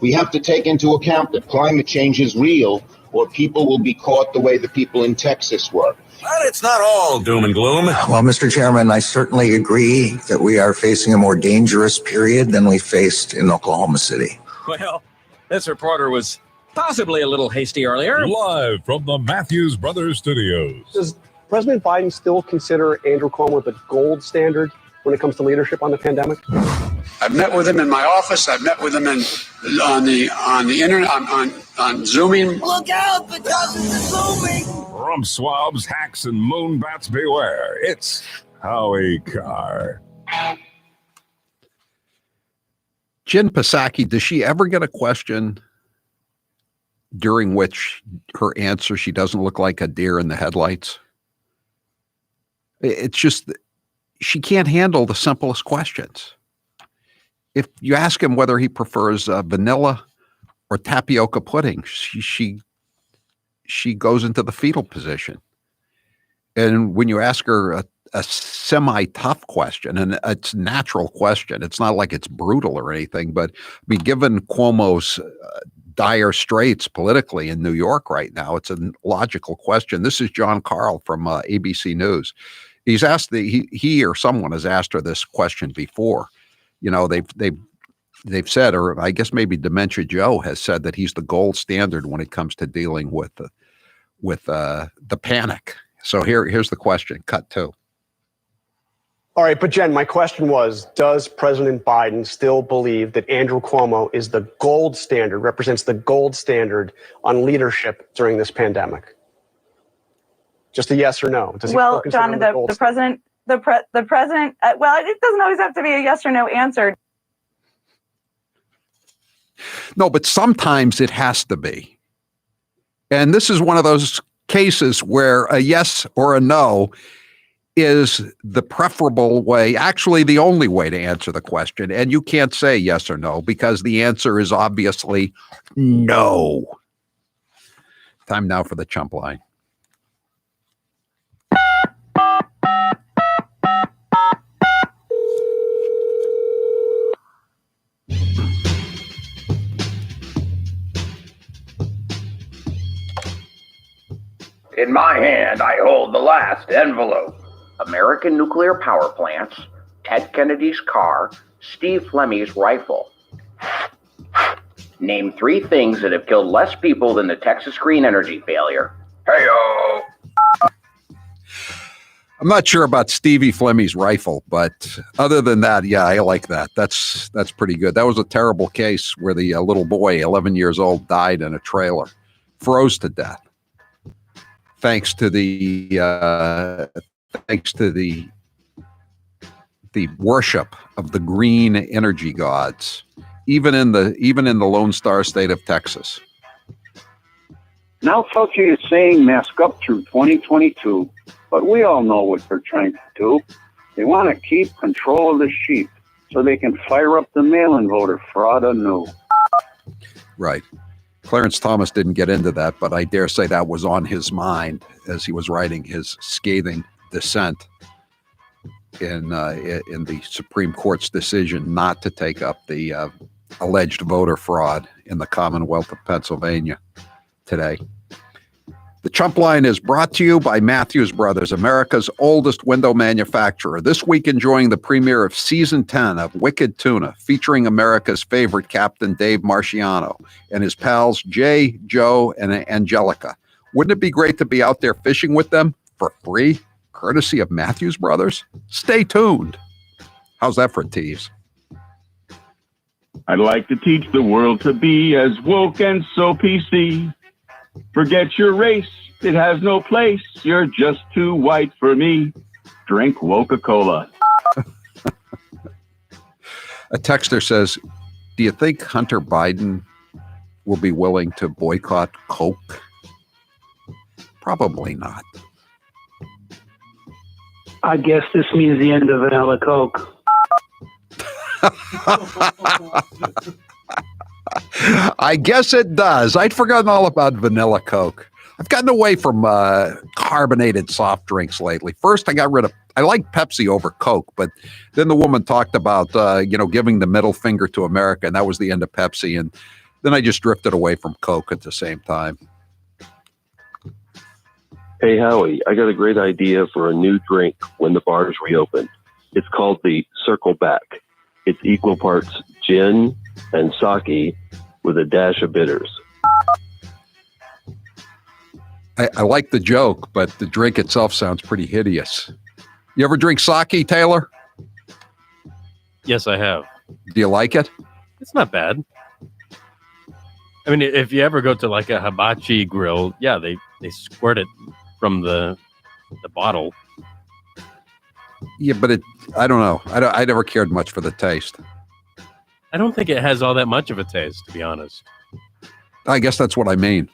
we have to take into account that climate change is real or people will be caught the way the people in Texas were. But it's not all doom and gloom. Well, Mr. Chairman, I certainly agree that we are facing a more dangerous period than we faced in Oklahoma City. Well, this reporter was possibly a little hasty earlier. Live from the Matthews Brothers Studios. Does President Biden still consider Andrew Cuomo the gold standard when it comes to leadership on the pandemic? I've met with him in my office. I've met with him on the internet, on Zooming. Look out, because it's Zooming. Rump swabs, hacks, and moonbats beware. It's Howie Carr. Jen Psaki, does she ever get a question during which her answer, she doesn't look like a deer in the headlights? It's just, she can't handle the simplest questions. If you ask him whether he prefers vanilla or tapioca pudding, she goes into the fetal position. And when you ask her a semi-tough question, and it's a natural question, it's not like it's brutal or anything, but I mean, given Cuomo's dire straits politically in New York right now, it's a logical question. This is John Carl from ABC News. He's asked he or someone has asked her this question before. You know, they've said, or I guess maybe Dementia Joe has said that he's the gold standard when it comes to dealing with the panic. So here's the question. Cut 2. All right, but Jen, my question was, does President Biden still believe that Andrew Cuomo is the gold standard, represents the gold standard on leadership during this pandemic? Just a yes or no. Does he well, still consider John, him the president, well, it doesn't always have to be a yes or no answer. No, but sometimes it has to be. And this is one of those cases where a yes or a no is the preferable way, actually the only way to answer the question. And you can't say yes or no because the answer is obviously no. Time now for the chump line. In my hand, I hold the last envelope. American nuclear power plants, Ted Kennedy's car, Steve Fleming's rifle. Name 3 things that have killed less people than the Texas green energy failure. Hey-o! I'm not sure about Stevie Fleming's rifle, but other than that, yeah, I like that. That's pretty good. That was a terrible case where the little boy, 11 years old, died in a trailer, froze to death. Thanks to the worship of the green energy gods, even in the Lone Star State of Texas. Now Fauci is saying mask up through 2022, but we all know what they're trying to do. They want to keep control of the sheep so they can fire up the mail-in voter fraud anew. Right. Clarence Thomas didn't get into that, but I dare say that was on his mind as he was writing his scathing dissent in the Supreme Court's decision not to take up the alleged voter fraud in the Commonwealth of Pennsylvania today. The Chump Line is brought to you by Matthews Brothers, America's oldest window manufacturer. This week enjoying the premiere of Season 10 of Wicked Tuna, featuring America's favorite Captain Dave Marciano and his pals Jay, Joe, and Angelica. Wouldn't it be great to be out there fishing with them for free, courtesy of Matthews Brothers? Stay tuned. How's that for a tease? I'd like to teach the world to be as woke and so PC. Forget your race, it has no place. You're just too white for me. Drink Coca-Cola. A texter says, do you think Hunter Biden will be willing to boycott Coke? Probably not. I guess this means the end of vanilla Coke. I guess it does. I'd forgotten all about vanilla Coke. I've gotten away from carbonated soft drinks lately. First, I like Pepsi over Coke, but then the woman talked about, giving the middle finger to America, and that was the end of Pepsi. And then I just drifted away from Coke at the same time. Hey, Howie, I got a great idea for a new drink when the bars reopen. It's called the Circle Back. It's equal parts gin and sake with a dash of bitters. I like the joke, but the drink itself sounds pretty hideous. You ever drink sake, Taylor? Yes, I have. Do you like it? It's not bad. I mean, if you ever go to like a hibachi grill, yeah, they squirt it from the bottle. Yeah, but I don't know. I never cared much for the taste. I don't think it has all that much of a taste, to be honest. I guess that's what I mean.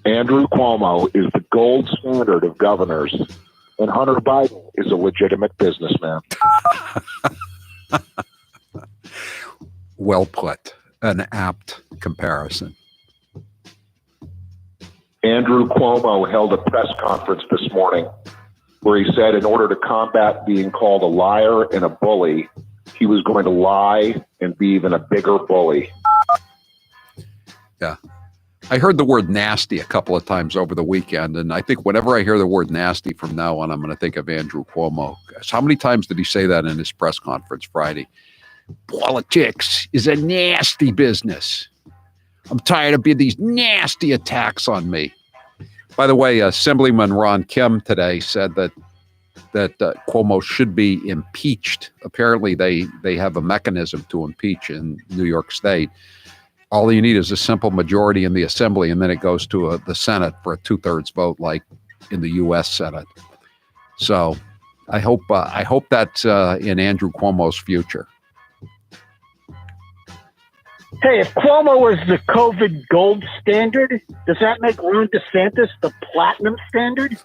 Andrew Cuomo is the gold standard of governors, and Hunter Biden is a legitimate businessman. Well put. An apt comparison. Andrew Cuomo held a press conference this morning where he said in order to combat being called a liar and a bully, he was going to lie and be even a bigger bully. Yeah. I heard the word nasty a couple of times over the weekend, and I think whenever I hear the word nasty from now on, I'm going to think of Andrew Cuomo. How many times did he say that in his press conference Friday? Politics is a nasty business. I'm tired of these nasty attacks on me. By the way, Assemblyman Ron Kim today said that Cuomo should be impeached. Apparently, they have a mechanism to impeach in New York State. All you need is a simple majority in the Assembly, and then it goes to the Senate for a 2/3 vote, like in the U.S. Senate. So, I hope that's in Andrew Cuomo's future. Hey, if Cuomo was the COVID gold standard, does that make Ron DeSantis the platinum standard?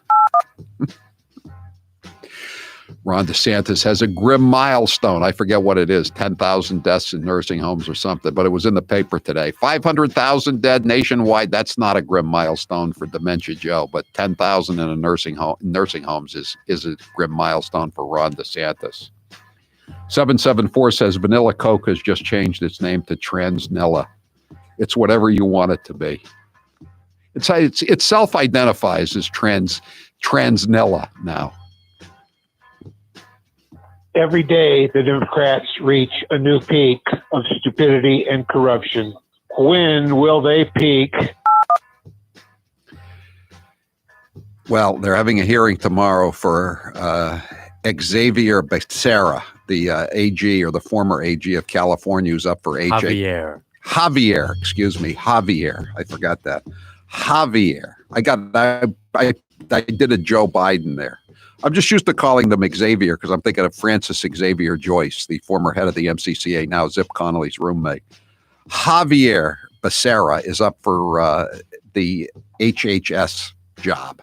Ron DeSantis has a grim milestone. I forget what it is, 10,000 deaths in nursing homes or something, but it was in the paper today. 500,000 dead nationwide. That's not a grim milestone for Dementia Joe, but 10,000 in a nursing homes is a grim milestone for Ron DeSantis. 774 says Vanilla Coke has just changed its name to Transnella. It's whatever you want it to be. It self-identifies as Transnella now. Every day, the Democrats reach a new peak of stupidity and corruption. When will they peak? Well, they're having a hearing tomorrow for Xavier Becerra, the AG or the former AG of California, who's up for Javier. Javier. I forgot that. Javier. I did a Joe Biden there. I'm just used to calling them Xavier because I'm thinking of Francis Xavier Joyce, the former head of the MCCA, now Zip Connolly's roommate. Javier Becerra is up for the HHS job,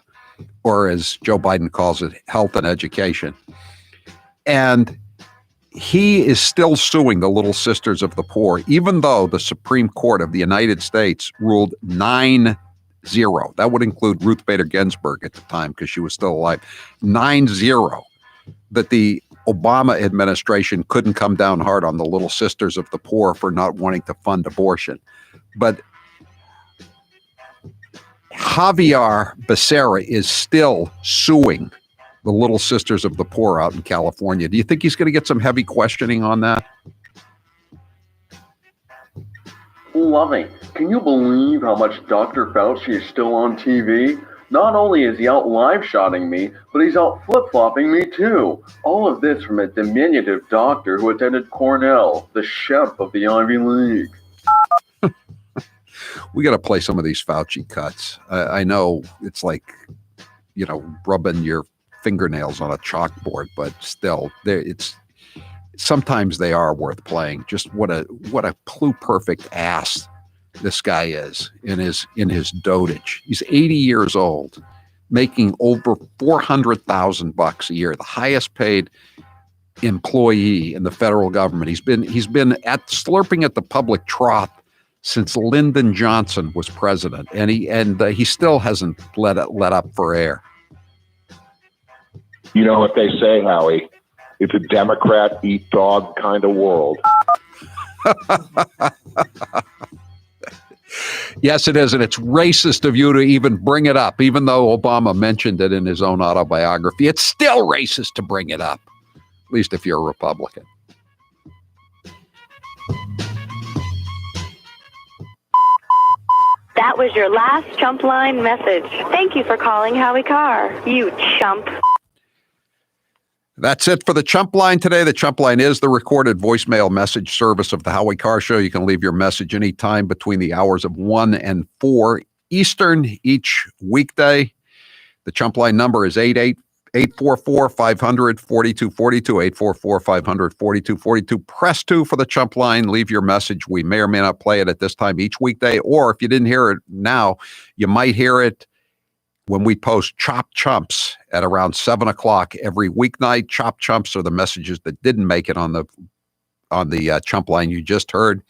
or as Joe Biden calls it, health and education. And he is still suing the Little Sisters of the Poor, even though the Supreme Court of the United States ruled 9-0. That would include Ruth Bader Ginsburg at the time because she was still alive. 9-0 that the Obama administration couldn't come down hard on the Little Sisters of the Poor for not wanting to fund abortion. But Javier Becerra is still suing the Little Sisters of the Poor out in California. Do you think he's going to get some heavy questioning on that? Loving. Can you believe how much Dr. Fauci is still on TV? Not only is he out live-shotting me, but he's out flip-flopping me too. All of this from a diminutive doctor who attended Cornell, the chef of the Ivy League. We got to play some of these Fauci cuts. I know it's like, rubbing your fingernails on a chalkboard, but still, sometimes they are worth playing. Just what a pluperfect ass this guy is in his dotage. He's 80 years old, making over $400,000 a year, the highest paid employee in the federal government. He's been slurping at the public trough since Lyndon Johnson was president, and he still hasn't let up for air. You know what they say, Howie? It's a Democrat eat dog kind of world. Yes, it is, and it's racist of you to even bring it up, even though Obama mentioned it in his own autobiography. It's still racist to bring it up, at least if you're a Republican. That was your last Chump Line message. Thank you for calling Howie Carr, you chump. That's it for the Chump Line today. The Chump Line is the recorded voicemail message service of the Howie Carr Show. You can leave your message anytime between the hours of 1 and 4 Eastern each weekday. The Chump Line number is 844-500-4242, 844-500-4242. Press 2 for the Chump Line. Leave your message. We may or may not play it at this time each weekday, or if you didn't hear it now, you might hear it when we post Chop Chumps at around 7 o'clock every weeknight. Chop Chumps are the messages that didn't make it on the Chump Line you just heard,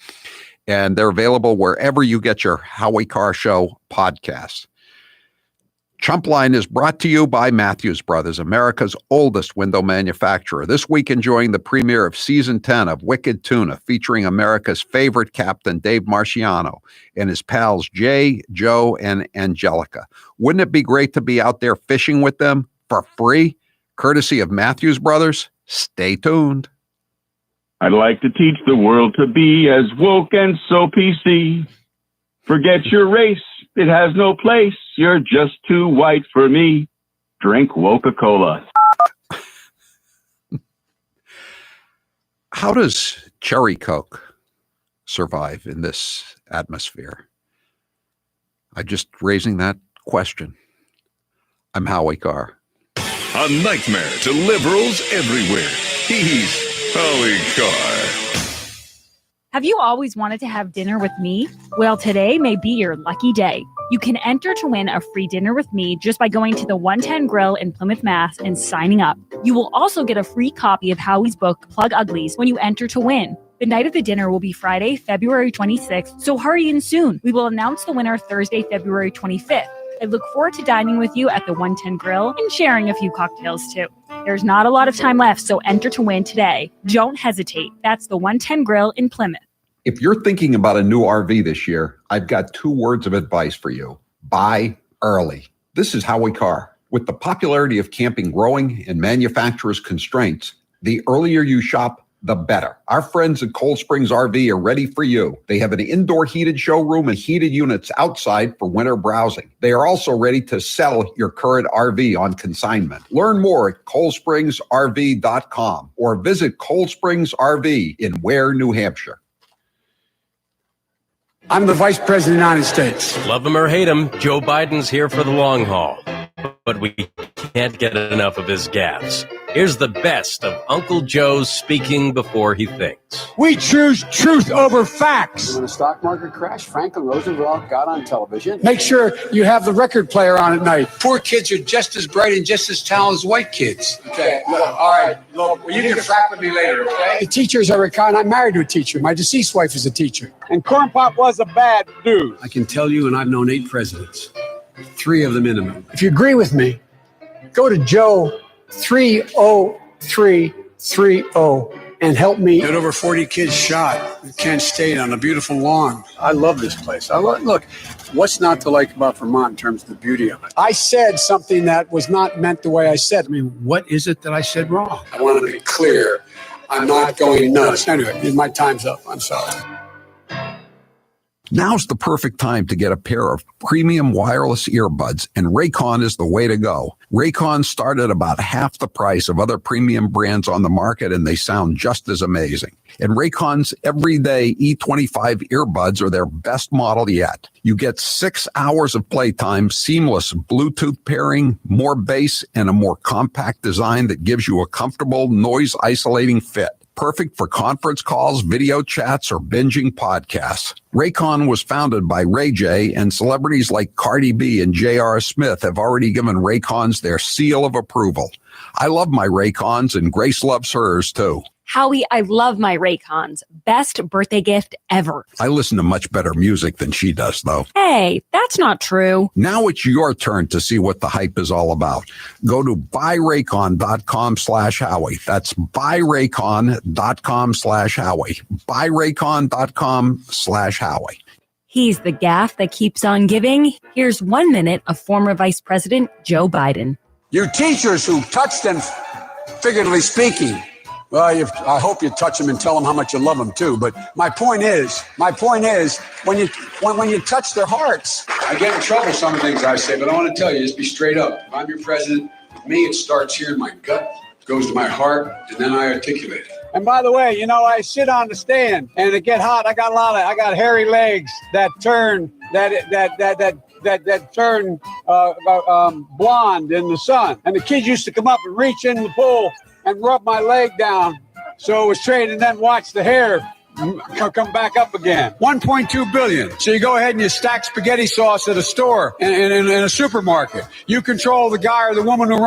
and they're available wherever you get your Howie Carr Show podcasts. Chump Line is brought to you by Matthews Brothers, America's oldest window manufacturer. This week enjoying the premiere of Season 10 of Wicked Tuna, featuring America's favorite captain, Dave Marciano, and his pals Jay, Joe, and Angelica. Wouldn't it be great to be out there fishing with them for free, courtesy of Matthews Brothers? Stay tuned. I'd like to teach the world to be as woke and so PC. Forget your race. It has no place. You're just too white for me. Drink Coca-Cola. How does cherry Coke survive in this atmosphere? I'm just raising that question. I'm Howie Carr. A nightmare to liberals everywhere. He's Howie Carr. Have you always wanted to have dinner with me? Well, today may be your lucky day. You can enter to win a free dinner with me just by going to the 110 Grill in Plymouth, Mass. and signing up. You will also get a free copy of Howie's book, Plug Uglies, when you enter to win. The night of the dinner will be Friday, February 26th, so hurry in soon. We will announce the winner Thursday, February 25th. I look forward to dining with you at the 110 Grill and sharing a few cocktails too. There's not a lot of time left, so enter to win today. Don't hesitate. That's the 110 Grill in Plymouth. If you're thinking about a new RV this year, I've got 2 words of advice for you. Buy early. This is Howie Carr. With the popularity of camping growing and manufacturers' constraints, the earlier you shop, the better. Our friends at Cold Springs RV are ready for you. They have an indoor heated showroom and heated units outside for winter browsing. They are also ready to sell your current RV on consignment. Learn more at coldspringsrv.com or visit Cold Springs RV in Ware, New Hampshire. I'm the Vice President of the United States. Love him or hate him, Joe Biden's here for the long haul. But we can't get enough of his gaffes. Here's the best of Uncle Joe's speaking before he thinks. We choose truth over facts. When the stock market crashed, Franklin Roosevelt got on television. Make sure you have the record player on at night. Poor kids are just as bright and just as talented as white kids. Okay, look, all right. Look, you can frack with me later, okay? The teachers are Raycon. I'm married to a teacher. My deceased wife is a teacher. And Corn Pop was a bad dude. I can tell you, and I've known 8 presidents. 3 of the minimum. If you agree with me, go to Joe 30330 and help me. Had over 40 kids shot at Kent State on a beautiful lawn. I love this place. Look, what's not to like about Vermont in terms of the beauty of it? I said something that was not meant the way I said. I mean, what is it that I said wrong? I want to be clear. I'm not going nuts. Anyway, my time's up. I'm sorry. Now's the perfect time to get a pair of premium wireless earbuds, and Raycon is the way to go. Raycon start at about half the price of other premium brands on the market, and they sound just as amazing. And Raycon's everyday E25 earbuds are their best model yet. You get 6 hours of playtime, seamless Bluetooth pairing, more bass, and a more compact design that gives you a comfortable, noise-isolating fit. Perfect for conference calls, video chats, or binging podcasts. Raycon was founded by Ray J, and celebrities like Cardi B and J.R. Smith have already given Raycons their seal of approval. I love my Raycons, and Grace loves hers, too. Howie, I love my Raycons. Best birthday gift ever. I listen to much better music than she does, though. Hey, that's not true. Now it's your turn to see what the hype is all about. Go to buyraycon.com/Howie. That's buyraycon.com/Howie. buyraycon.com/Howie. He's the gaff that keeps on giving. Here's 1 minute of former Vice President Joe Biden. You teachers who touched them, figuratively speaking, Well, I hope you touch them and tell them how much you love them too. But my point is, when you touch their hearts, I get in trouble with some things I say. But I want to tell you, just be straight up. If I'm your president, me, it starts here in my gut, goes to my heart, and then I articulate it. And by the way, I sit on the stand and it get hot. I got hairy legs that turn turn blonde in the sun. And the kids used to come up and reach in the pool and rub my leg down so it was straight, and then watch the hair come back up again. 1.2 billion. So you go ahead and you stack spaghetti sauce at a store in a supermarket. You control the guy or the woman who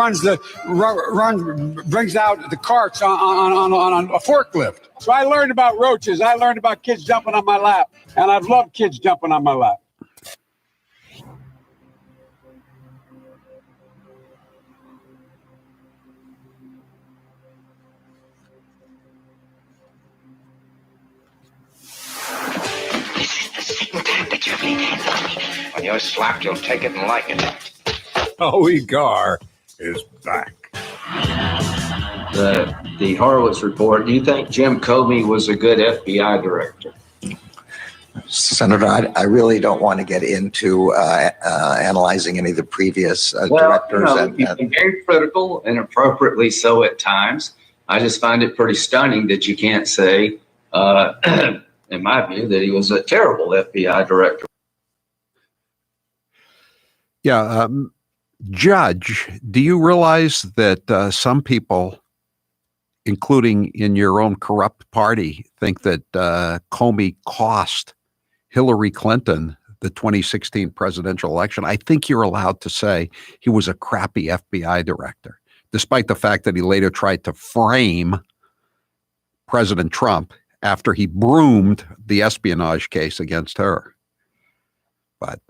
brings out the carts on a forklift. So I learned about roaches. I learned about kids jumping on my lap, and I've loved kids jumping on my lap. When you're slapped, you'll take it and like it. Howie Carr is back. The Horowitz report, do you think Jim Comey was a good FBI director? Senator, I really don't want to get into analyzing any of the previous directors. You've been very critical and appropriately so at times. I just find it pretty stunning that you can't say, in my view, that he was a terrible FBI director. Yeah. Judge, do you realize that some people, including in your own corrupt party, think that Comey cost Hillary Clinton the 2016 presidential election? I think you're allowed to say he was a crappy FBI director, despite the fact that he later tried to frame President Trump after he broomed the espionage case against her. But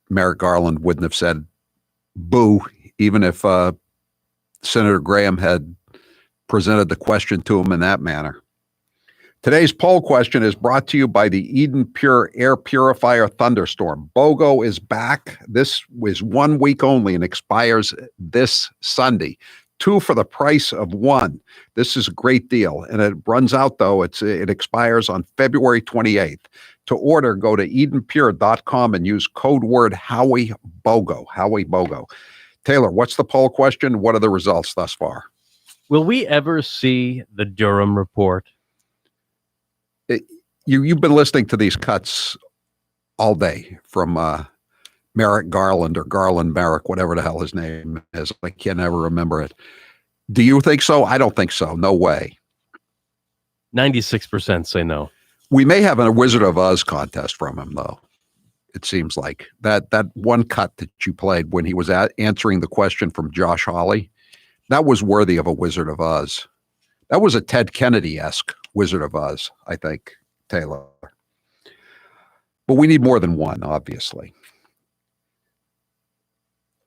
Merrick Garland wouldn't have said boo, even if Senator Graham had presented the question to him in that manner. Today's poll question is brought to you by the Eden Pure Air Purifier Thunderstorm. BOGO is back. This was 1 week only and expires this Sunday. 2 for the price of 1. This is a great deal. And it runs out, though. It expires on February 28th. To order, go to EdenPure.com and use code word Howie BOGO. Taylor, what's the poll question? What are the results thus far? Will we ever see the Durham report? You've been listening to these cuts all day from Merrick Garland or Garland Merrick, whatever the hell his name is. I can never remember it. Do you think so? I don't think so. No way. 96% say no. We may have a Wizard of Oz contest from him, though. It seems like that one cut that you played when he was answering the question from Josh Hawley, that was worthy of a Wizard of Oz. That was a Ted Kennedy-esque Wizard of Oz, I think, Taylor. But we need more than one, obviously.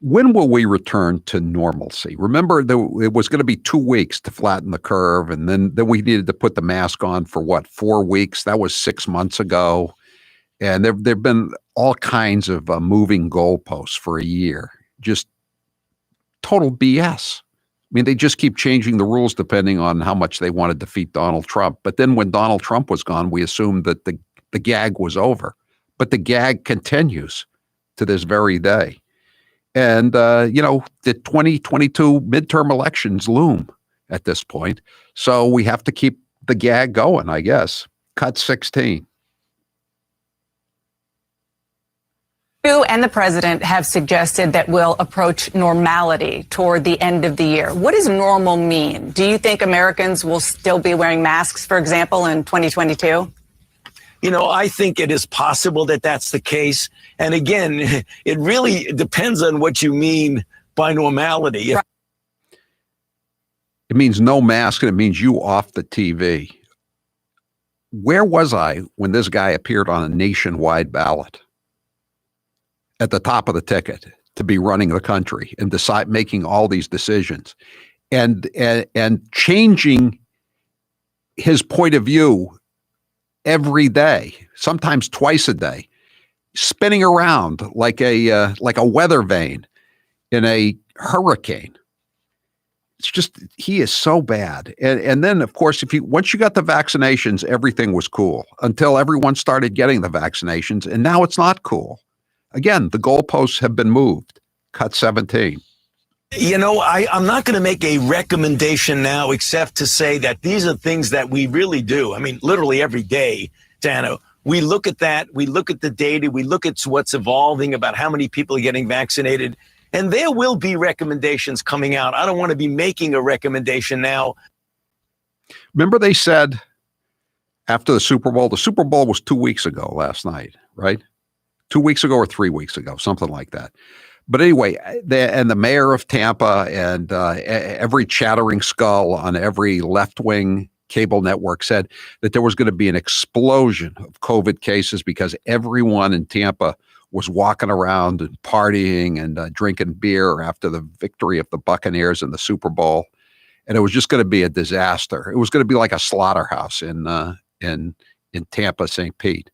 When will we return to normalcy? Remember, it was going to be 2 weeks to flatten the curve, and then we needed to put the mask on for, 4 weeks? That was 6 months ago. And there've been all kinds of moving goalposts for a year. Just total BS. I mean, they just keep changing the rules depending on how much they want to defeat Donald Trump. But then when Donald Trump was gone, we assumed that the gag was over. But the gag continues to this very day. And, the 2022 midterm elections loom at this point. So we have to keep the gag going, I guess. Cut 16. You and the president have suggested that we'll approach normality toward the end of the year. What does normal mean? Do you think Americans will still be wearing masks, for example, in 2022? I think it is possible that that's the case. And again, it really depends on what you mean by normality. Right. It means no mask, and it means you off the TV. Where was I when this guy appeared on a nationwide ballot at the top of the ticket to be running the country and making all these decisions and changing his point of view every day, sometimes twice a day, spinning around like a weather vane in a hurricane? It's just, he is so bad. And then, of course, once you got the vaccinations, everything was cool until everyone started getting the vaccinations. And now it's not cool. Again, the goalposts have been moved. Cut 17. I'm not going to make a recommendation now except to say that these are things that we really do. I mean, literally every day, Dana, we look at that. We look at the data. We look at what's evolving about how many people are getting vaccinated. And there will be recommendations coming out. I don't want to be making a recommendation now. Remember they said after the Super Bowl was 2 weeks ago last night, right? 2 weeks ago or 3 weeks ago, something like that. But anyway, the mayor of Tampa and every chattering skull on every left-wing cable network said that there was going to be an explosion of COVID cases because everyone in Tampa was walking around and partying and drinking beer after the victory of the Buccaneers in the Super Bowl. And it was just going to be a disaster. It was going to be like a slaughterhouse in Tampa, St. Pete.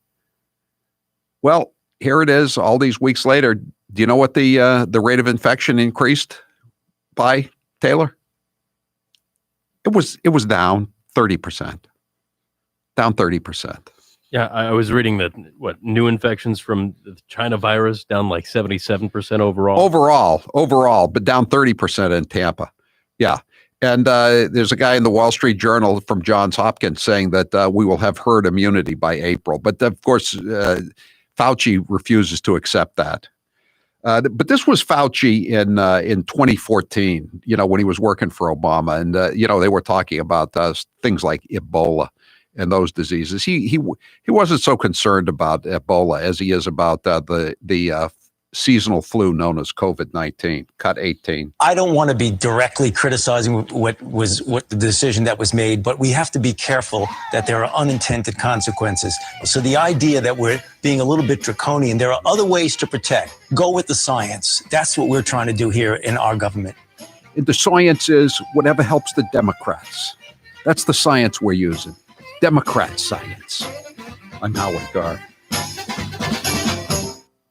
Well, here it is all these weeks later. Do you know what the rate of infection increased by, Taylor? It was down 30%. Down 30%. Yeah, I was reading that new infections from the China virus down like 77% overall. Overall, but down 30% in Tampa. Yeah. And there's a guy in the Wall Street Journal from Johns Hopkins saying that we will have herd immunity by April. But of course, Fauci refuses to accept that. But this was Fauci in 2014, when he was working for Obama. And, they were talking about things like Ebola and those diseases. He wasn't so concerned about Ebola as he is about the seasonal flu known as COVID-19. Cut 18. I don't want to be directly criticizing what the decision that was made, but we have to be careful that there are unintended consequences. So the idea that we're being a little bit draconian, there are other ways to protect. Go with the science. That's what we're trying to do here in our government. The science is whatever helps the Democrats. That's the science we're using. Democrat science. I'm Howie Carr.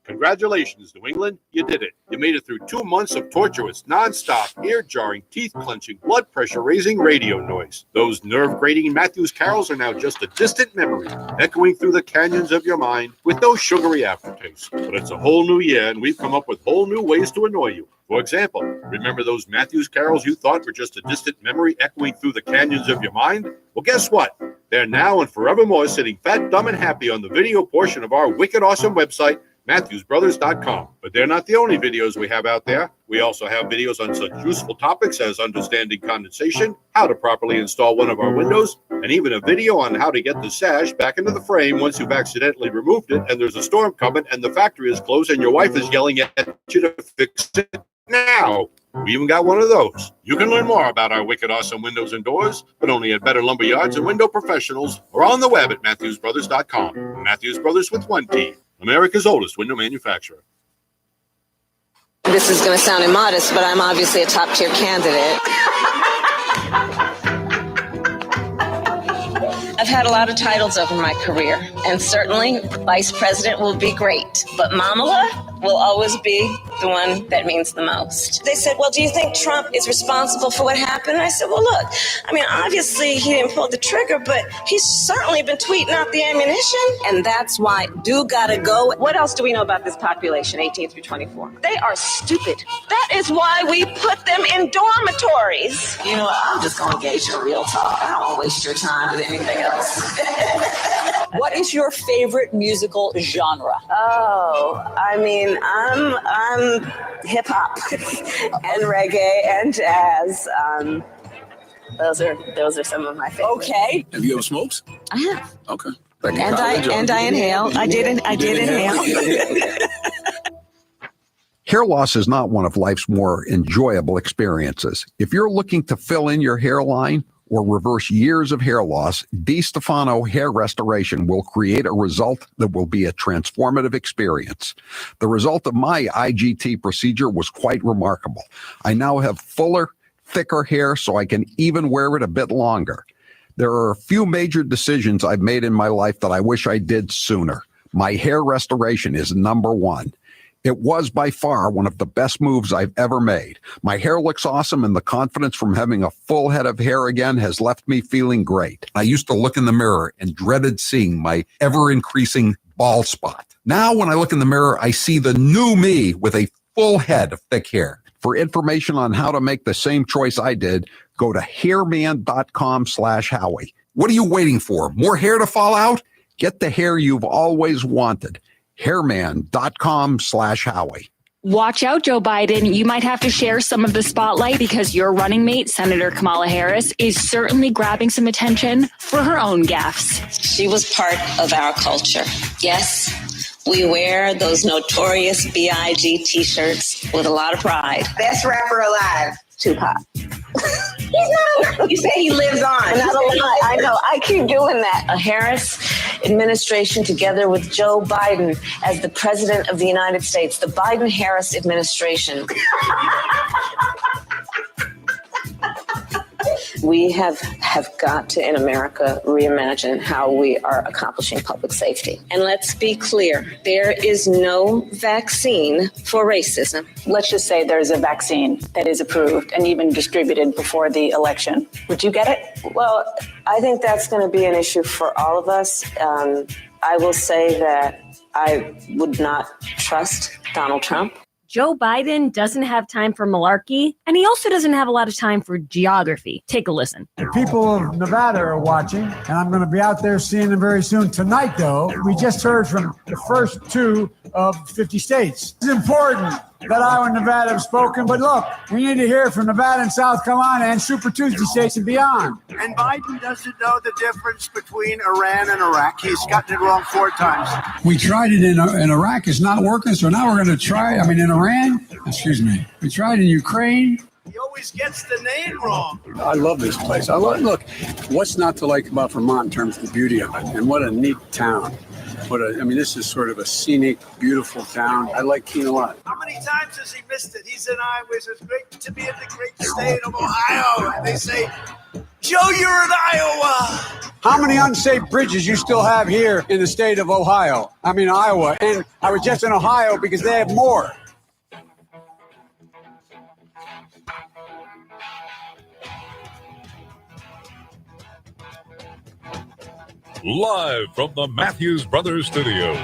Congratulations, New England. You did it. You made it through 2 months of torturous, nonstop, ear-jarring, teeth-clenching, blood-pressure-raising radio noise. Those nerve-grating Matthews carols are now just a distant memory, echoing through the canyons of your mind with no sugary aftertaste. But it's a whole new year, and we've come up with whole new ways to annoy you. For example, remember those Matthews carols you thought were just a distant memory echoing through the canyons of your mind? Well, guess what? They're now and forevermore sitting fat, dumb, and happy on the video portion of our wicked awesome website, MatthewsBrothers.com. But they're not the only videos we have out there. We also have videos on such useful topics as understanding condensation, how to properly install one of our windows, and even a video on how to get the sash back into the frame once you've accidentally removed it and there's a storm coming and the factory is closed and your wife is yelling at you to fix it now. We even got one of those. You can learn more about our wicked awesome windows and doors, but only at Better Lumber Yards and Window Professionals or on the web at MatthewsBrothers.com. Matthews Brothers with one T. America's oldest window manufacturer. This is going to sound immodest, but I'm obviously a top-tier candidate. I've had a lot of titles over my career, and certainly vice president will be great, but Mamala will always be the one that means the most. They said, well, do you think Trump is responsible for what happened? And I said, well, look, I mean, obviously he didn't pull the trigger, but he's certainly been tweeting out the ammunition. And that's why do gotta go. What else do we know about this population, 18 through 24? They are stupid. That is why we put them in dormitories. You know, I'm just gonna engage in real talk. I don't want to waste your time with anything else. What is your favorite musical genre? Oh, I mean, I'm hip hop and reggae and jazz. Those are some of my favorites. Okay. Have you ever smoked? I have. Okay. And I inhale. I did inhale. Hair loss is not one of life's more enjoyable experiences. If you're looking to fill in your hairline or reverse years of hair loss, DiStefano Hair Restoration will create a result that will be a transformative experience. The result of my IGT procedure was quite remarkable. I now have fuller, thicker hair, so I can even wear it a bit longer. There are a few major decisions I've made in my life that I wish I did sooner. My hair restoration is number one. It was by far one of the best moves I've ever made. My hair looks awesome, and the confidence from having a full head of hair again has left me feeling great. I used to look in the mirror and dreaded seeing my ever-increasing bald spot. Now, when I look in the mirror, I see the new me with a full head of thick hair. For information on how to make the same choice I did, go to hairman.com/Howie. What are you waiting for? More hair to fall out? Get the hair you've always wanted. Hairman.com/Howie. Watch out, Joe Biden. You might have to share some of the spotlight because your running mate, Senator Kamala Harris, is certainly grabbing some attention for her own gaffes. She was part of our culture. Yes, we wear those notorious B.I.G. t-shirts with a lot of pride. Best rapper alive, Tupac. He's not. You say he lives on. Not alive. I know. I keep doing that. A Harris administration together with Joe Biden as the president of the United States. The Biden-Harris administration. We have got to, in America, reimagine how we are accomplishing public safety. And let's be clear, there is no vaccine for racism. Let's just say there's a vaccine that is approved and even distributed before the election. Would you get it? Well, I think that's going to be an issue for all of us. I will say that I would not trust Donald Trump. Joe Biden doesn't have time for malarkey, and he also doesn't have a lot of time for geography. Take a listen. The people of Nevada are watching, and I'm going to be out there seeing them very soon. Tonight, though, we just heard from the first 2 of 50 states. It's important that Iowa and Nevada have spoken, but look, we need to hear from Nevada and South Carolina and Super Tuesday states and beyond. And Biden doesn't know the difference between Iran and Iraq. He's gotten it wrong 4 times. We tried it in Iraq. It's not working. So now we're going to try, in Iran. Excuse me. We tried in Ukraine. He always gets the name wrong. I love this place. Look, what's not to like about Vermont in terms of the beauty of it? And what a neat town. This is sort of a scenic, beautiful town. I like Keene a lot. How many times has he missed it? He's in Iowa. It's great to be in the great state of Ohio. And they say, Joe, you're in Iowa. How many unsafe bridges you still have here in the state of Iowa? And I was just in Ohio because they have more. Live from the Matthews Brothers Studios.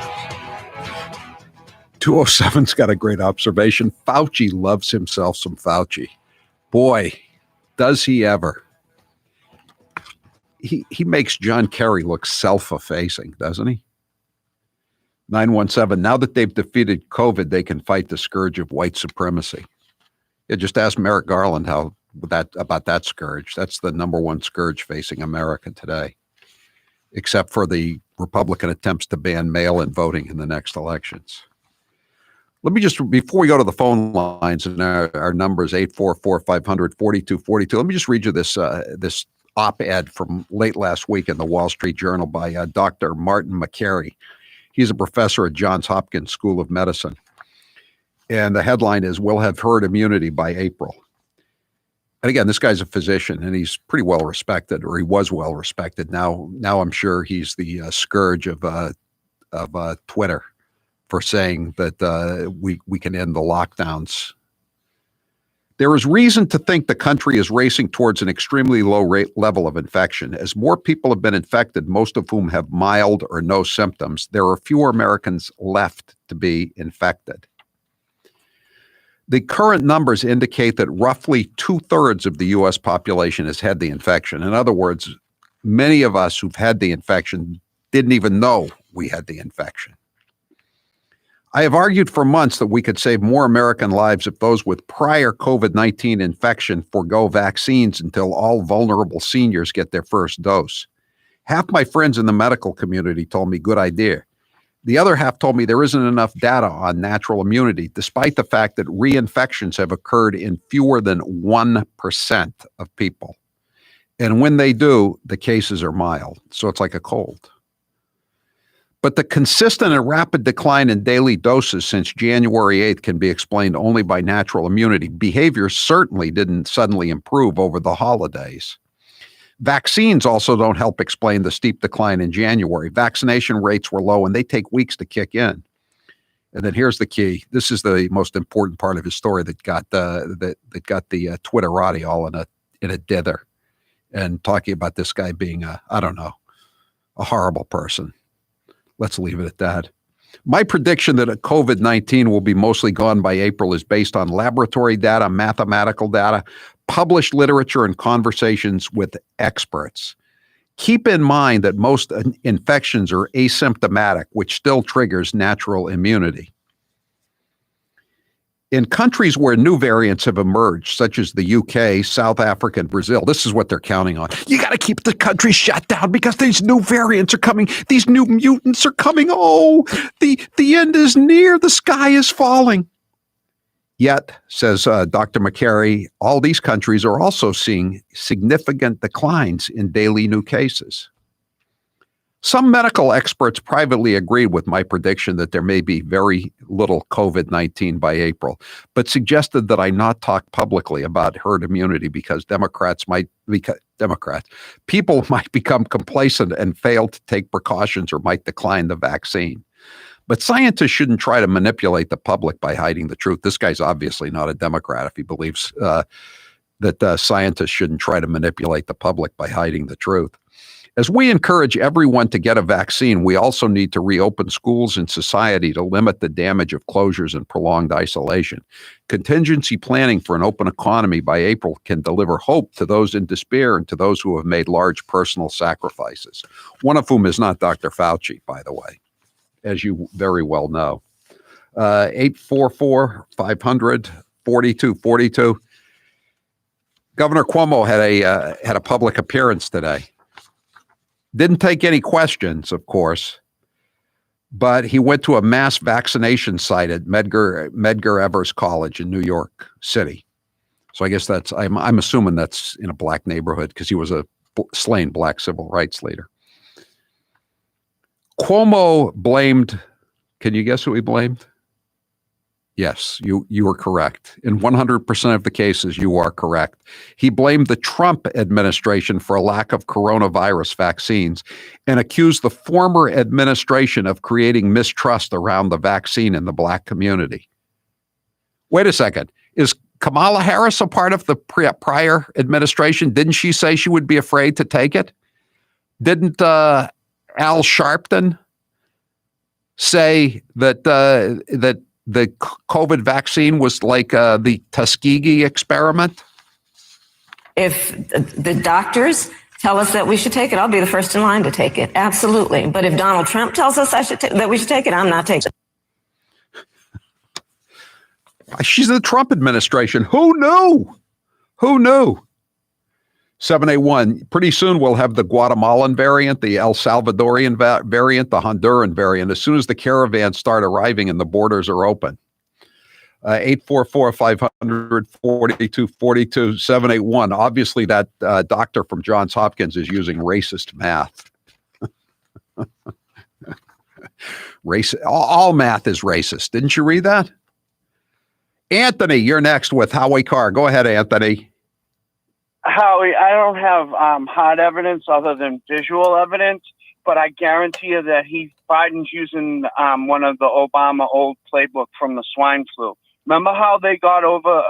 207's got a great observation. Fauci loves himself some Fauci. Boy, does he ever. He makes John Kerry look self-effacing, doesn't he? 917, now that they've defeated COVID, they can fight the scourge of white supremacy. Yeah, just ask Merrick Garland about that scourge. That's the number one scourge facing America today, except for the Republican attempts to ban mail-in voting in the next elections. Let me just, before we go to the phone lines, and our number is 844-500-4242, let me just read you this op-ed from late last week in the Wall Street Journal by Dr. Martin McCary. He's a professor at Johns Hopkins School of Medicine. And the headline is, "We'll have herd immunity by April." And again, this guy's a physician, and he's pretty well respected, or he was well respected. Now I'm sure he's the scourge of Twitter for saying that we can end the lockdowns. There is reason to think the country is racing towards an extremely low level of infection. As more people have been infected, most of whom have mild or no symptoms, there are fewer Americans left to be infected. The current numbers indicate that roughly 2/3 of the U.S. population has had the infection. In other words, many of us who've had the infection didn't even know we had the infection. I have argued for months that we could save more American lives if those with prior COVID-19 infection forego vaccines until all vulnerable seniors get their first dose. Half my friends in the medical community told me good idea. The other half told me there isn't enough data on natural immunity, despite the fact that reinfections have occurred in fewer than 1% of people. And when they do, the cases are mild. So it's like a cold. But the consistent and rapid decline in daily doses since January 8th can be explained only by natural immunity. Behavior certainly didn't suddenly improve over the holidays. Vaccines also don't help explain the steep decline in January. Vaccination rates were low, and they take weeks to kick in. And then here's the key. This is the most important part of his story that got the Twitterati all in a dither, and talking about this guy being a horrible person. Let's leave it at that. My prediction that COVID-19 will be mostly gone by April is based on laboratory data, mathematical data, published literature, and conversations with experts. Keep in mind that most infections are asymptomatic, which still triggers natural immunity. In countries where new variants have emerged, such as the UK, South Africa, and Brazil, this is what they're counting on. You got to keep the country shut down because these new variants are coming. These new mutants are coming. Oh, the end is near. The sky is falling. Yet, says Dr. McCary, all these countries are also seeing significant declines in daily new cases. Some medical experts privately agreed with my prediction that there may be very little COVID-19 by April, but suggested that I not talk publicly about herd immunity because people might become complacent and fail to take precautions or might decline the vaccine. But scientists shouldn't try to manipulate the public by hiding the truth. This guy's obviously not a Democrat if he believes that scientists shouldn't try to manipulate the public by hiding the truth. As we encourage everyone to get a vaccine, we also need to reopen schools and society to limit the damage of closures and prolonged isolation. Contingency planning for an open economy by April can deliver hope to those in despair and to those who have made large personal sacrifices, one of whom is not Dr. Fauci, by the way, as you very well know. 844-500-4242. Governor Cuomo had a public appearance today. Didn't take any questions, of course, but he went to a mass vaccination site at Medgar Evers College in New York City. So I guess I'm assuming that's in a black neighborhood because he was a slain black civil rights leader. Cuomo blamed, can you guess who he blamed? Yes, you were correct. In 100% of the cases, you are correct. He blamed the Trump administration for a lack of coronavirus vaccines and accused the former administration of creating mistrust around the vaccine in the black community. Wait a second. Is Kamala Harris a part of the prior administration? Didn't she say she would be afraid to take it? Didn't Al Sharpton say that the COVID vaccine was like the Tuskegee experiment? If the doctors tell us that we should take it, I'll be the first in line to take it. Absolutely. But if Donald Trump tells us that we should take it, I'm not taking it. She's in the Trump administration. Who knew? 781. Pretty soon we'll have the Guatemalan variant, the El Salvadorian variant, the Honduran variant, as soon as the caravans start arriving and the borders are open. 844-500-4242, 781. Obviously, that doctor from Johns Hopkins is using racist math. All math is racist. Didn't you read that? Anthony, you're next with Howie Carr. Go ahead, Anthony. Howie, I don't have hard evidence other than visual evidence, but I guarantee you that Biden's using one of the Obama old playbook from the swine flu. Remember how they got over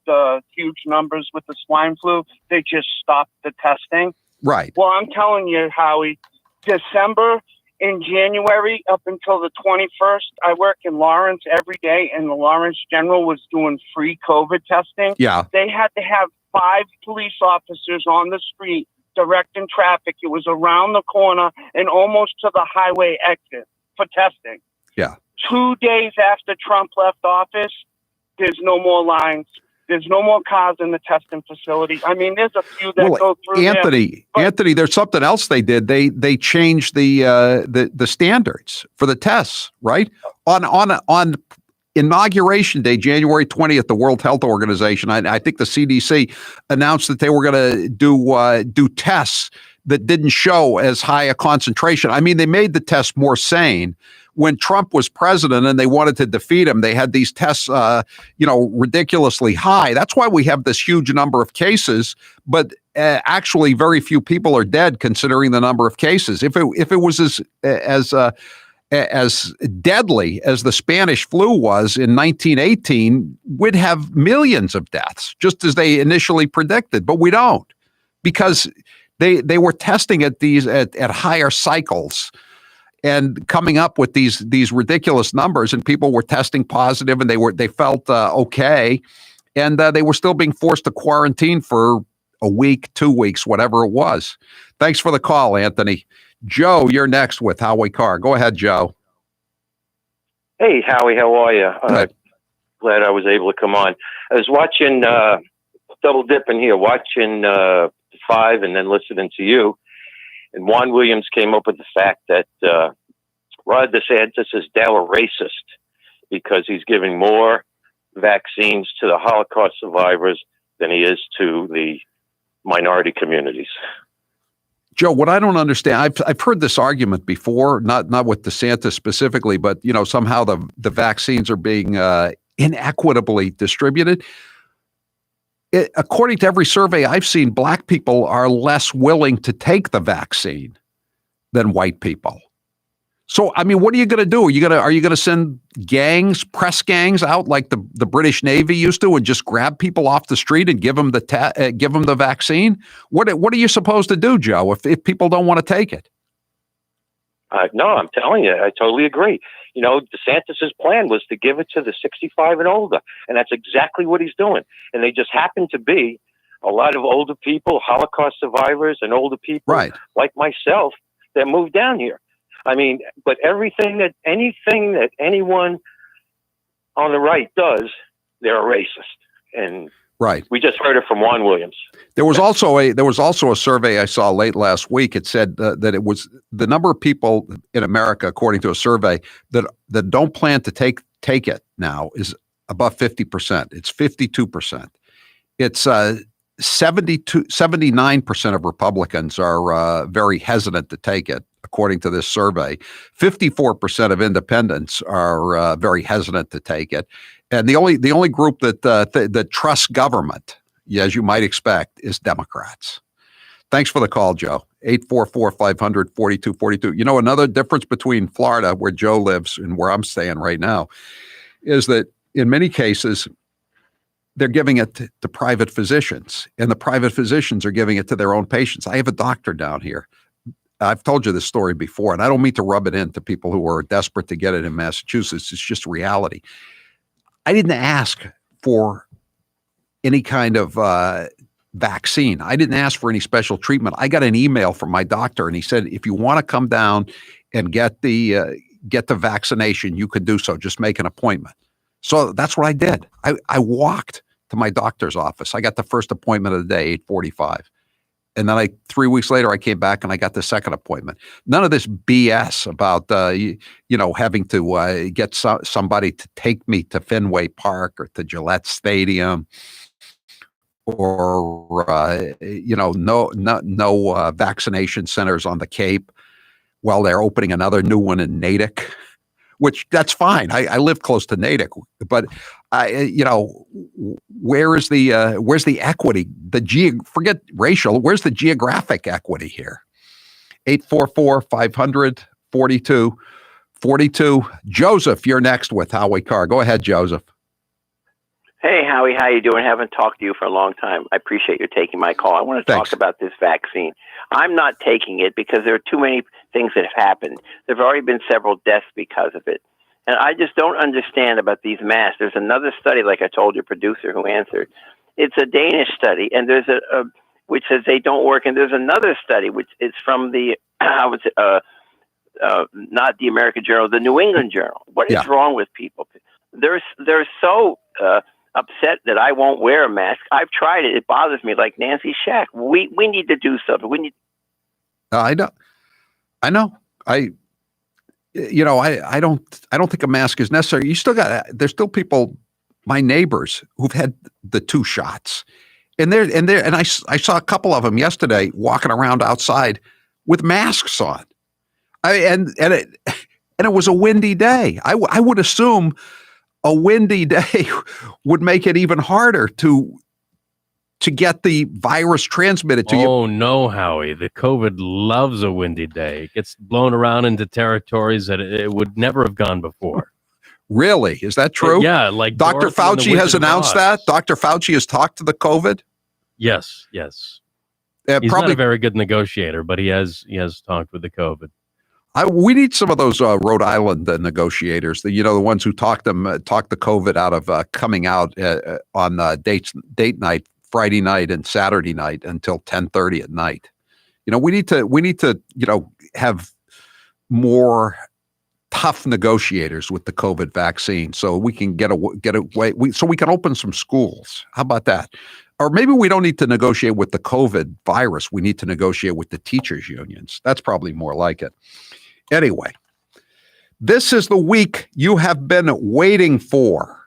the huge numbers with the swine flu? They just stopped the testing. Right. Well, I'm telling you, Howie, December and January up until the 21st, I work in Lawrence every day, and the Lawrence General was doing free COVID testing. Yeah. They had to have 5 police officers on the street directing traffic. It was around the corner and almost to the highway exit for testing. Yeah. 2 days after Trump left office, there's no more lines. There's no more cars in the testing facility. I mean, there's a few that go through Anthony, there's something else they did. They changed the standards for the tests, right? On Inauguration Day, January 20th, the World Health Organization, I think the CDC announced that they were going to do tests that didn't show as high a concentration. I mean, they made the tests more sane. When Trump was president and they wanted to defeat him, they had these tests, ridiculously high. That's why we have this huge number of cases, but actually very few people are dead considering the number of cases. If it was as deadly as the Spanish flu was in 1918, we'd have millions of deaths, just as they initially predicted. But we don't, because they were testing at higher cycles and coming up with these ridiculous numbers, and people were testing positive, and they felt okay, and they were still being forced to quarantine for a week, 2 weeks, whatever it was. Thanks for the call, Anthony. Joe, you're next with Howie Carr. Go ahead, Joe. Hey, Howie, how are you? Glad I was able to come on. I was watching, double dipping here, watching 5 and then listening to you. And Juan Williams came up with the fact that Ron DeSantis is now a racist because he's giving more vaccines to the Holocaust survivors than he is to the minority communities. Joe, what I don't understand, I've heard this argument before, not with DeSantis specifically, but somehow the vaccines are being inequitably distributed. According to every survey I've seen, Black people are less willing to take the vaccine than white people. So, I mean, what are you going to do? Are you going to send press gangs out like the British Navy used to, and just grab people off the street and give them the vaccine? What are you supposed to do, Joe, if people don't want to take it? No, I'm telling you, I totally agree. DeSantis's plan was to give it to the 65 and older, and that's exactly what he's doing. And they just happen to be a lot of older people, Holocaust survivors, and older people like myself that moved down here. I mean, but anything that anyone on the right does, they're a racist. And we just heard it from Juan Williams. There was also a survey I saw late last week. It said that it was the number of people in America, according to a survey, that don't plan to take it now is above 50%. It's 52%. It's 79% of Republicans are very hesitant to take it, according to this survey. 54% of independents are very hesitant to take it, and the only group that trusts government, as you might expect, is Democrats. Thanks for the call, Joe. 844-500-4242. Another difference between Florida, where Joe lives, and where I'm staying right now, is that in many cases they're giving it to private physicians, and the private physicians are giving it to their own patients. I have a doctor down here. I've told you this story before, and I don't mean to rub it into people who are desperate to get it in Massachusetts. It's just reality. I didn't ask for any kind of vaccine. I didn't ask for any special treatment. I got an email from my doctor, and he said, if you want to come down and get the vaccination, you could do so. Just make an appointment. So that's what I did. I walked to my doctor's office. I got the first appointment of the day, 8:45. And then 3 weeks later, I came back and I got the second appointment. None of this BS about, having to get somebody to take me to Fenway Park or to Gillette Stadium, or, no vaccination centers on the Cape while they're opening another new one in Natick, which that's fine. I live close to Natick, but where's the equity? Forget racial. Where's the geographic equity here? 844-500-4242. Joseph, you're next with Howie Carr. Go ahead, Joseph. Hey, Howie, how you doing? Haven't talked to you for a long time. I appreciate you taking my call. I want to talk about this vaccine. I'm not taking it because there are too many things that have happened. There have already been several deaths because of it. And I just don't understand about these masks. There's another study, like I told your producer who answered. It's a Danish study, and there's a which says they don't work. And there's another study, which is from the, not the American Journal, the New England Journal. What is wrong with people? They're so upset that I won't wear a mask. I've tried it. It bothers me, like Nancy Shack. We need to do something. We need. I know. I don't think a mask is necessary. There's still people, my neighbors, who've had the 2 shots, and I saw a couple of them yesterday walking around outside with masks on. And it was a windy day. I would assume a windy day would make it even harder to to get the virus transmitted to you. Oh, no, Howie. The COVID loves a windy day. It gets blown around into territories that it would never have gone before. Really? Is that true? Yeah, like Dr. Dorothy and the Fauci has Wizard of announced Oz. that. Dr. Fauci has talked to the COVID. Yes. He's not a very good negotiator, but he has talked with the COVID. We need some of those Rhode Island negotiators, the ones who talk the COVID out of coming out on date night, Friday night and Saturday night until 10:30 at night. We need to have more tough negotiators with the COVID vaccine, so we can get away. So we can open some schools. How about that? Or maybe we don't need to negotiate with the COVID virus. We need to negotiate with the teachers' unions. That's probably more like it. Anyway, this is the week you have been waiting for.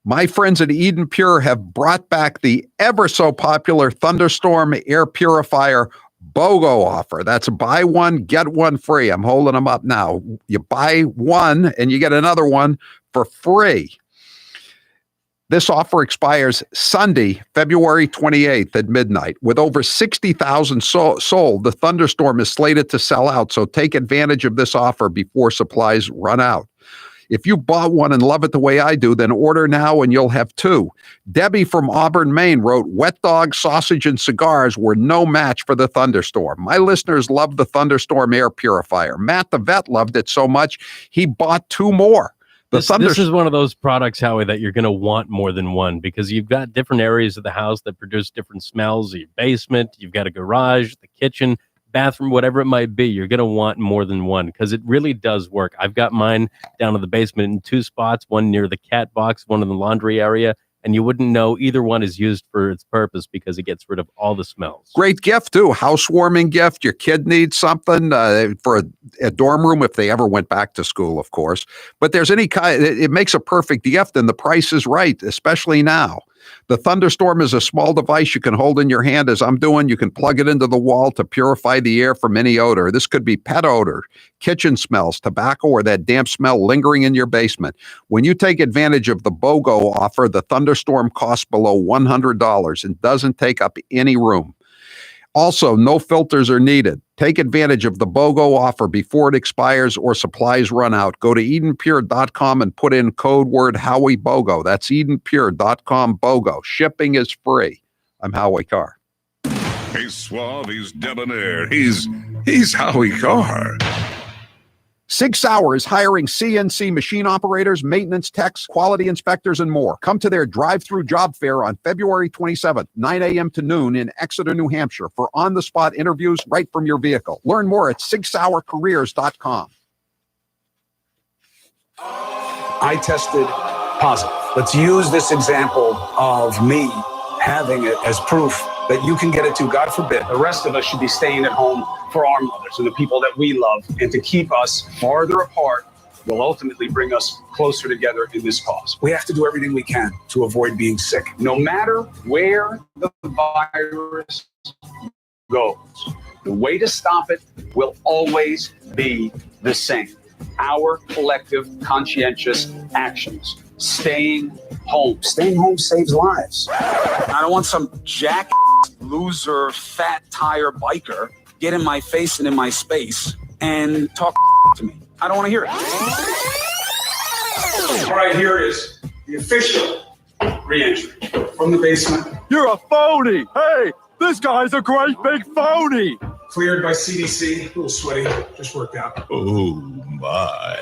My friends at Eden Pure have brought back the ever so popular Thunderstorm air purifier BOGO offer. That's buy one, get one free. I'm holding them up now. You buy one and you get another one for free. This offer expires Sunday, February 28th at midnight. With over 60,000 sold, the Thunderstorm is slated to sell out, so take advantage of this offer before supplies run out. If you bought one and love it the way I do, then order now and you'll have two. Debbie from Auburn, Maine wrote, "Wet dog, sausage, and cigars were no match for the Thunderstorm. My listeners love the Thunderstorm air purifier. Matt the vet loved it so much, he bought two more." This is one of those products, Howie, that you're going to want more than one because you've got different areas of the house that produce different smells. Your basement, you've got a garage, the kitchen, bathroom, whatever it might be. You're going to want more than one because it really does work. I've got mine down in the basement in two spots, one near the cat box, one in the laundry area. And you wouldn't know either one is used for its purpose because it gets rid of all the smells. Great gift, too. Housewarming gift. Your kid needs something for a dorm room if they ever went back to school, of course. But there's any kind, it makes a perfect gift, and the price is right, especially now. The Thunderstorm is a small device you can hold in your hand, as I'm doing. You can plug it into the wall to purify the air from any odor. This could be pet odor, kitchen smells, tobacco, or that damp smell lingering in your basement. When you take advantage of the BOGO offer, the Thunderstorm costs below $100 and doesn't take up any room. Also, no filters are needed. Take advantage of the BOGO offer before it expires or supplies run out. Go to EdenPure.com and put in code word Howie BOGO. That's EdenPure.com BOGO. Shipping is free. I'm Howie Carr. He's suave, he's debonair, he's Howie Carr. 6 Hours hiring CNC machine operators, maintenance techs, quality inspectors, and more. Come to their drive-through job fair on February 27th, 9 a.m. to noon in Exeter, New Hampshire for on-the-spot interviews right from your vehicle. Learn more at 6hourcareers.com. I tested positive. Let's use this example of me having it as proof that you can get it too. God forbid, the rest of us should be staying at home for our mothers and the people that we love, and to keep us farther apart will ultimately bring us closer together in this cause. We have to do everything we can to avoid being sick. No matter where the virus goes, the way to stop it will always be the same. Our collective conscientious actions. Staying home. Staying home saves lives. I don't want some jack loser, fat tire biker get in my face and in my space and talk to me. I don't want to hear it. All right, here is the official re-entry from the basement. You're a phony. Hey, this guy's a great big phony. Cleared by CDC. A little sweaty. Just worked out. Oh, my.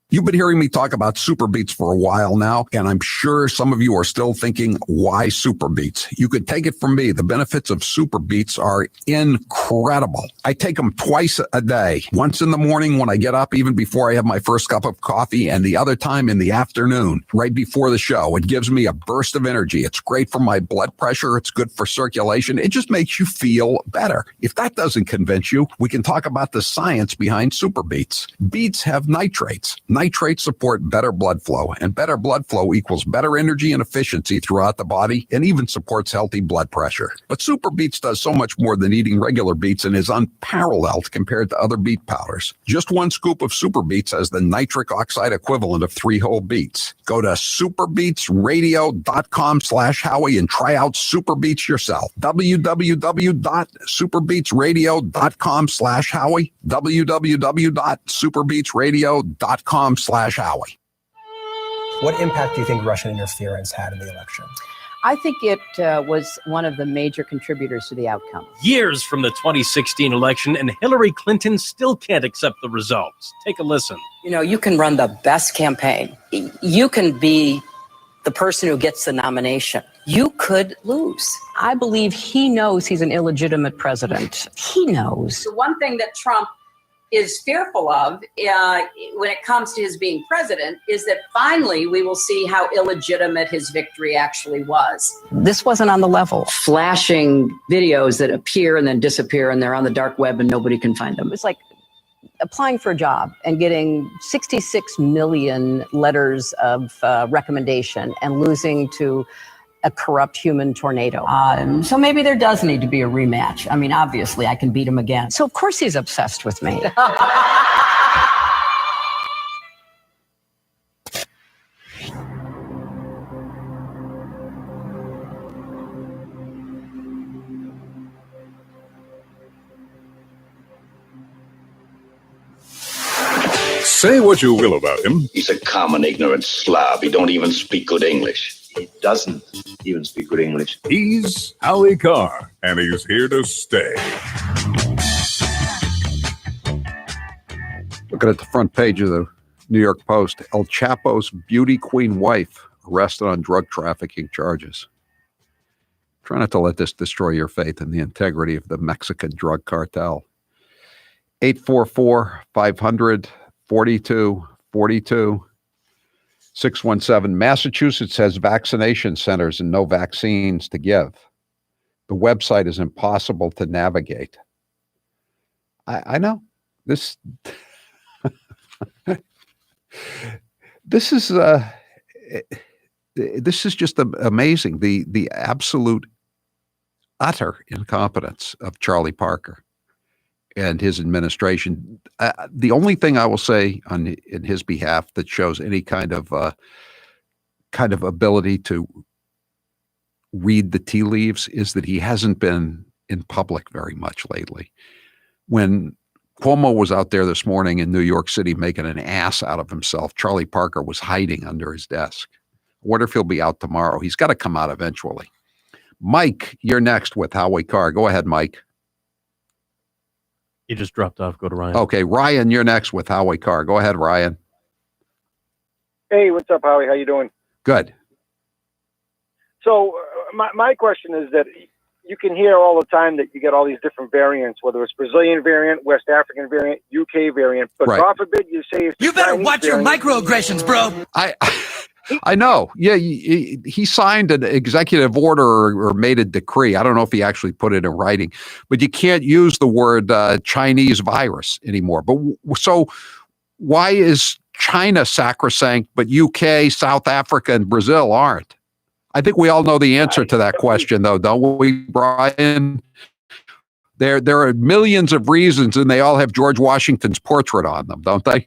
You've been hearing me talk about Super Beets for a while now, and I'm sure some of you are still thinking, why Super Beets? You could take it from me. The benefits of Super Beets are incredible. I take them twice a day, once in the morning when I get up, even before I have my first cup of coffee, and the other time in the afternoon, right before the show. It gives me a burst of energy. It's great for my blood pressure. It's good for circulation. It just makes you feel better. If that doesn't convince you, we can talk about the science behind Super Beets. Beets have nitrates. Nitrates support better blood flow, and better blood flow equals better energy and efficiency throughout the body, and even supports healthy blood pressure. But Super Beets does so much more than eating regular beets and is unparalleled compared to other beet powders. Just one scoop of Super Beets has the nitric oxide equivalent of 3 whole beets. Go to superbeetsradio.com/Howie and try out Super Beets yourself. www.superbeetsradio.com/Howie. www.superbeetsradio.com/Howie. What impact do you think Russian interference had in the election? I think it was one of the major contributors to the outcome. Years from the 2016 election, and Hillary Clinton still can't accept the results. Take a listen. You know, you can run the best campaign. You can be the person who gets the nomination. You could lose. I believe he knows he's an illegitimate president. He knows. The one thing that Trump is fearful of when it comes to his being president is that finally we will see how illegitimate his victory actually was. This wasn't on the level. Flashing videos that appear and then disappear, and they're on the dark web and nobody can find them. It's like applying for a job and getting 66 million letters of recommendation and losing to a corrupt human tornado. So maybe there does need to be a rematch. I mean, obviously, I can beat him again. So of course he's obsessed with me. Say what you will about him. He's a common ignorant slob. He don't even speak good English. He doesn't even speak good English. He's Howie Carr, and he's here to stay. Looking at the front page of the New York Post, El Chapo's beauty queen wife arrested on drug trafficking charges. Try not to let this destroy your faith in the integrity of the Mexican drug cartel. 844-500-4242. 617. Massachusetts has vaccination centers and no vaccines to give. The website is impossible to navigate. I know. This is just amazing. The absolute utter incompetence of Charlie Parker and his administration. The only thing I will say in his behalf that shows any kind of ability to read the tea leaves is that he hasn't been in public very much lately. When Cuomo was out there this morning in New York City making an ass out of himself, Charlie Parker was hiding under his desk. I wonder if he'll be out tomorrow. He's got to come out eventually. Mike, you're next with Howie Carr. Go ahead, Mike. You just dropped off. Go to Ryan. Okay, Ryan, you're next with Howie Carr. Go ahead, Ryan. Hey, what's up, Howie? How you doing? Good. So my question is that you can hear all the time that you get all these different variants, whether it's Brazilian variant, West African variant, UK variant, but right. God forbid you say it's you better Chinese watch your variant. microaggressions, bro. I know. Yeah, he signed an executive order or made a decree. I don't know if he actually put it in writing, but you can't use the word Chinese virus anymore. But so why is China sacrosanct, but UK, South Africa, and Brazil aren't? I think we all know the answer to that question, though, don't we, Brian? There are millions of reasons, and they all have George Washington's portrait on them, don't they?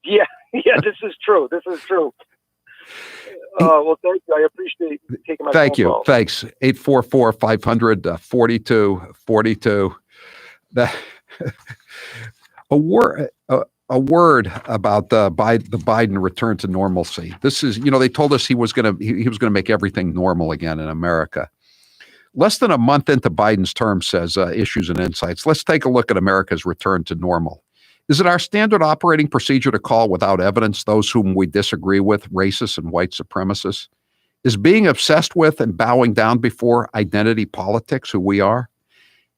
Yeah, this is true. This is true. Well, thank you. I appreciate you taking my Thank phone you. call. Thanks. 844-500-4242. A word about the Biden return to normalcy. This is, they told us he was going to make everything normal again in America. Less than a month into Biden's term, says Issues and Insights. Let's take a look at America's return to normal. Is it our standard operating procedure to call without evidence those whom we disagree with racists and white supremacists? Is being obsessed with and bowing down before identity politics who we are?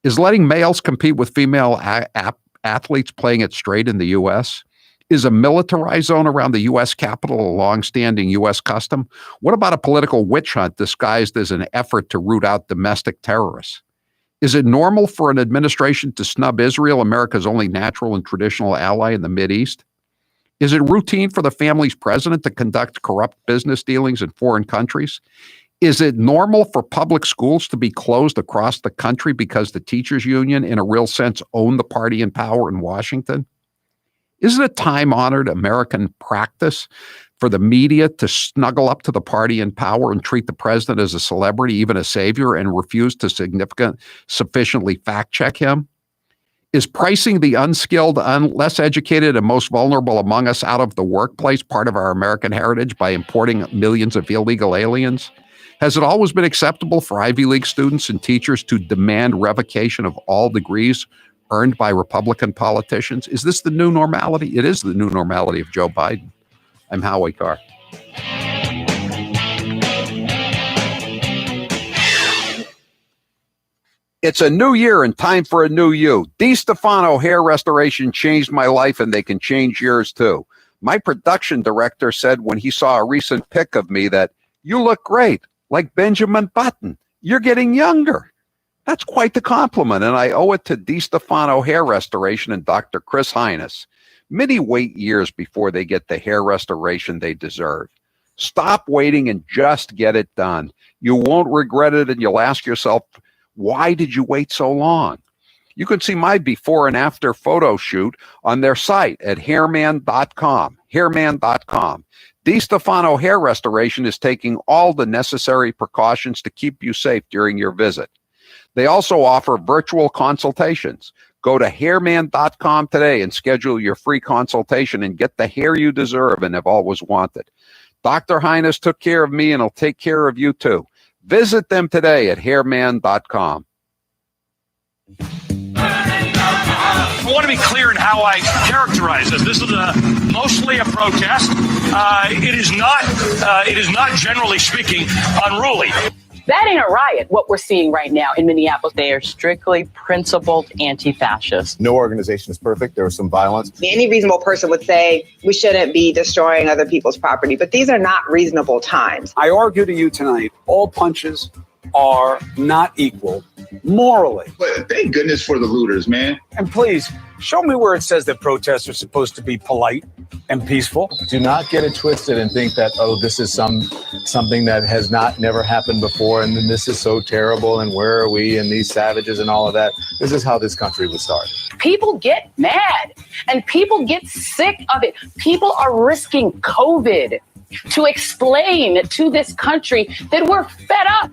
Is letting males compete with female athletes playing it straight in the U.S.? Is a militarized zone around the U.S. Capitol a longstanding U.S. custom? What about a political witch hunt disguised as an effort to root out domestic terrorists? Is it normal for an administration to snub Israel, America's only natural and traditional ally in the Mideast? Is it routine for the family's president to conduct corrupt business dealings in foreign countries? Is it normal for public schools to be closed across the country because the teachers union, in a real sense, own the party in power in Washington? Is it a time-honored American practice for the media to snuggle up to the party in power and treat the president as a celebrity, even a savior, and refuse to sufficiently fact-check him? Is pricing the unskilled, less educated, and most vulnerable among us out of the workplace part of our American heritage by importing millions of illegal aliens? Has it always been acceptable for Ivy League students and teachers to demand revocation of all degrees earned by Republican politicians? Is this the new normality? It is the new normality of Joe Biden. I'm Howie Carr. It's a new year and time for a new you. DiStefano Hair Restoration changed my life, and they can change yours too. My production director said when he saw a recent pic of me that, "You look great, like Benjamin Button. You're getting younger." That's quite the compliment, and I owe it to DiStefano Hair Restoration and Dr. Chris Hines. Many wait years before they get the hair restoration they deserve. Stop waiting and just get it done. You won't regret it, and you'll ask yourself, why did you wait so long? You can see my before and after photo shoot on their site at hairman.com. Hairman.com. DiStefano Hair Restoration is taking all the necessary precautions to keep you safe during your visit. They also offer virtual consultations. Go to hairman.com today and schedule your free consultation and get the hair you deserve and have always wanted. Dr. Hines took care of me and he'll take care of you too. Visit them today at hairman.com. I want to be clear in how I characterize this. This is mostly a protest. It is not, generally speaking, unruly. That ain't a riot, what we're seeing right now in Minneapolis. They are strictly principled anti-fascists. No organization is perfect. There was some violence. Any reasonable person would say we shouldn't be destroying other people's property, but these are not reasonable times. I argue to you tonight, all punches are not equal morally. But thank goodness for the looters, man. And please, show me where it says that protests are supposed to be polite and peaceful. Do not get it twisted and think that, oh, this is something that has never happened before, and then this is so terrible, and where are we, and these savages and all of that. This is how this country was started. People get mad, and people get sick of it. People are risking COVID to explain to this country that we're fed up.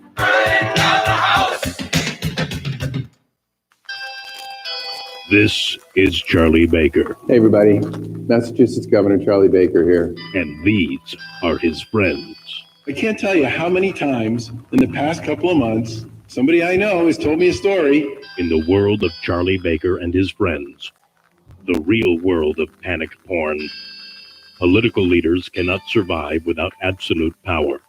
This is Charlie Baker. Hey, everybody. Massachusetts Governor Charlie Baker here. And these are his friends. I can't tell you how many times in the past couple of months, somebody I know has told me a story. In the world of Charlie Baker and his friends, the real world of panicked porn, political leaders cannot survive without absolute power.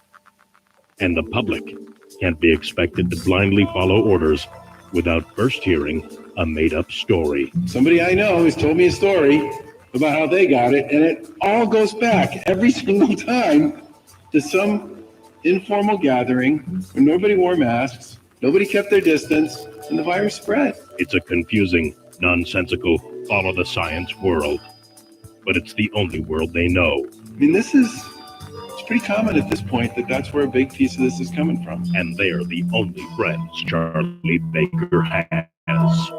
And the public can't be expected to blindly follow orders without first hearing a made-up story. Somebody I know has told me a story about how they got it, and it all goes back every single time to some informal gathering where nobody wore masks, nobody kept their distance, and the virus spread. It's a confusing, nonsensical, follow-the-science world. But it's the only world they know. I mean, it's pretty common at this point that that's where a big piece of this is coming from. And they're the only friends Charlie Baker has.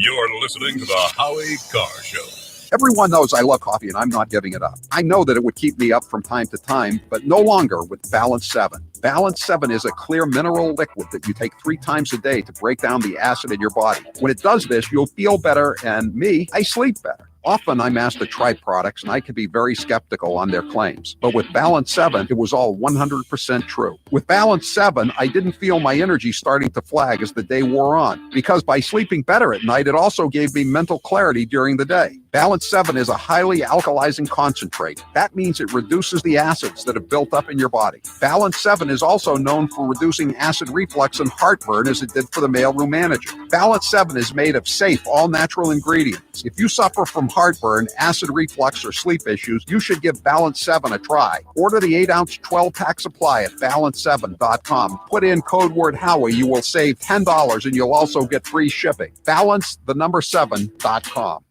You're listening to the Howie Carr Show. Everyone knows I love coffee, and I'm not giving it up. I know that it would keep me up from time to time, but no longer with Balance 7. Balance 7 is a clear mineral liquid that you take 3 times a day to break down the acid in your body. When it does this, you'll feel better, and I sleep better. Often I'm asked to try products, and I can be very skeptical on their claims. But with Balance 7, it was all 100% true. With Balance 7, I didn't feel my energy starting to flag as the day wore on, because by sleeping better at night, it also gave me mental clarity during the day. Balance 7 is a highly alkalizing concentrate. That means it reduces the acids that have built up in your body. Balance 7 is also known for reducing acid reflux and heartburn as it did for the mailroom manager. Balance 7 is made of safe, all-natural ingredients. If you suffer from heartburn, acid reflux, or sleep issues, you should give Balance 7 a try. Order the 8-ounce 12-pack supply at balance7.com. Put in code word Howie. You will save $10 and you'll also get free shipping. Balance7.com.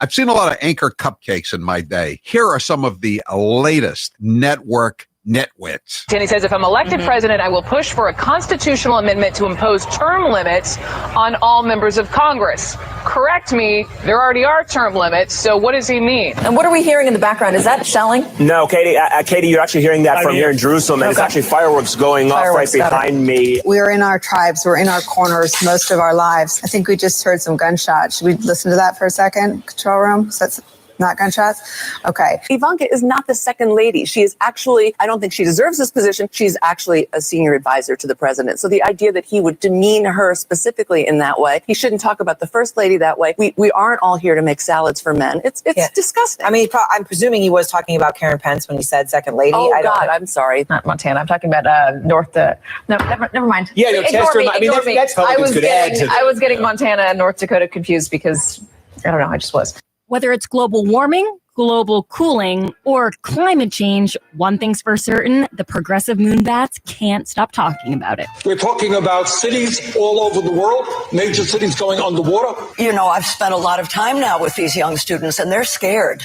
I've seen a lot of Anchor cupcakes in my day. Here are some of the latest network nitwits. Tanny says, if I'm elected president, I will push for a constitutional amendment to impose term limits on all members of Congress. Correct me, there already are term limits, so what does he mean? And what are we hearing in the background? Is that shelling? No, Katie, Katie, you're actually hearing that from here in Jerusalem, and it's actually fireworks going off right behind me. We're in our tribes. We're in our corners most of our lives. I think we just heard some gunshots. Should we listen to that for a second, control room? So that's not gunshots? Okay. Ivanka is not the second lady. She is actually, I don't think she deserves this position. She's actually a senior advisor to the president. So the idea that he would demean her specifically in that way, he shouldn't talk about the first lady that way. We aren't all here to make salads for men. It's disgusting. I mean, I'm presuming he was talking about Karen Pence when he said second lady. Oh, God, I'm sorry. Not Montana. I'm talking about never mind. Yeah, no, Ignore me. I mean, that's Republicans could add to that. I was getting Montana and North Dakota confused because, I don't know, I just was. Whether it's global warming, global cooling, or climate change, one thing's for certain, the progressive moonbats can't stop talking about it. We're talking about cities all over the world, major cities going underwater. You know, I've spent a lot of time now with these young students, and they're scared.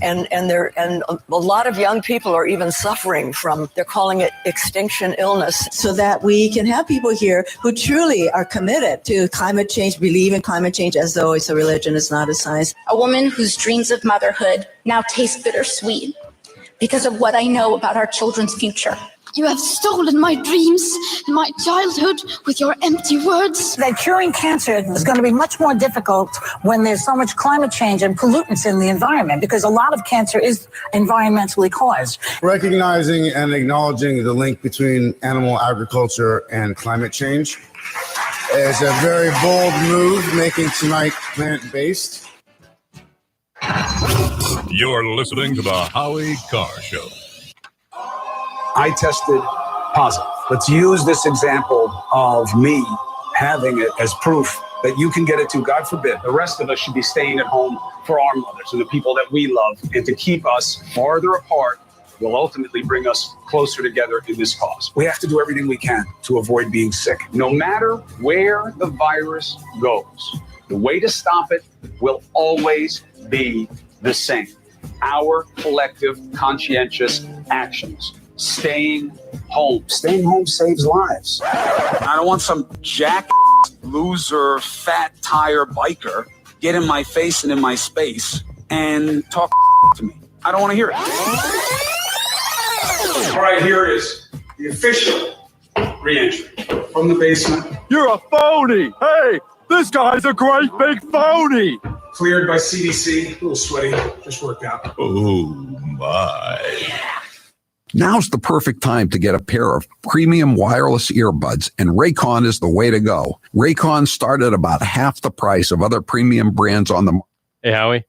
And a lot of young people are even suffering from, they're calling it extinction illness. So that we can have people here who truly are committed to climate change, believe in climate change as though it's a religion, it's not a science. A woman whose dreams of motherhood now taste bittersweet because of what I know about our children's future. You have stolen my dreams and my childhood with your empty words. That curing cancer is going to be much more difficult when there's so much climate change and pollutants in the environment, because a lot of cancer is environmentally caused. Recognizing and acknowledging the link between animal agriculture and climate change is a very bold move, making tonight plant-based. You're listening to the Howie Carr Show. I tested positive. Let's use this example of me having it as proof that you can get it too. God forbid, the rest of us should be staying at home for our mothers and the people that we love. And to keep us farther apart will ultimately bring us closer together in this cause. We have to do everything we can to avoid being sick. No matter where the virus goes, the way to stop it will always be the same. Our collective conscientious actions. Staying home. Staying home saves lives. I don't want some jack loser, fat tire biker get in my face and in my space and talk to me. I don't want to hear it. All right, here it is. The official re-entry from the basement. You're a phony. Hey, this guy's a great big phony. Cleared by CDC. A little sweaty. Just worked out. Oh, my. Now's the perfect time to get a pair of premium wireless earbuds, and Raycon is the way to go. Raycon start at about half the price of other premium brands on the market. Hey, Howie.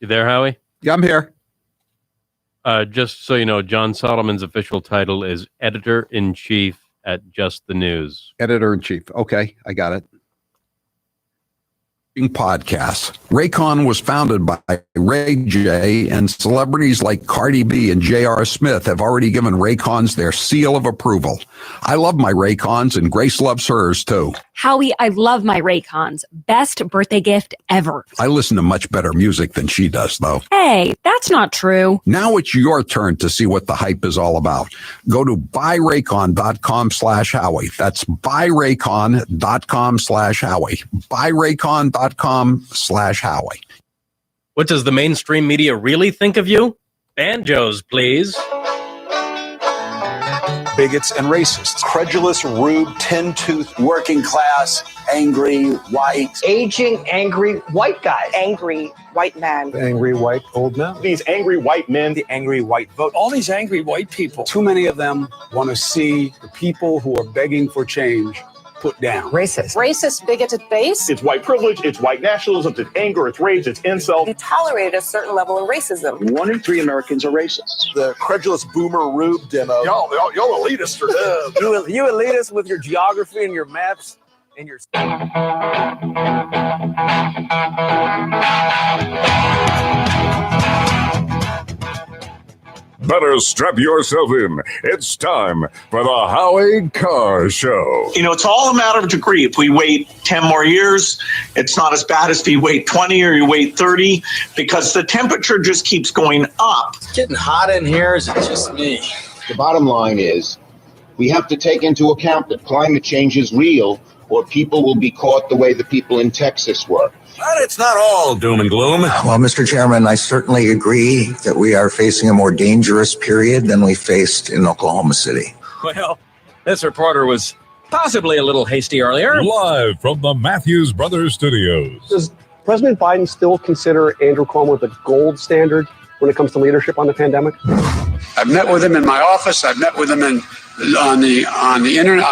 You there, Howie? Yeah, I'm here. Just so you know, John Solomon's official title is Editor-in-Chief at Just the News. Editor-in-Chief. Okay, I got it. Podcasts. Raycon was founded by Ray J, and celebrities like Cardi B and J.R. Smith have already given Raycons their seal of approval. I love my Raycons, and Grace loves hers too. Howie, I love my Raycons. Best birthday gift ever. I listen to much better music than she does, though. Hey, that's not true. Now it's your turn to see what the hype is all about. Go to buyraycon.com/Howie. That's buyraycon.com/Howie. Buyraycon.com/Howie. What does the mainstream media really think of you? Banjos, please. Bigots and racists. Credulous, rude, tin-toothed, working class, angry, white. Aging, angry, white guys. Angry, white man. Angry white old men. These angry white men. The angry white vote. All these angry white people. Too many of them want to see the people who are begging for change put down. Racist. Racist, bigoted base. It's white privilege, it's white nationalism, it's anger, it's rage, it's insult. You tolerate a certain level of racism. 1 in 3 Americans are racist. The credulous boomer Rube demo. Y'all elitists are dead. You elitists with your geography and your maps and your... Better strap yourself in. It's time for the Howie Carr Show. You know, it's all a matter of degree. If we wait 10 more years, it's not as bad as if you wait 20 or you wait 30, because the temperature just keeps going up. It's getting hot in here. Is it just me? The bottom line is we have to take into account that climate change is real, or people will be caught the way the people in Texas were. But it's not all doom and gloom. Well, Mr. Chairman, I certainly agree that we are facing a more dangerous period than we faced in Oklahoma City. Well, this reporter was possibly a little hasty earlier. Live from the Matthews Brothers Studios. Does President Biden still consider Andrew Cuomo the gold standard when it comes to leadership on the pandemic? I've met with him in my office. I've met with him on the internet,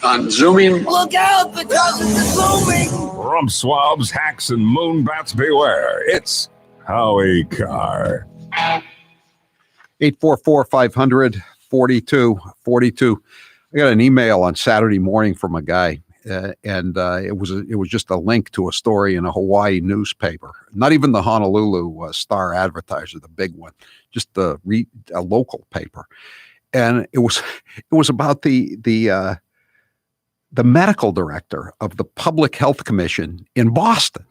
on Zooming. Look out, because it's Zooming. Rump swabs, hacks, and moonbats beware. It's Howie Carr. 844-500-4242. I got an email on Saturday morning from a guy, and it was just a link to a story in a Hawaii newspaper. Not even the Honolulu Star Advertiser, the big one, just a local paper. And it was about the medical director of the Public Health Commission in Boston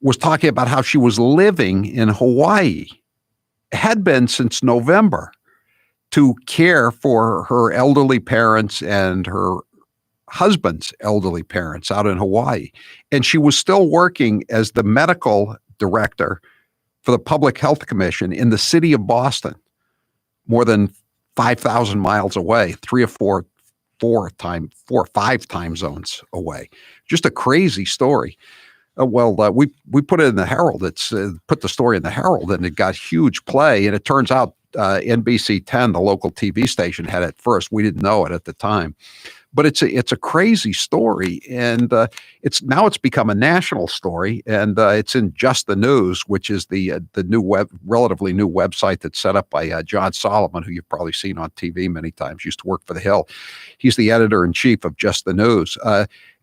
was talking about how she was living in Hawaii, had been since November, to care for her elderly parents and her husband's elderly parents out in Hawaii. And she was still working as the medical director for the Public Health Commission in the city of Boston, more than 5,000 miles away, 4 or 5 time zones away. Just a crazy story. We put it in the Herald. It's put the story in the Herald, and it got huge play. And it turns out NBC 10, the local TV station, had it first. We didn't know it at the time, but it's a crazy story, and it's become a national story, and it's in Just the News, which is the new relatively new website that's set up by John Solomon, who you've probably seen on TV many times. Used to work for The Hill. He's the editor-in-chief of Just the News.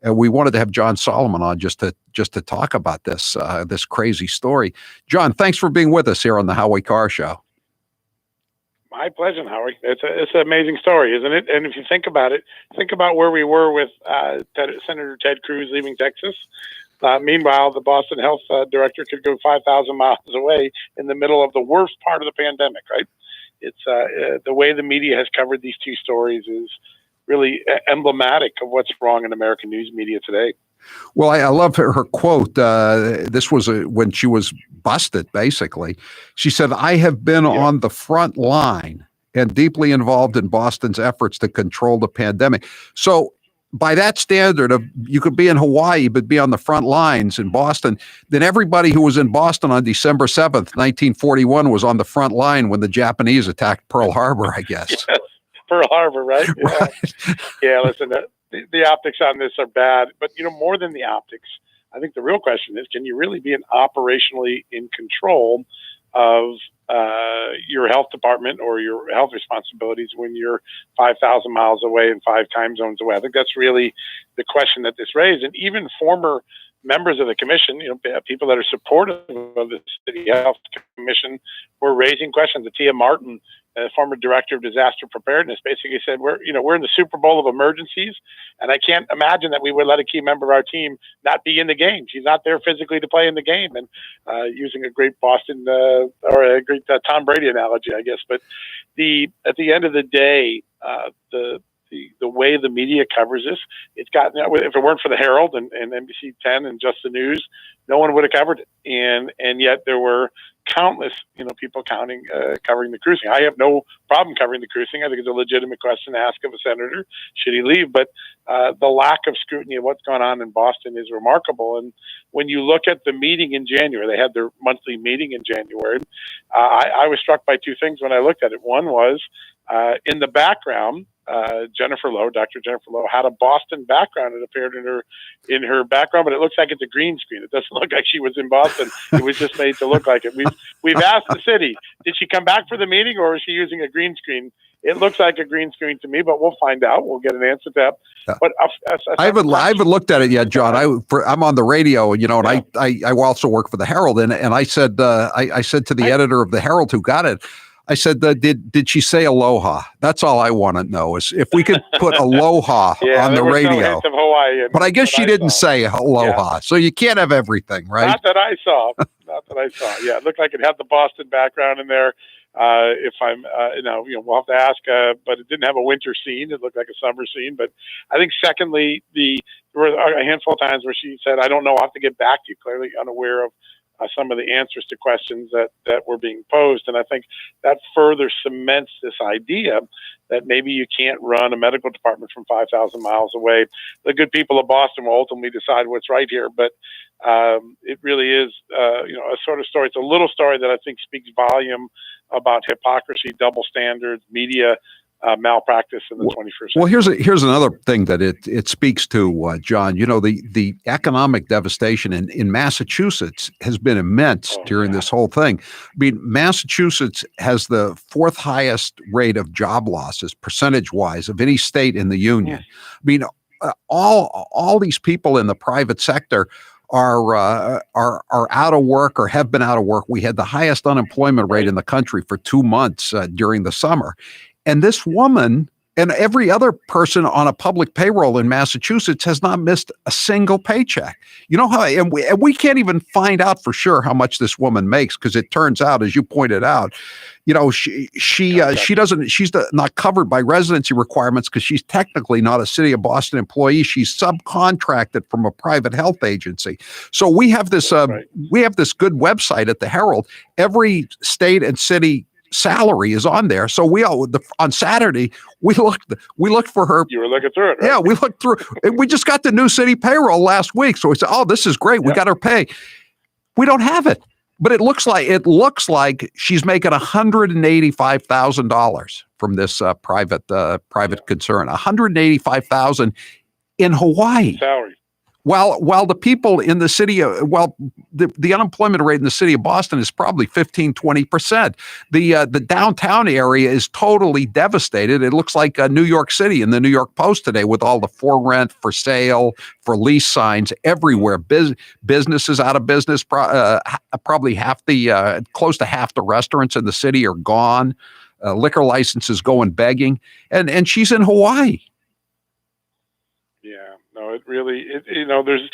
And we wanted to have John Solomon on just to talk about this crazy story. John, thanks for being with us here on the Howie Carr Show. My pleasure, Howie. It's an amazing story, isn't it? And if you think about it, think about where we were with Senator Ted Cruz leaving Texas. Meanwhile, the Boston Health Director could go 5,000 miles away in the middle of the worst part of the pandemic, right? It's the way the media has covered these two stories is really emblematic of what's wrong in American news media today. Well, I love her quote. This was when she was busted, basically. She said, "I have been on the front line and deeply involved in Boston's efforts to control the pandemic." So by that standard of you could be in Hawaii but be on the front lines in Boston, then everybody who was in Boston on December 7th, 1941 was on the front line when the Japanese attacked Pearl Harbor, I guess. Yes, Pearl Harbor, right? Yeah. Right. Yeah, listen, the optics on this are bad, but more than the optics, I think the real question is, can you really be operationally in control of your health department or your health responsibilities when you're 5,000 miles away and 5 time zones away? I think that's really the question that this raised. And even former members of the commission, people that are supportive of the City Health Commission, were raising questions. Tia Martin, former director of disaster preparedness, basically said, we're in the Super Bowl of emergencies, and I can't imagine that we would let a key member of our team not be in the game. She's not there physically to play in the game, and using a great Boston or a great Tom Brady analogy, I guess. But at the end of the day, the way the media covers this, it's gotten, if it weren't for the Herald and NBC 10 and Just the News, no one would have covered it. And yet there were countless, people covering the cruising. I have no problem covering the cruising. I think it's a legitimate question to ask of a senator, should he leave? But the lack of scrutiny of what's going on in Boston is remarkable. And when you look at the meeting in January, they had their monthly meeting in January. I was struck by 2 things when I looked at it. One was, in the background, Jennifer Lowe, Dr. Jennifer Lowe, had a Boston background. It appeared in her background, but it looks like it's a green screen. It doesn't look like she was in Boston. It was just made to look like it. We've asked the city, did she come back for the meeting, or is she using a green screen? It looks like a green screen to me, but we'll find out. We'll get an answer to that. But I haven't looked at it yet, John. I'm on the radio, and I also work for the Herald, and I said I said to the editor of the Herald who got it, I said, did she say aloha? That's all I want to know, is if we could put aloha on the radio. No hint of Hawaii, but I guess she didn't say aloha, so you can't have everything, right? Not that I saw. Yeah, it looked like it had the Boston background in there. If I'm, we'll have to ask, but it didn't have a winter scene. It looked like a summer scene. But I think, secondly, there were a handful of times where she said, I don't know, I'll have to get back to you, clearly unaware of some of the answers to questions that were being posed. And I think that further cements this idea that maybe you can't run a medical department from 5,000 miles away. The good people of Boston will ultimately decide what's right here. But it really is, a sort of story. It's a little story that I think speaks volume about hypocrisy, double standards, media malpractice in the 21st century. Well, here's another thing that it speaks to, John. The economic devastation in Massachusetts has been immense during this whole thing. I mean, Massachusetts has the fourth highest rate of job losses, percentage-wise, of any state in the union. I mean, all these people in the private sector are out of work or have been out of work. We had the highest unemployment rate in the country for 2 months during the summer. And this woman and every other person on a public payroll in Massachusetts has not missed a single paycheck. You know how, and we can't even find out for sure how much this woman makes, because it turns out, as you pointed out, she's not covered by residency requirements because she's technically not a City of Boston employee. She's subcontracted from a private health agency. So we have this good website at the Herald. Every state and city salary is on there. So on Saturday we looked for her. You were looking through it, right? Yeah, we looked through. We just got the new city payroll last week, so we said, "Oh, this is great. We got her pay." We don't have it, but it looks like she's making $185,000 from this private concern. $185,000 in Hawaii. Salary. While the people in the city, the unemployment rate in the city of Boston is probably 15-20%. The downtown area is totally devastated. It looks like New York City in the New York Post today, with all the for rent, for sale, for lease signs everywhere. Businesses out of business. Probably close to half the restaurants in the city are gone. Liquor licenses going begging, and she's in Hawaii. Yeah, no, it really, there's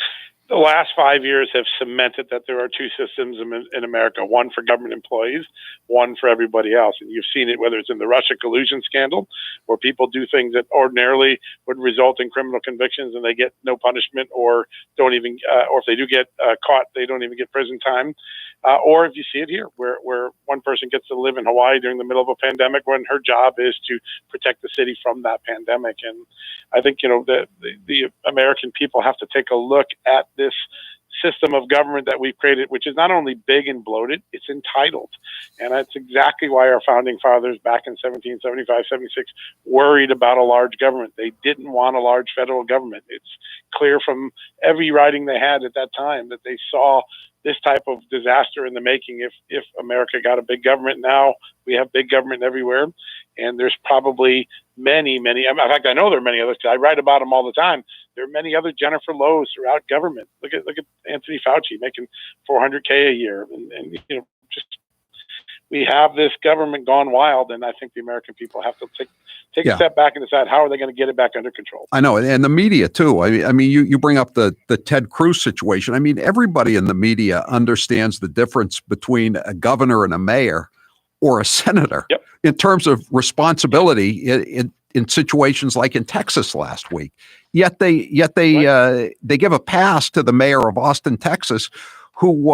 the last 5 years have cemented that there are two systems in America, one for government employees, one for everybody else. And you've seen it, whether it's in the Russia collusion scandal, where people do things that ordinarily would result in criminal convictions and they get no punishment, or don't even, or if they do get caught, they don't even get prison time. Or if you see it here, where one person gets to live in Hawaii during the middle of a pandemic when her job is to protect the city from that pandemic. And I think, the American people have to take a look at this system of government that we've created, which is not only big and bloated, it's entitled. And that's exactly why our founding fathers back in 1775, 76 worried about a large government. They didn't want a large federal government. It's clear from every writing they had at that time that they saw this type of disaster in the making if America got a big government. Now we have big government everywhere, and there's probably many, in fact, I know there are many others. I write about them all the time. There are many other Jennifer Lowe's throughout government. Look at Anthony Fauci making $400K a year, and we have this government gone wild, and I think the American people have to take a step back and decide how are they going to get it back under control. I know, and the media too. I mean, you bring up the Ted Cruz situation. I mean, everybody in the media understands the difference between a governor and a mayor or a senator in terms of responsibility in situations like in Texas last week. Yet they give a pass to the mayor of Austin, Texas, who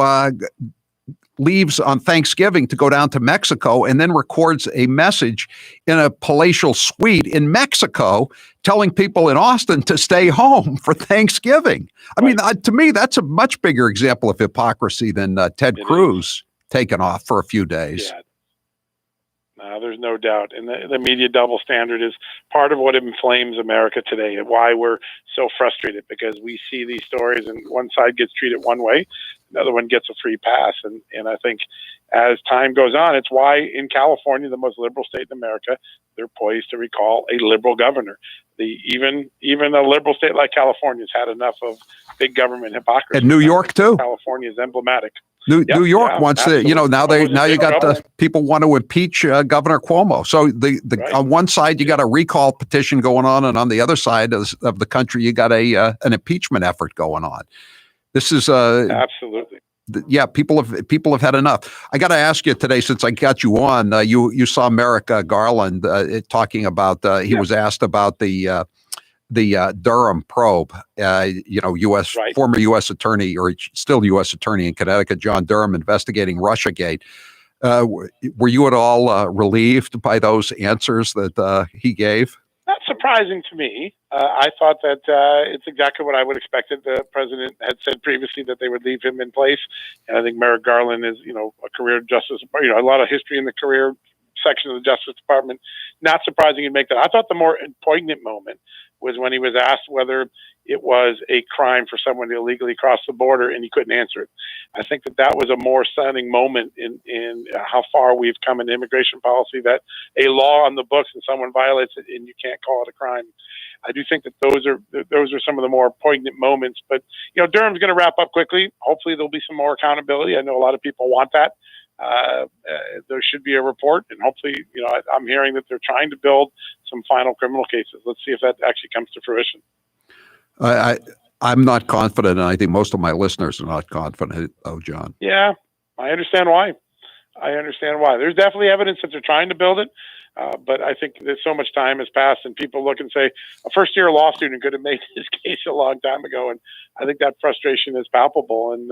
leaves on Thanksgiving to go down to Mexico and then records a message in a palatial suite in Mexico telling people in Austin to stay home for Thanksgiving. I mean, to me, that's a much bigger example of hypocrisy than Ted Cruz taking off for a few days. There's no doubt. And the media double standard is part of what inflames America today and why we're so frustrated, because we see these stories and one side gets treated one way, another one gets a free pass. And I think as time goes on, it's why in California, the most liberal state in America, they're poised to recall a liberal governor. Even a liberal state like California has had enough of big government hypocrisy. And New York too. California is emblematic. New York wants to, now you got the people want to impeach Governor Cuomo. So right. On one side you got a recall petition going on, and on the other side of the country you got an impeachment effort going on. This is absolutely. People have had enough. I got to ask you today, since I got you on, you saw Merrick Garland talking about. He was asked about the Durham probe. Former U.S. attorney, or still U.S. attorney in Connecticut, John Durham, investigating Russiagate. Were you at all relieved by those answers that he gave? Not surprising to me. I thought that it's exactly what I would expect. The president had said previously that they would leave him in place. And I think Merrick Garland is, a career justice, a lot of history in the career section of the Justice Department. Not surprising he'd make that. I thought the more poignant moment was when he was asked whether it was a crime for someone to illegally cross the border, and he couldn't answer it. I think that was a more stunning moment in how far we've come in immigration policy, that a law on the books and someone violates it and you can't call it a crime. I do think that those are some of the more poignant moments. But, Durham's going to wrap up quickly. Hopefully there'll be some more accountability. I know a lot of people want that. There should be a report, and hopefully, I'm hearing that they're trying to build some final criminal cases. Let's see if that actually comes to fruition. I'm not confident, and I think most of my listeners are not confident, though, John. Yeah, I understand why. There's definitely evidence that they're trying to build it, but I think that so much time has passed, and people look and say, a first-year law student could have made this case a long time ago, and I think that frustration is palpable, and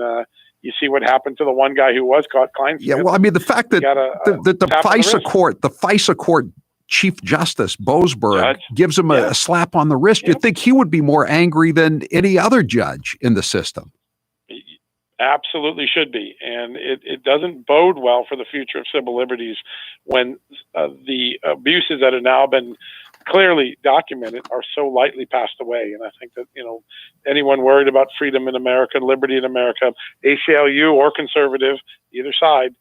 you see what happened to the one guy who was caught, Kleinsmith. Yeah, well, I mean, the fact that the FISA court Chief Justice Boasberg gives him a slap on the wrist, you'd think he would be more angry than any other judge in the system. Absolutely should be. And it doesn't bode well for the future of civil liberties when the abuses that have now been clearly documented are so lightly passed away. And I think that, anyone worried about freedom in America, liberty in America, ACLU or conservative, either side,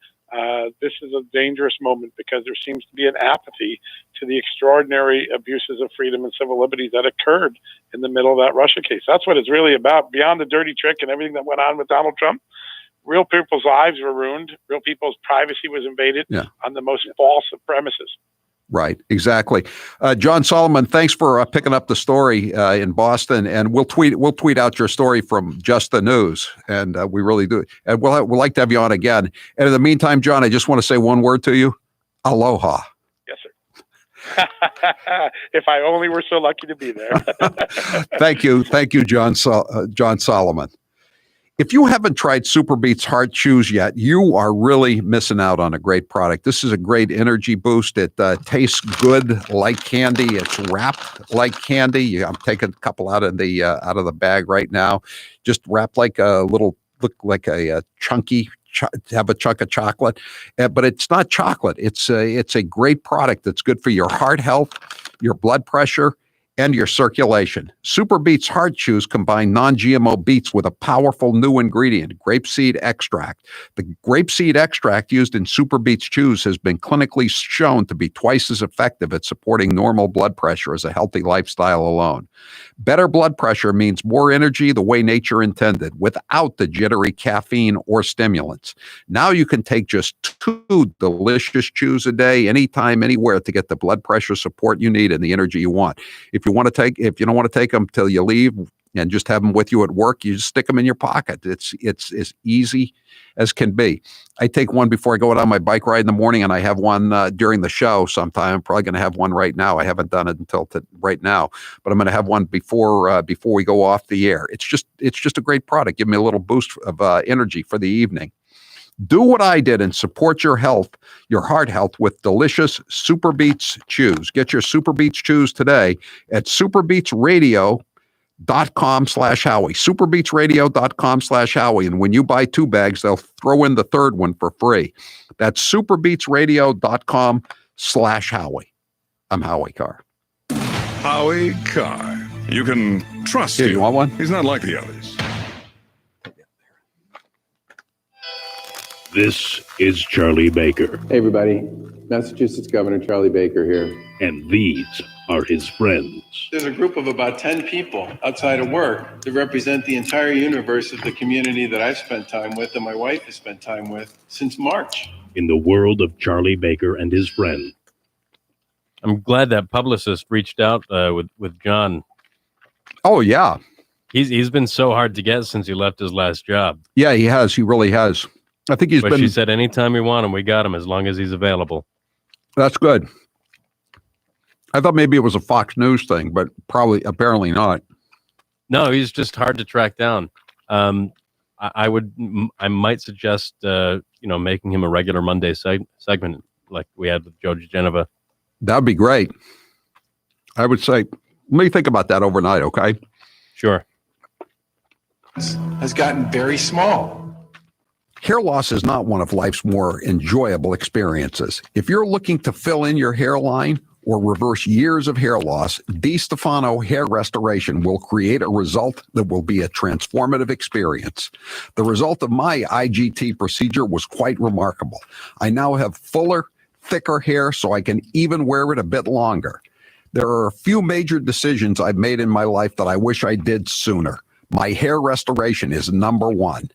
this is a dangerous moment, because there seems to be an apathy to the extraordinary abuses of freedom and civil liberties that occurred in the middle of that Russia case. That's what it's really about. Beyond the dirty trick and everything that went on with Donald Trump, real people's lives were ruined. Real people's privacy was invaded on the most false of premises. Right, exactly. John Solomon, thanks for picking up the story in Boston, and we'll tweet out your story from Just the News, and we really do. And we'll like to have you on again. And in the meantime, John, I just want to say one word to you: aloha. Yes, sir. If I only were so lucky to be there. Thank you, John Solomon. If you haven't tried Super Beets Heart Chews yet, you are really missing out on a great product. This is a great energy boost. It tastes good like candy. It's wrapped like candy. I'm taking a couple out of the bag right now. Just wrapped like look like a chunky. Have a chunk of chocolate, but it's not chocolate. It's a great product that's good for your heart health, your blood pressure, and your circulation. Super Beets Heart Chews combine non-GMO beets with a powerful new ingredient, grapeseed extract. The grapeseed extract used in Super Beets Chews has been clinically shown to be twice as effective at supporting normal blood pressure as a healthy lifestyle alone. Better blood pressure means more energy the way nature intended, without the jittery caffeine or stimulants. Now you can take just 2 delicious chews a day, anytime, anywhere, to get the blood pressure support you need and the energy you want. If you don't want to take them till you leave and just have them with you at work, you just stick them in your pocket. It's as easy as can be. I take one before I go out on my bike ride in the morning, and I have one during the show sometime. I'm probably going to have one right now. I haven't done it until right now, but I'm going to have one before we go off the air. It's just a great product. Give me a little boost of energy for the evening. Do what I did and support your health, your heart health, with delicious Super Beets Chews. Get your Super Beets Chews today at superbeetsradio.com/Howie. superbeetsradio.com/Howie. And when you buy 2 bags, they'll throw in the third one for free. That's superbeetsradio.com/Howie. /Howie. I'm Howie Carr. Howie Carr. You can trust him. You want one? He's not like the others. This is Charlie Baker. Hey, everybody. Massachusetts Governor Charlie Baker here. And these are his friends. There's a group of about 10 people outside of work that represent the entire universe of the community that I've spent time with and my wife has spent time with since March. In the world of Charlie Baker and his friend. I'm glad that publicist reached out with John. Oh, yeah. He's been so hard to get since he left his last job. Yeah, he has. He really has. I think he's been. She said anytime we want him, we got him as long as he's available. That's good. I thought maybe it was a Fox News thing, but apparently not. No, he's just hard to track down. I might suggest, making him a regular Monday segment like we had with Joe Geneva. That'd be great. I would say, let me think about that overnight. Okay. Sure. Has gotten very small. Hair loss is not one of life's more enjoyable experiences. If you're looking to fill in your hairline or reverse years of hair loss, DiStefano Hair Restoration will create a result that will be a transformative experience. The result of my IGT procedure was quite remarkable. I now have fuller, thicker hair so I can even wear it a bit longer. There are a few major decisions I've made in my life that I wish I did sooner. My hair restoration is number one.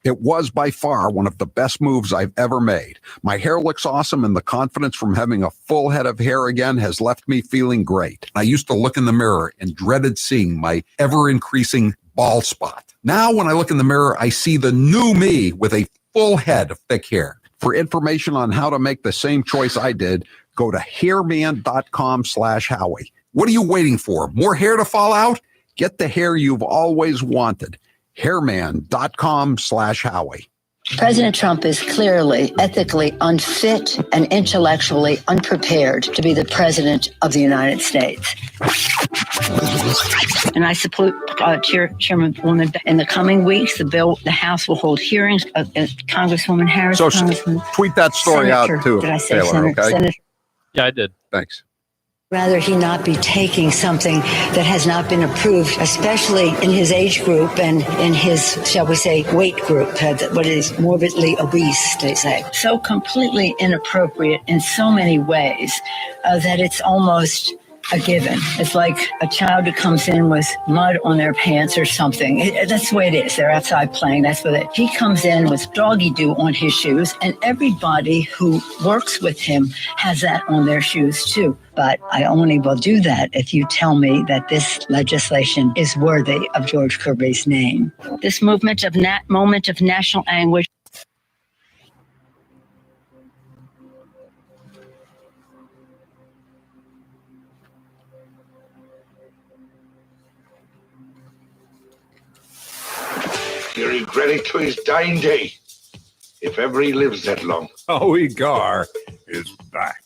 It was by far one of the best moves I've ever made. My hair looks awesome, and the confidence from having a full head of hair again has left me feeling great. I used to look in the mirror and dreaded seeing my ever-increasing bald spot. Now, when I look in the mirror, I see the new me with a full head of thick hair. For information on how to make the same choice I did, go to hairman.com/Howie. What are you waiting for? More hair to fall out? Get the hair you've always wanted. hairman.com/Howie. President Trump is clearly ethically unfit and intellectually unprepared to be the president of the United States. And I support Chairwoman. In the coming weeks, the House will hold hearings. Congresswoman Harris. So tweet that story Senator, out too, did I say Taylor, Senator? okay? Senator. Yeah, I did. Thanks. Rather, he not be taking something that has not been approved, especially in his age group and in his, shall we say, weight group, what is morbidly obese, they say. So completely inappropriate in so many ways that it's almost a given. It's like a child who comes in with mud on their pants or something. That's the way it is. They're outside playing. That's what it. He comes in with doggy do on his shoes, and everybody who works with him has that on their shoes too. But I only will do that if you tell me that this legislation is worthy of George Kirby's name. This moment of national anguish. He'll regret it to his dying day, if ever he lives that long. Howie Carr is back.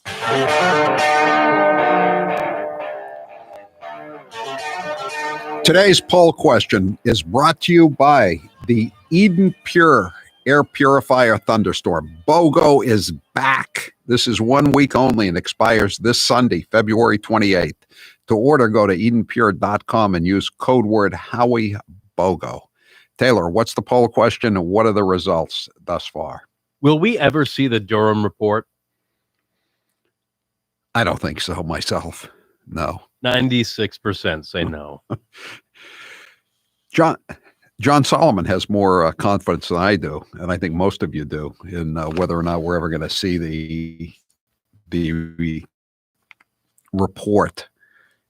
Today's poll question is brought to you by the Eden Pure Air Purifier Thunderstorm. BOGO is back. This is 1 week only and expires this Sunday, February 28th. To order, go to EdenPure.com and use code word Howie BOGO. Taylor, what's the poll question and what are the results thus far? Will we ever see the Durham report? I don't think so myself. No. 96% say no. John Solomon has more confidence than I do, and I think most of you do, in whether or not we're ever going to see the report.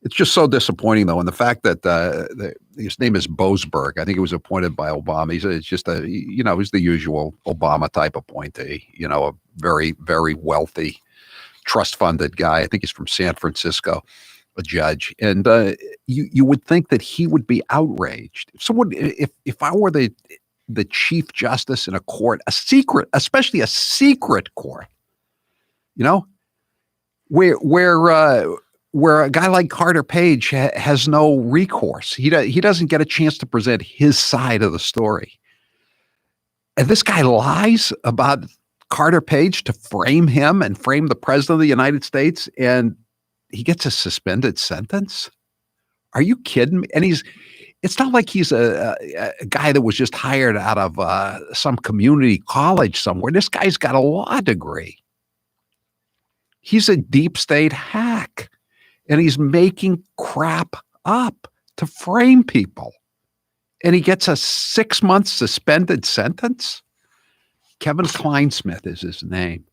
It's just so disappointing, though, and the fact that his name is Boasberg. I think he was appointed by Obama. He's just he's the usual Obama type appointee. A very, very wealthy, trust-funded guy. I think he's from San Francisco, a judge, and you would think that he would be outraged. If I were the chief justice in a court, especially a secret court, where a guy like Carter Page has no recourse. He doesn't get a chance to present his side of the story. And this guy lies about Carter Page to frame him and frame the president of the United States, and he gets a suspended sentence? Are you kidding me? And it's not like he's a guy that was just hired out of some community college somewhere. This guy's got a law degree. He's a deep state hack, and he's making crap up to frame people. And he gets a 6-month suspended sentence? Kevin Kleinsmith is his name.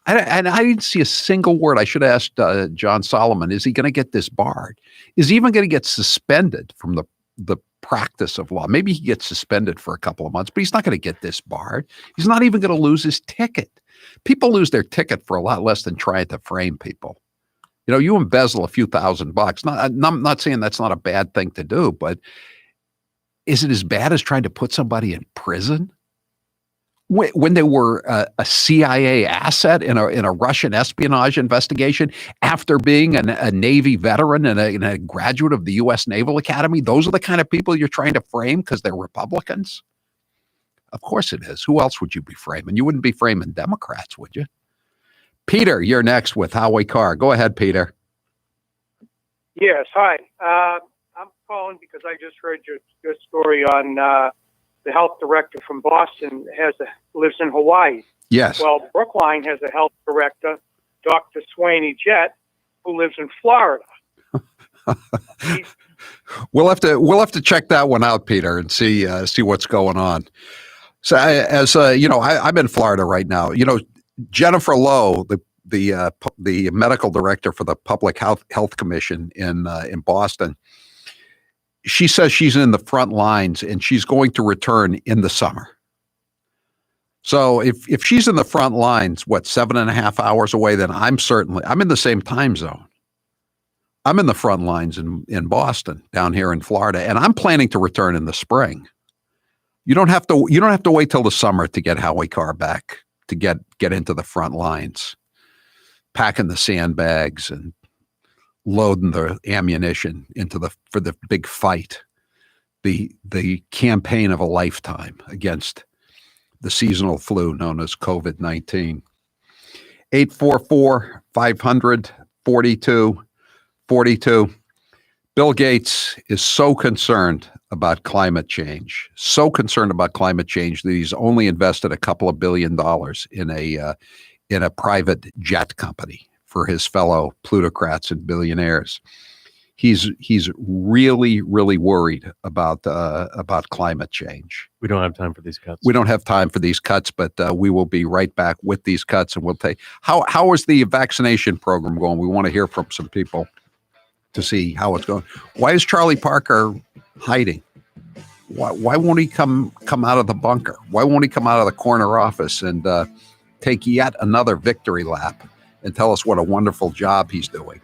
And I didn't see a single word. I should have asked John Solomon, is he going to get disbarred? Is he even going to get suspended from the practice of law? Maybe he gets suspended for a couple of months, but he's not going to get disbarred. He's not even going to lose his ticket. People lose their ticket for a lot less than trying to frame people. You know, you embezzle a few $1,000. I'm not saying that's not a bad thing to do, but is it as bad as trying to put somebody in prison? When they were a CIA asset in a Russian espionage investigation after being a Navy veteran and a graduate of the U.S. Naval Academy, those are the kind of people you're trying to frame because they're Republicans? Of course it is. Who else would you be framing? You wouldn't be framing Democrats, would you? Peter, you're next with Howie Carr. Go ahead, Peter. Yes, hi. I'm calling because I just heard your story on the health director from Boston lives in Hawaii. Yes. Well, Brookline has a health director, Dr. Swaney Jett, who lives in Florida. We'll have to check that one out, Peter, and see what's going on. So, I'm in Florida right now. You know, Jennifer Lowe, the medical director for the Public Health Commission in Boston, she says she's in the front lines and she's going to return in the summer. So if she's in the front lines, 7.5 hours away, then I'm in the same time zone. I'm in the front lines in Boston, down here in Florida, and I'm planning to return in the spring. You don't have to wait till the summer to get Howie Carr back, to get into the front lines, packing the sandbags and loading the ammunition for the big fight, the campaign of a lifetime against the seasonal flu known as COVID-19. 844-500-4242. Bill Gates is so concerned about climate change, that he's only invested a couple of $2 billion in a private jet company for his fellow plutocrats and billionaires. He's really, really worried about climate change. We don't have time for these cuts. We don't have time for these cuts, but we will be right back with these cuts, and we'll take how is the vaccination program going? We want to hear from some people to see how it's going. Why is Charlie Parker hiding? Why won't he come out of the bunker? Why won't he come out of the corner office and take yet another victory lap and tell us what a wonderful job he's doing?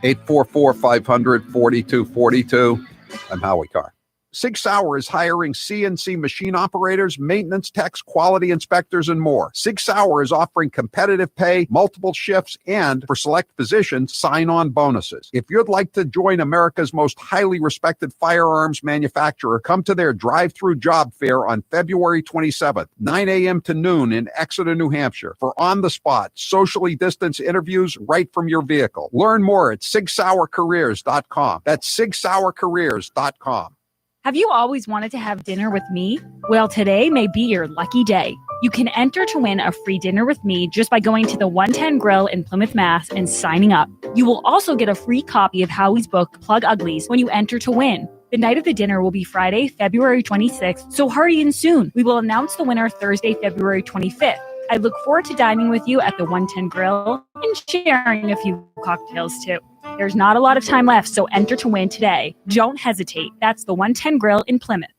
844-500-4242. I'm Howie Carr. 6 Hour is hiring CNC machine operators, maintenance techs, quality inspectors, and more. 6 Hour is offering competitive pay, multiple shifts, and for select positions, sign-on bonuses. If you'd like to join America's most highly respected firearms manufacturer, come to their drive-through job fair on February 27th, 9 a.m. to noon in Exeter, New Hampshire, for on-the-spot, socially distanced interviews right from your vehicle. Learn more at SigSauerCareers.com. That's SigSauerCareers.com. Have you always wanted to have dinner with me? Well, today may be your lucky day. You can enter to win a free dinner with me just by going to the 110 Grill in Plymouth, Mass. and signing up. You will also get a free copy of Howie's book, Plug Uglies, when you enter to win. The night of the dinner will be Friday, February 26th, so hurry in soon. We will announce the winner Thursday, February 25th. I look forward to dining with you at the 110 Grill and sharing a few cocktails too. There's not a lot of time left, so enter to win today. Don't hesitate. That's the 110 Grill in Plymouth.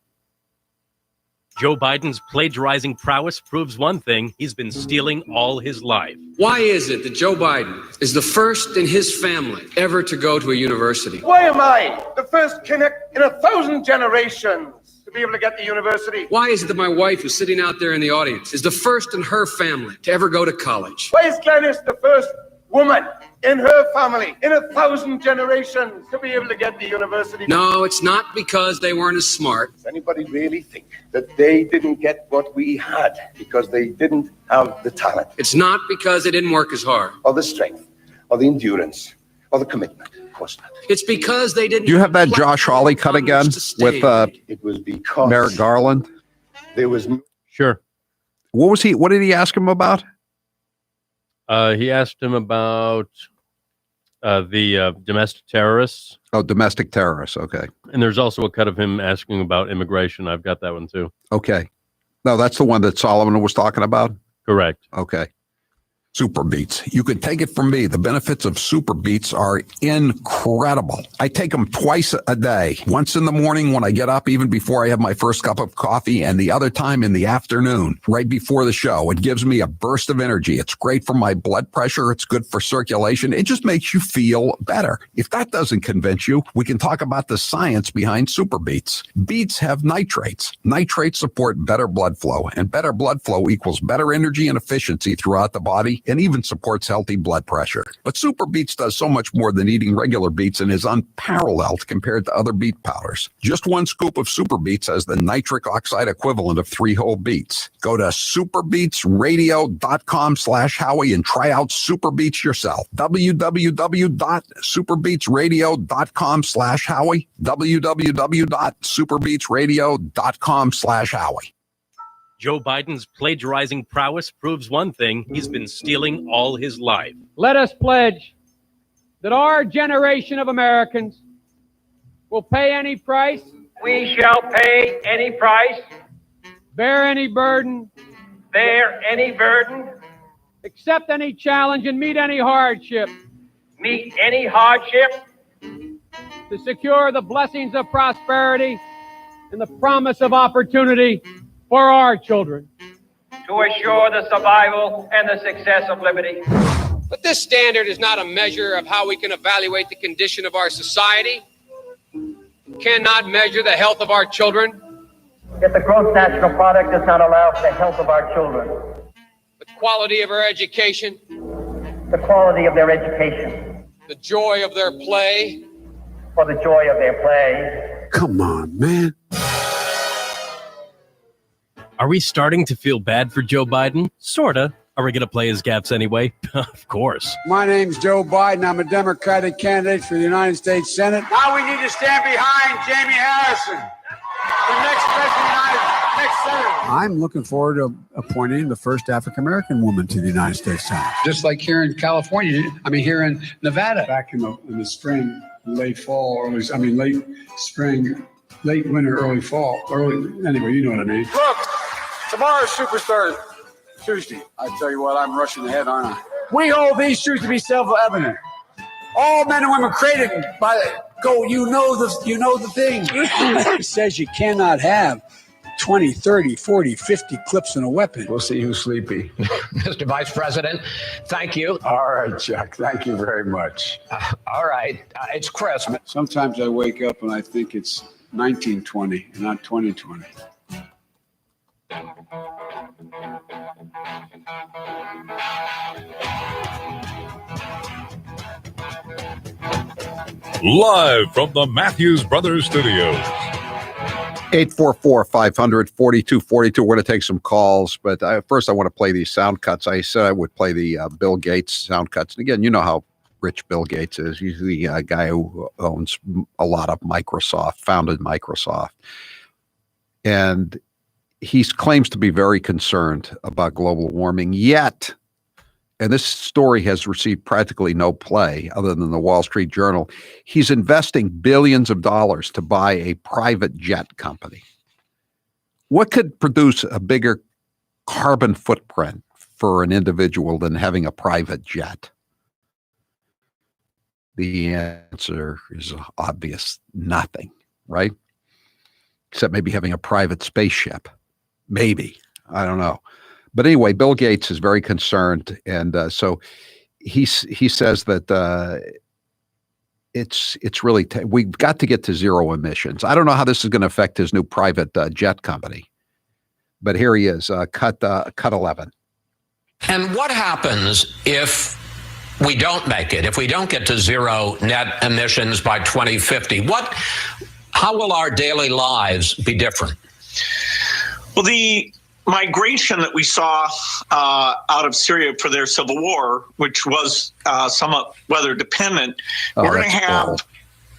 Joe Biden's plagiarizing prowess proves one thing: he's been stealing all his life. Why is it that Joe Biden is the first in his family ever to go to a university? Why am I the first connect in 1,000 generations to be able to get to university? Why is it that my wife, who's sitting out there in the audience, is the first in her family to ever go to college? Why is Glennis the first woman in her family in 1,000 generations to be able to get the university. No, it's not because they weren't as smart. Does anybody really think that they didn't get what we had because they didn't have the talent? It's not because they didn't work as hard. Or the strength, or the endurance, or the commitment. Of course not. It's because they didn't. Do you have that Josh Hawley cut again with It was because Merrick Garland? there was Sure. What did he ask him about? He asked him about the domestic terrorists. Oh, domestic terrorists. Okay. And there's also a cut of him asking about immigration. I've got that one too. Okay. No, that's the one that Solomon was talking about? Correct. Okay. Super Beets. You can take it from me. The benefits of Super Beets are incredible. I take them twice a day. Once in the morning when I get up, even before I have my first cup of coffee, and the other time in the afternoon, right before the show. It gives me a burst of energy. It's great for my blood pressure. It's good for circulation. It just makes you feel better. If that doesn't convince you, we can talk about the science behind Super Beets. Beets have nitrates. Nitrates support better blood flow, and better blood flow equals better energy and efficiency throughout the body, and even supports healthy blood pressure. But Super Beets does so much more than eating regular beets and is unparalleled compared to other beet powders. Just one scoop of Super Beets has the nitric oxide equivalent of 3 whole beets. Go to superbeetsradio.com/Howie and try out Super Beets yourself. www.superbeetsradio.com/Howie. www.superbeetsradio.com/Howie. Joe Biden's plagiarizing prowess proves one thing: he's been stealing all his life. Let us pledge that our generation of Americans will pay any price. We shall pay any price, Bear any burden. bear any burden, Accept any challenge and meet any hardship. meet any hardship, To secure the blessings of prosperity and the promise of opportunity for our children. to assure the survival and the success of liberty. But this standard is not a measure of how we can evaluate the condition of our society. It cannot measure the health of our children. Yet the gross national product does not allow for the health of our children, The quality of our education, the quality of their education, the joy of their play. or the joy of their play. Come on, man. Are we starting to feel bad for Joe Biden? Sorta. Are we going to play his gaffes anyway? Of course. My name's Joe Biden. I'm a Democratic candidate for the United States Senate. Now we need to stand behind Jamie Harrison, the next president, next senator. I'm looking forward to appointing the first African-American woman to the United States Senate. Just like here in California, here in Nevada. Back in the spring, late fall, late spring, late winter, early fall, anyway, you know what I mean. Look, tomorrow's Superstar Tuesday. I tell you what, I'm rushing ahead, aren't I? We hold these truths to be self-evident. All men and women created by you know the thing. It says you cannot have 20, 30, 40, 50 clips in a weapon. We'll see who's sleepy. Mr. Vice President, thank you. All right, Chuck. Thank you very much. All right. It's Christmas. Sometimes I wake up and I think it's 1920 and not 2020. Live from the Matthews Brothers Studios. 844-500-4242. We're going to take some calls, but first I want to play these sound cuts. I said I would play the Bill Gates sound cuts. And again, you know how rich Bill Gates is. He's the guy who owns a lot of Microsoft, founded Microsoft. And he claims to be very concerned about global warming, yet, and this story has received practically no play other than the Wall Street Journal, he's investing billions of dollars to buy a private jet company. What could produce a bigger carbon footprint for an individual than having a private jet? The answer is obvious: nothing, right? Except maybe having a private spaceship. Maybe. I don't know. But anyway, Bill Gates is very concerned. And so he says that it's really, we've got to get to zero emissions. I don't know how this is going to affect his new private jet company. But here he is, cut 11. And what happens if we don't make it, if we don't get to zero net emissions by 2050, how will our daily lives be different? Well, the migration that we saw out of Syria for their civil war, which was somewhat weather dependent, we're going to have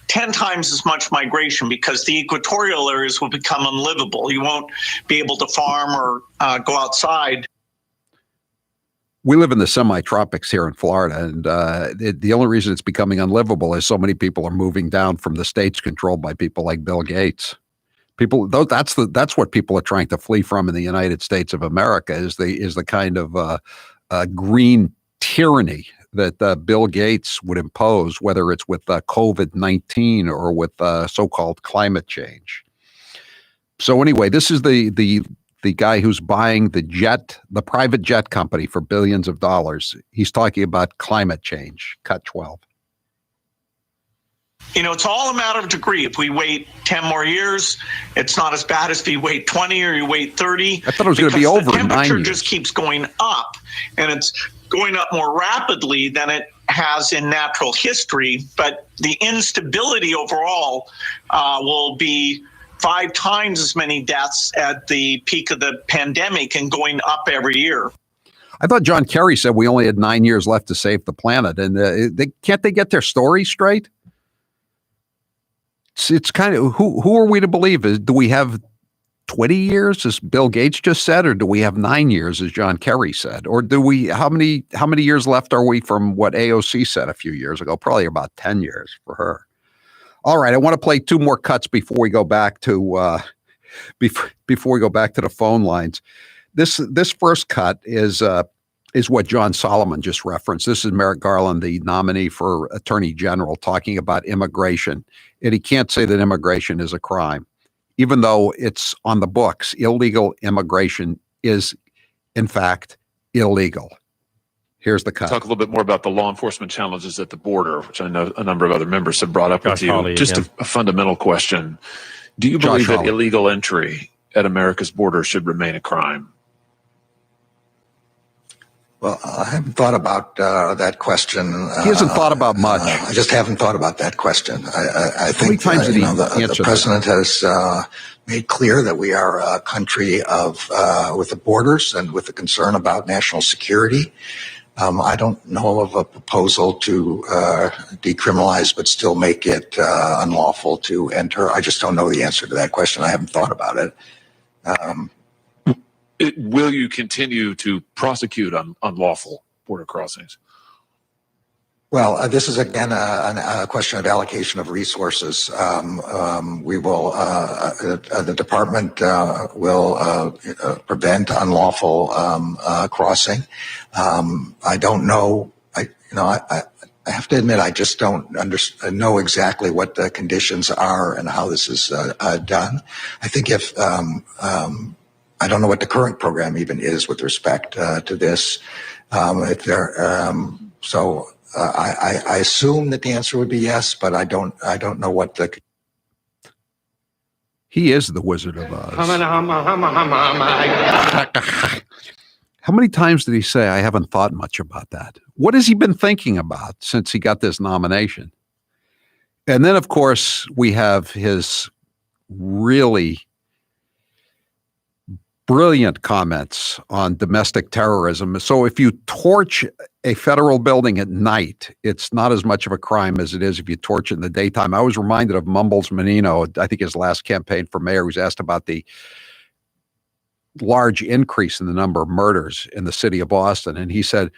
10 times as much migration because the equatorial areas will become unlivable. You won't be able to farm or go outside. We live in the semi-tropics here in Florida, and the only reason it's becoming unlivable is so many people are moving down from the states controlled by people like Bill Gates. That's what people are trying to flee from in the United States of America is the kind of green tyranny that Bill Gates would impose, whether it's with COVID-19 or with so-called climate change. So anyway, this is the guy who's buying the private jet company for billions of dollars. He's talking about climate change. Cut 12. You know, it's all a matter of degree. If we wait 10 more years, it's not as bad as if you wait 20 or you wait 30. I thought it was going to be over in 9 years. The temperature just keeps going up, and it's going up more rapidly than it has in natural history. But the instability overall will be 5 times as many deaths at the peak of the pandemic and going up every year. I thought John Kerry said we only had 9 years left to save the planet, and can't they get their story straight? It's kind of who are we to believe? Do we have 20 years, as Bill Gates just said, or do we have 9 years, as John Kerry said, or do we? How many years left are we from what AOC said a few years ago? Probably about 10 years for her. All right, I want to play 2 more cuts before we go back to before we go back to the phone lines. This first cut is what John Solomon just referenced. This is Merrick Garland, the nominee for Attorney General, talking about immigration. And he can't say that immigration is a crime, even though it's on the books. Illegal immigration is, in fact, illegal. Here's the cut. Talk a little bit more about the law enforcement challenges at the border, which I know a number of other members have brought up with you. Hawley, just a fundamental question. Do you believe that illegal entry at America's border should remain a crime? Well, I haven't thought about that question. He hasn't thought about much. I just haven't thought about that question. I think times did he the president has made clear that we are a country of with the borders and with the concern about national security. I don't know of a proposal to decriminalize but still make it unlawful to enter. I just don't know the answer to that question. I haven't thought about it. Will you continue to prosecute unlawful border crossings? Well, this is again a question of allocation of resources. We will, the department will prevent unlawful crossing. I don't know. I have to admit, I just don't know exactly what the conditions are and how this is done. I think if I don't know what the current program even is with respect to this. If there, I assume that the answer would be yes, but I don't know what the. He is the Wizard of Oz. How many times did he say, I haven't thought much about that? What has he been thinking about since he got this nomination? And then, of course, we have his really brilliant comments on domestic terrorism. So if you torch a federal building at night, it's not as much of a crime as it is if you torch it in the daytime. I was reminded of Mumbles Menino, I think his last campaign for mayor, who's asked about the large increase in the number of murders in the city of Boston. And he said,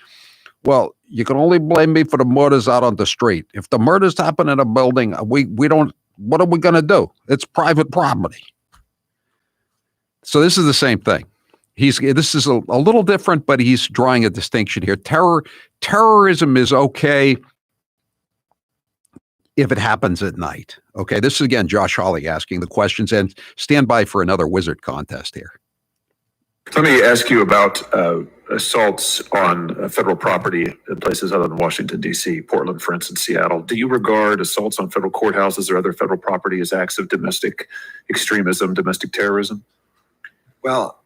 well, you can only blame me for the murders out on the street. If the murders happen in a building, we don't, what are we going to do? It's private property. So this is the same thing. This is a little different, but he's drawing a distinction here. Terrorism is okay if it happens at night. Okay, this is again Josh Hawley asking the questions, and stand by for another wizard contest here. Let me ask you about assaults on federal property in places other than Washington, D.C., Portland, for instance, Seattle. Do you regard assaults on federal courthouses or other federal property as acts of domestic extremism, domestic terrorism? Well,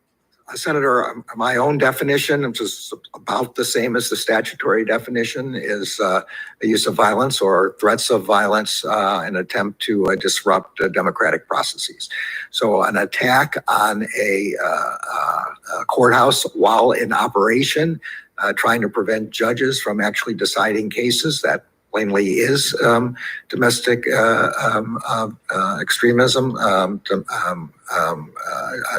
Senator, my own definition, which is about the same as the statutory definition, is the use of violence or threats of violence in an attempt to disrupt democratic processes. So an attack on a courthouse while in operation, trying to prevent judges from actually deciding cases, that plainly is domestic extremism,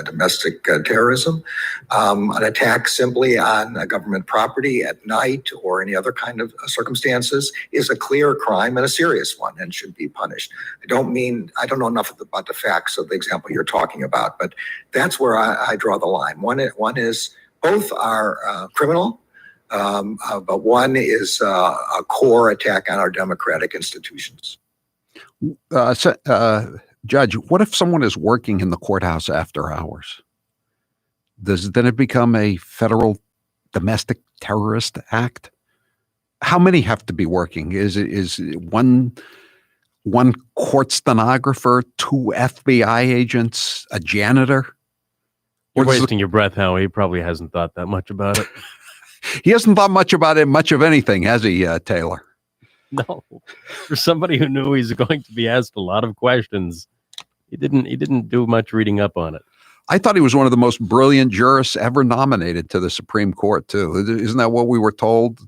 domestic terrorism. An attack simply on government property at night or any other kind of circumstances is a clear crime and a serious one and should be punished. I don't know enough about the facts of the example you're talking about, but that's where I draw the line. One is both are criminal, but one is a core attack on our democratic institutions. Judge, what if someone is working in the courthouse after hours? Then it become a federal domestic terrorist act? How many have to be working? Is one court stenographer, 2 FBI agents, a janitor? You're wasting your breath, Howie. He probably hasn't thought that much about it. He hasn't thought much about it, much of anything, has he, Taylor? No. For somebody who knew he's going to be asked a lot of questions, he didn't do much reading up on it. I thought he was one of the most brilliant jurists ever nominated to the Supreme Court, too. Isn't that what we were told?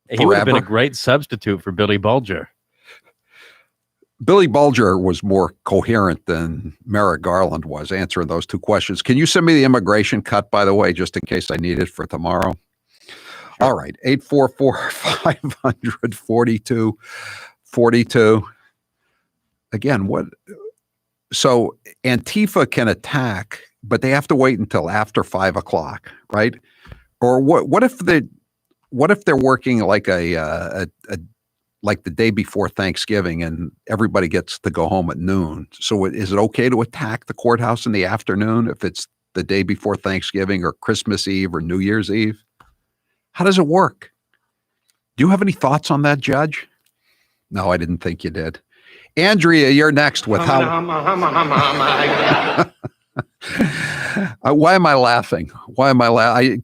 He would have been a great substitute for Billy Bulger. Billy Bulger was more coherent than Merrick Garland was answering those 2 questions. Can you send me the immigration cut, by the way, just in case I need it for tomorrow? All right. 844-500-4242. Again, so Antifa can attack, but they have to wait until after 5 o'clock, right? Or what if they're working like like the day before Thanksgiving and everybody gets to go home at noon? So is it okay to attack the courthouse in the afternoon if it's the day before Thanksgiving or Christmas Eve or New Year's Eve? How does it work? Do you have any thoughts on that, Judge? No, I didn't think you did. Andrea, you're next with how. Why am I laughing?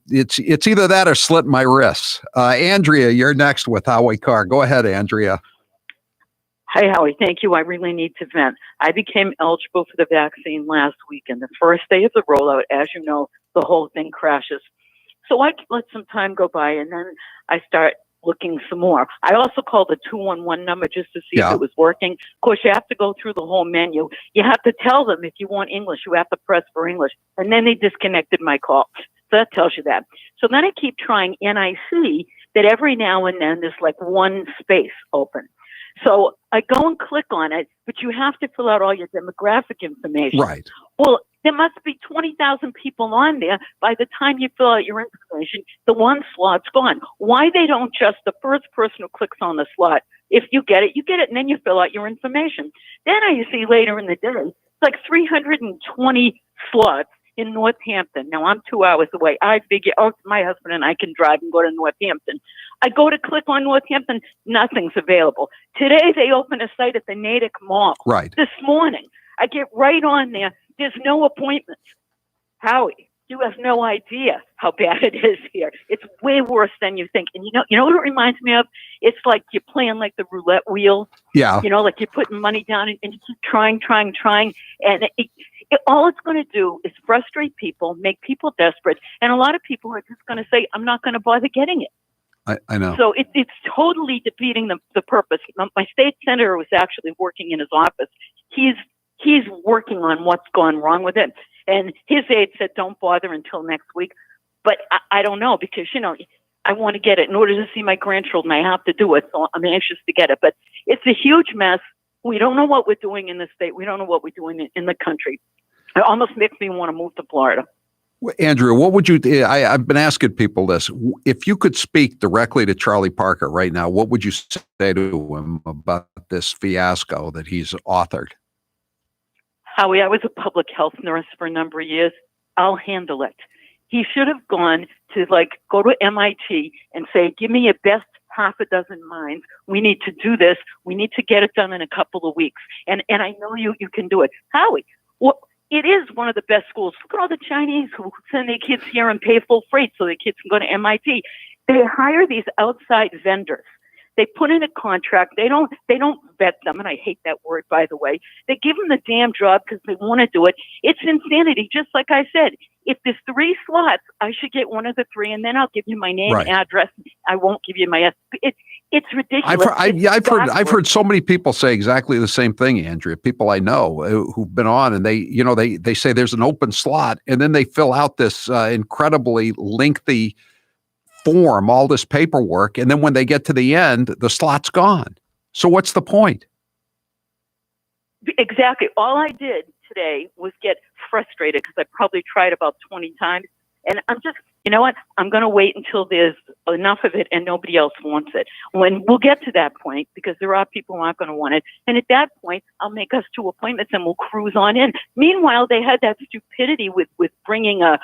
It's either that or slit my wrists. Andrea, you're next with Howie Carr. Go ahead, Andrea. Hi, Howie. Thank you. I really need to vent. I became eligible for the vaccine last week, and the first day of the rollout, as you know, the whole thing crashes. So I let some time go by, and then I start looking some more. I also called the 211 number just to see if it was working. Of course, you have to go through the whole menu. You have to tell them if you want English, you have to press for English. And then they disconnected my call. So that tells you that. So then I keep trying, and I see that every now and then there's like one space open. So I go and click on it, but you have to fill out all your demographic information. Right. Well, there must be 20,000 people on there. By the time you fill out your information, the one slot's gone. Why they don't just the first person who clicks on the slot, if you get it, and then you fill out your information. Then I see later in the day, it's like 320 slots in Northampton. Now, I'm 2 hours away. I figure, my husband and I can drive and go to Northampton. I go to click on Northampton, nothing's available. Today, they open a site at the Natick Mall. Right. This morning, I get right on there. There's no appointments. Howie, you have no idea how bad it is here. It's way worse than you think. And you know what it reminds me of? It's like you're playing like the roulette wheel. Yeah. Like you're putting money down and you keep trying. And all it's going to do is frustrate people, make people desperate. And a lot of people are just going to say, I'm not going to bother getting it. I know. So it's totally defeating the purpose. My state senator was actually working in his office. He's working on what's gone wrong with it. And his aide said, don't bother until next week. But I don't know, because, I want to get it in order to see my grandchildren. I have to do it. So I'm anxious to get it. But it's a huge mess. We don't know what we're doing in the state. We don't know what we're doing in the country. It almost makes me want to move to Florida. Andrew, what would you, I've been asking people this. If you could speak directly to Charlie Parker right now, what would you say to him about this fiasco that he's authored? Howie, I was a public health nurse for a number of years. I'll handle it. He should have gone to go to MIT and say, give me your best half a dozen minds. We need to do this. We need to get it done in a couple of weeks. And I know you can do it. Howie, it is one of the best schools. Look at all the Chinese who send their kids here and pay full freight so their kids can go to MIT. They hire these outside vendors. They put in a contract. They don't vet them, and I hate that word, by the way. They give them the damn job because they want to do it. It's insanity. Just like I said, if there's 3 slots, I should get one of the 3, and then I'll give you my name, address. I won't give you my. It's ridiculous. I've heard so many people say exactly the same thing, Andrea. People I know who've been on, and they say there's an open slot, and then they fill out this incredibly lengthy form, all this paperwork, and then when they get to the end, the slot's gone. So what's the point? Exactly. All I did today was get frustrated because I probably tried about 20 times. And I'm just, you know what? I'm going to wait until there's enough of it and nobody else wants it. When we'll get to that point, because there are people who aren't going to want it. And at that point, I'll make us 2 appointments and we'll cruise on in. Meanwhile, they had that stupidity with bringing a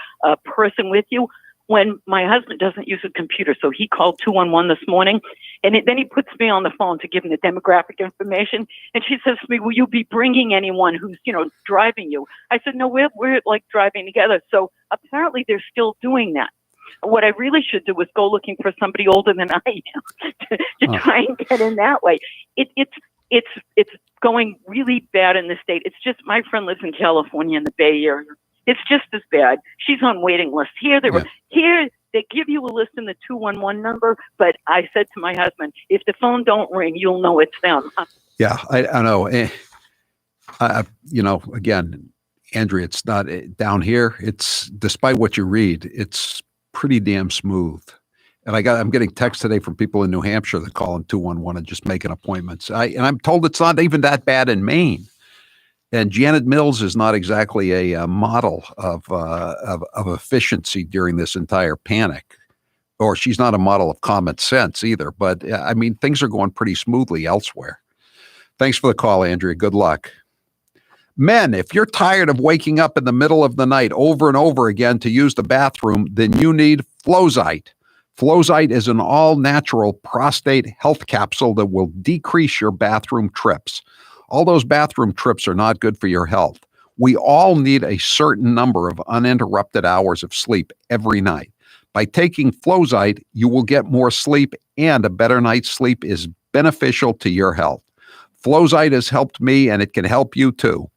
person with you. When my husband doesn't use a computer, so he called 211 this morning, and then he puts me on the phone to give him the demographic information, and she says to me, will you be bringing anyone who's, driving you? I said, no, we're like driving together. So apparently they're still doing that. What I really should do is go looking for somebody older than I am to try and get in that way. It's going really bad in the state. It's just, my friend lives in California in the Bay Area. It's just as bad. She's on waiting lists. Here they give you a list in the 211 number, but I said to my husband, if the phone don't ring, you'll know it's them. Yeah, I know. Again, Andrea, it's not down here. It's, despite what you read, it's pretty damn smooth. And I'm getting texts today from people in New Hampshire that call in 211 and just making appointments. And I'm told it's not even that bad in Maine. And Janet Mills is not exactly a model of efficiency during this entire panic, or she's not a model of common sense either. But I mean, things are going pretty smoothly elsewhere. Thanks for the call, Andrea. Good luck. Men, if you're tired of waking up in the middle of the night over and over again to use the bathroom, then you need Flowzite. Flowzite is an all-natural prostate health capsule that will decrease your bathroom trips. All those bathroom trips are not good for your health. We all need a certain number of uninterrupted hours of sleep every night. By taking Flowzite, you will get more sleep, and a better night's sleep is beneficial to your health. Flowzite has helped me, and it can help you too.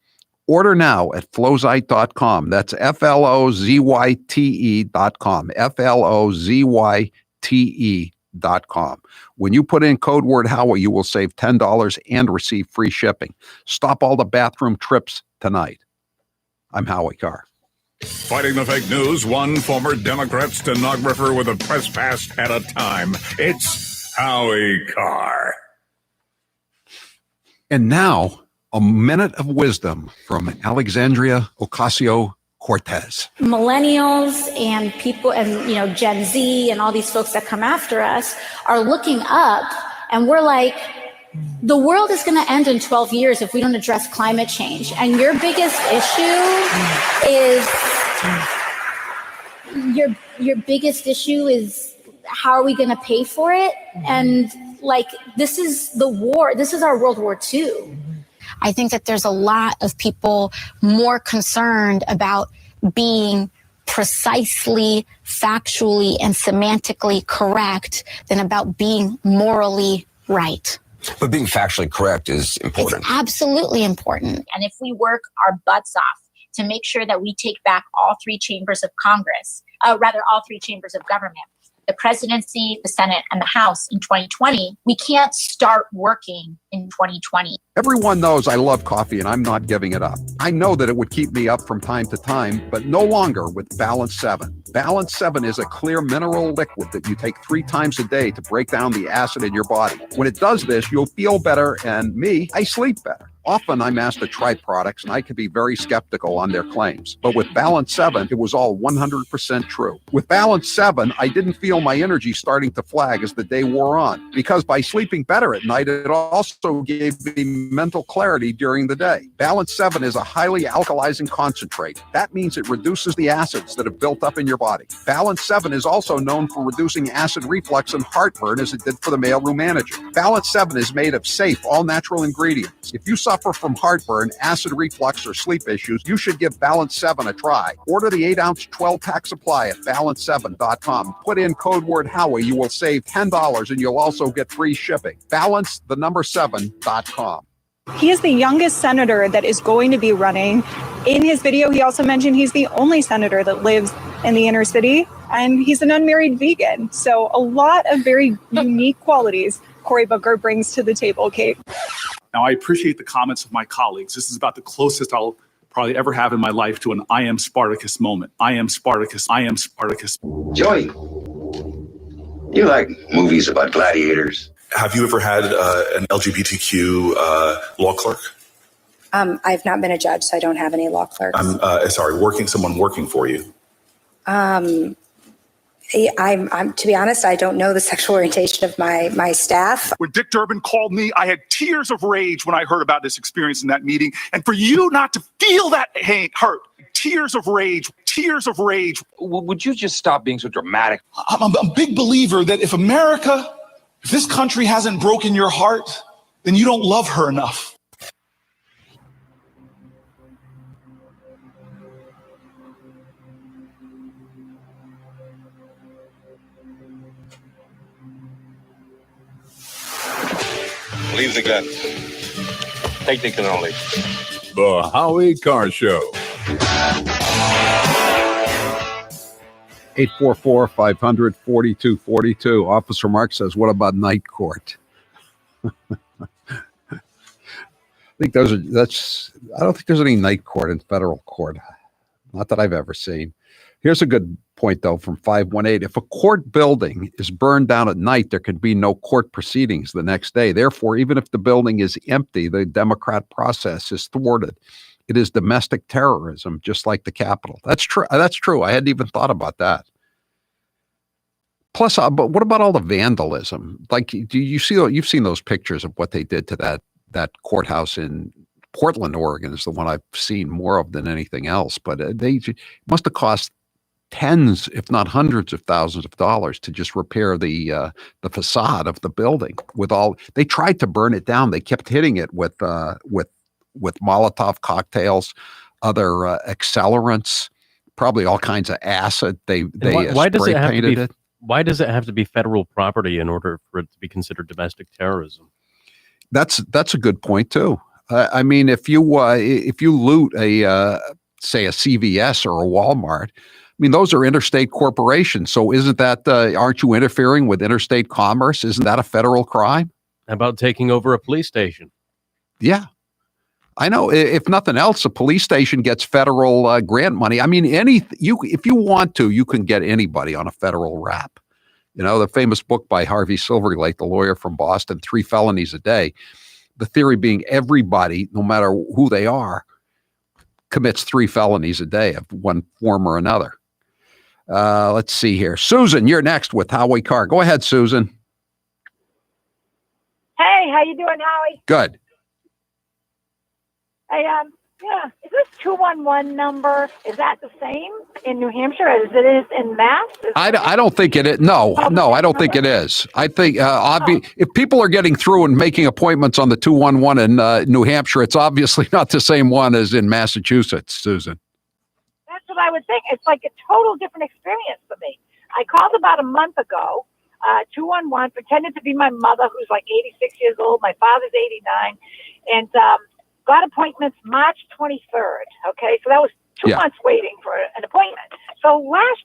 Order now at flowzite.com. That's FLOZYTE.com. FLOZYTE.com. When you put in code word Howie, you will save $10 and receive free shipping. Stop all the bathroom trips tonight. I'm Howie Carr. Fighting the fake news, one former Democrat stenographer with a press pass at a time. It's Howie Carr. And now, a minute of wisdom from Alexandria Ocasio-Cortez. Millennials and people and Gen Z and all these folks that come after us are looking up, and we're like, the world is going to end in 12 years if we don't address climate change. And your biggest issue is your biggest issue is how are we going to pay for it? And this is the war. This is our World War II. I think that there's a lot of people more concerned about being precisely, factually, and semantically correct than about being morally right. But being factually correct is important. It's absolutely important. And if we work our butts off to make sure that we take back all 3 chambers of Congress, all 3 chambers of government, the presidency, the Senate, and the House in 2020, we can't start working in 2020. Everyone knows I love coffee and I'm not giving it up. I know that it would keep me up from time to time, but no longer with Balance 7. Balance 7 is a clear mineral liquid that you take 3 times a day to break down the acid in your body. When it does this, you'll feel better, and I sleep better. Often I'm asked to try products and I can be very skeptical on their claims. But with Balance 7, it was all 100% true. With Balance 7, I didn't feel my energy starting to flag as the day wore on, because by sleeping better at night, it also gave me mental clarity during the day. Balance 7 is a highly alkalizing concentrate. That means it reduces the acids that have built up in your body. Balance 7 is also known for reducing acid reflux and heartburn as it did for the mailroom manager. Balance 7 is made of safe, all-natural ingredients. If you suffer from heartburn, acid reflux, or sleep issues, you should give Balance 7 a try. Order the 8-ounce 12-pack supply at balance7.com. Put in code word Howie. You will save $10 and you'll also get free shipping. Balance7.com. He is the youngest senator that is going to be running. In his video, he also mentioned he's the only senator that lives in the inner city, and he's an unmarried vegan. So a lot of very unique qualities Cory Booker brings to the table, Kate. Now, I appreciate the comments of my colleagues. This is about the closest I'll probably ever have in my life to an I am Spartacus moment. I am Spartacus. I am Spartacus. Joey, you like movies about gladiators? Have you ever had an LGBTQ law clerk? I've not been a judge, so I don't have any law clerks. Someone working for you. I'm to be honest, I don't know the sexual orientation of my staff. When Dick Durbin called me, I had tears of rage when I heard about this experience in that meeting. And for you not to feel that hurt, tears of rage. Would you just stop being so dramatic? I'm a big believer that if this country hasn't broken your heart, then you don't love her enough. Leave the gun. Technique only. The Howie Carr Show. 844-500-4242. Officer Mark says, what about night court? I don't think there's any night court in federal court. Not that I've ever seen. Here's a good point, though, from 518. If a court building is burned down at night, there can be no court proceedings the next day. Therefore, even if the building is empty, the democratic process is thwarted. It is domestic terrorism, just like the Capitol. That's true. I hadn't even thought about that. Plus, but what about all the vandalism? Like, you've seen those pictures of what they did to that courthouse in Portland, Oregon, is the one I've seen more of than anything else. But they must have cost tens, if not hundreds of thousands of dollars to just repair the facade of the building. They tried to burn it down. They kept hitting it with Molotov cocktails, other accelerants, probably all kinds of acid. They spray painted it. Why does it have to be federal property in order for it to be considered domestic terrorism? That's a good point too. I mean, if you loot say a CVS or a Walmart, I mean, those are interstate corporations. So isn't that, aren't you interfering with interstate commerce? Isn't that a federal crime? How about taking over a police station? Yeah. I know. If nothing else, a police station gets federal grant money. I mean, if you want to, you can get anybody on a federal rap. You know, the famous book by Harvey Silverglate, the lawyer from Boston, 3 felonies a day. The theory being everybody, no matter who they are, commits 3 felonies a day of one form or another. Let's see here. Susan, you're next with Howie Carr. Go ahead, Susan. Hey, how you doing, Howie? Good. Hey, is this 211 number, is that the same in New Hampshire as it is in Mass? I don't think it is. No, I don't think it is. I think if people are getting through and making appointments on the 211 in New Hampshire, it's obviously not the same one as in Massachusetts, Susan. That's what I would think. It's like a total different experience for me. I called about a month ago, 211, pretended to be my mother, who's like 86 years old. My father's 89. And got appointments March 23rd. Okay, so that was 2 months waiting for an appointment. So last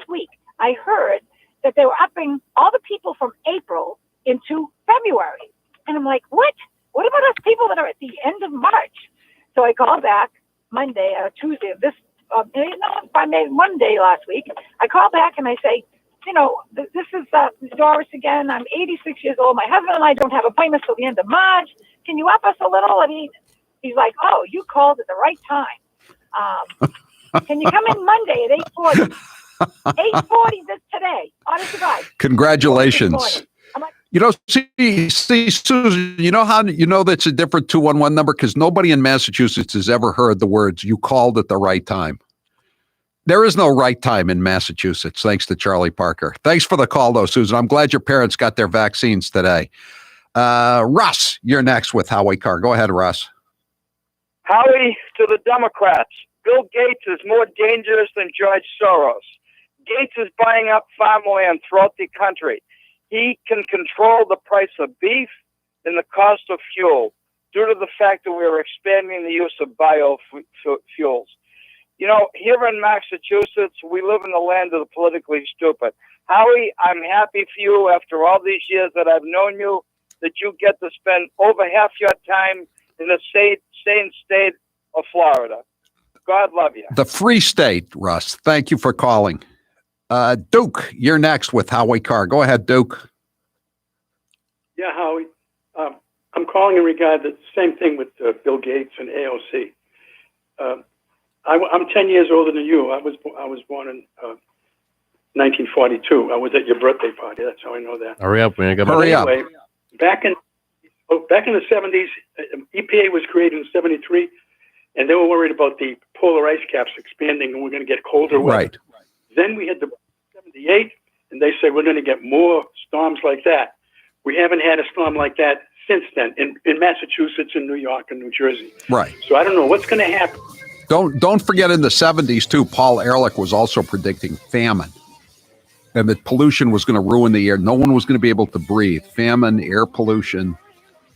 week, I heard that they were upping all the people from April into February. And I'm like, what? What about us people that are at the end of March? So I called back Monday or Tuesday of this, Monday last week. I call back and I say, this is Doris again. I'm 86 years old. My husband and I don't have appointments till the end of March. Can you up us a little? And he's like, oh, you called at the right time. Can you come in Monday at 8:40? 8:40 today. Honest to God. Congratulations. You know, see, Susan, you know how you know that's a different 211 number? Because nobody in Massachusetts has ever heard the words, you called at the right time. There is no right time in Massachusetts, thanks to Charlie Parker. Thanks for the call, though, Susan. I'm glad your parents got their vaccines today. Russ, you're next with Howie Carr. Go ahead, Russ. Howie, to the Democrats, Bill Gates is more dangerous than George Soros. Gates is buying up farmland throughout the country. He can control the price of beef and the cost of fuel due to the fact that we are expanding the use of biofuels. You know, here in Massachusetts, we live in the land of the politically stupid. Howie, I'm happy for you after all these years that I've known you, that you get to spend over half your time in the same state of Florida. God love you. The Free State, Russ. Thank you for calling. Duke, you're next with Howie Carr. Go ahead, Duke. Yeah, Howie. I'm calling in regard to the same thing with Bill Gates and AOC. I'm 10 years older than you. I was born in 1942. I was at your birthday party. That's how I know that. Hurry up, man. Hurry up. Back in the 70s, EPA was created in 73, and they were worried about the polar ice caps expanding, and we're going to get colder weather. Right. Then we had the 78, and they said we're going to get more storms like that. We haven't had a storm like that since then in Massachusetts and New York and New Jersey. Right. So I don't know what's going to happen. Don't forget in the 70s, too, Paul Ehrlich was also predicting famine and that pollution was going to ruin the air. No one was going to be able to breathe. Famine, air pollution,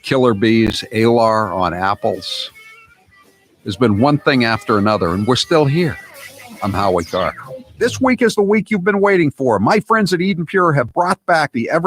killer bees, alar on apples. There's been one thing after another, and we're still here. I'm Howie Carr. This week is the week you've been waiting for. My friends at Eden Pure have brought back the ever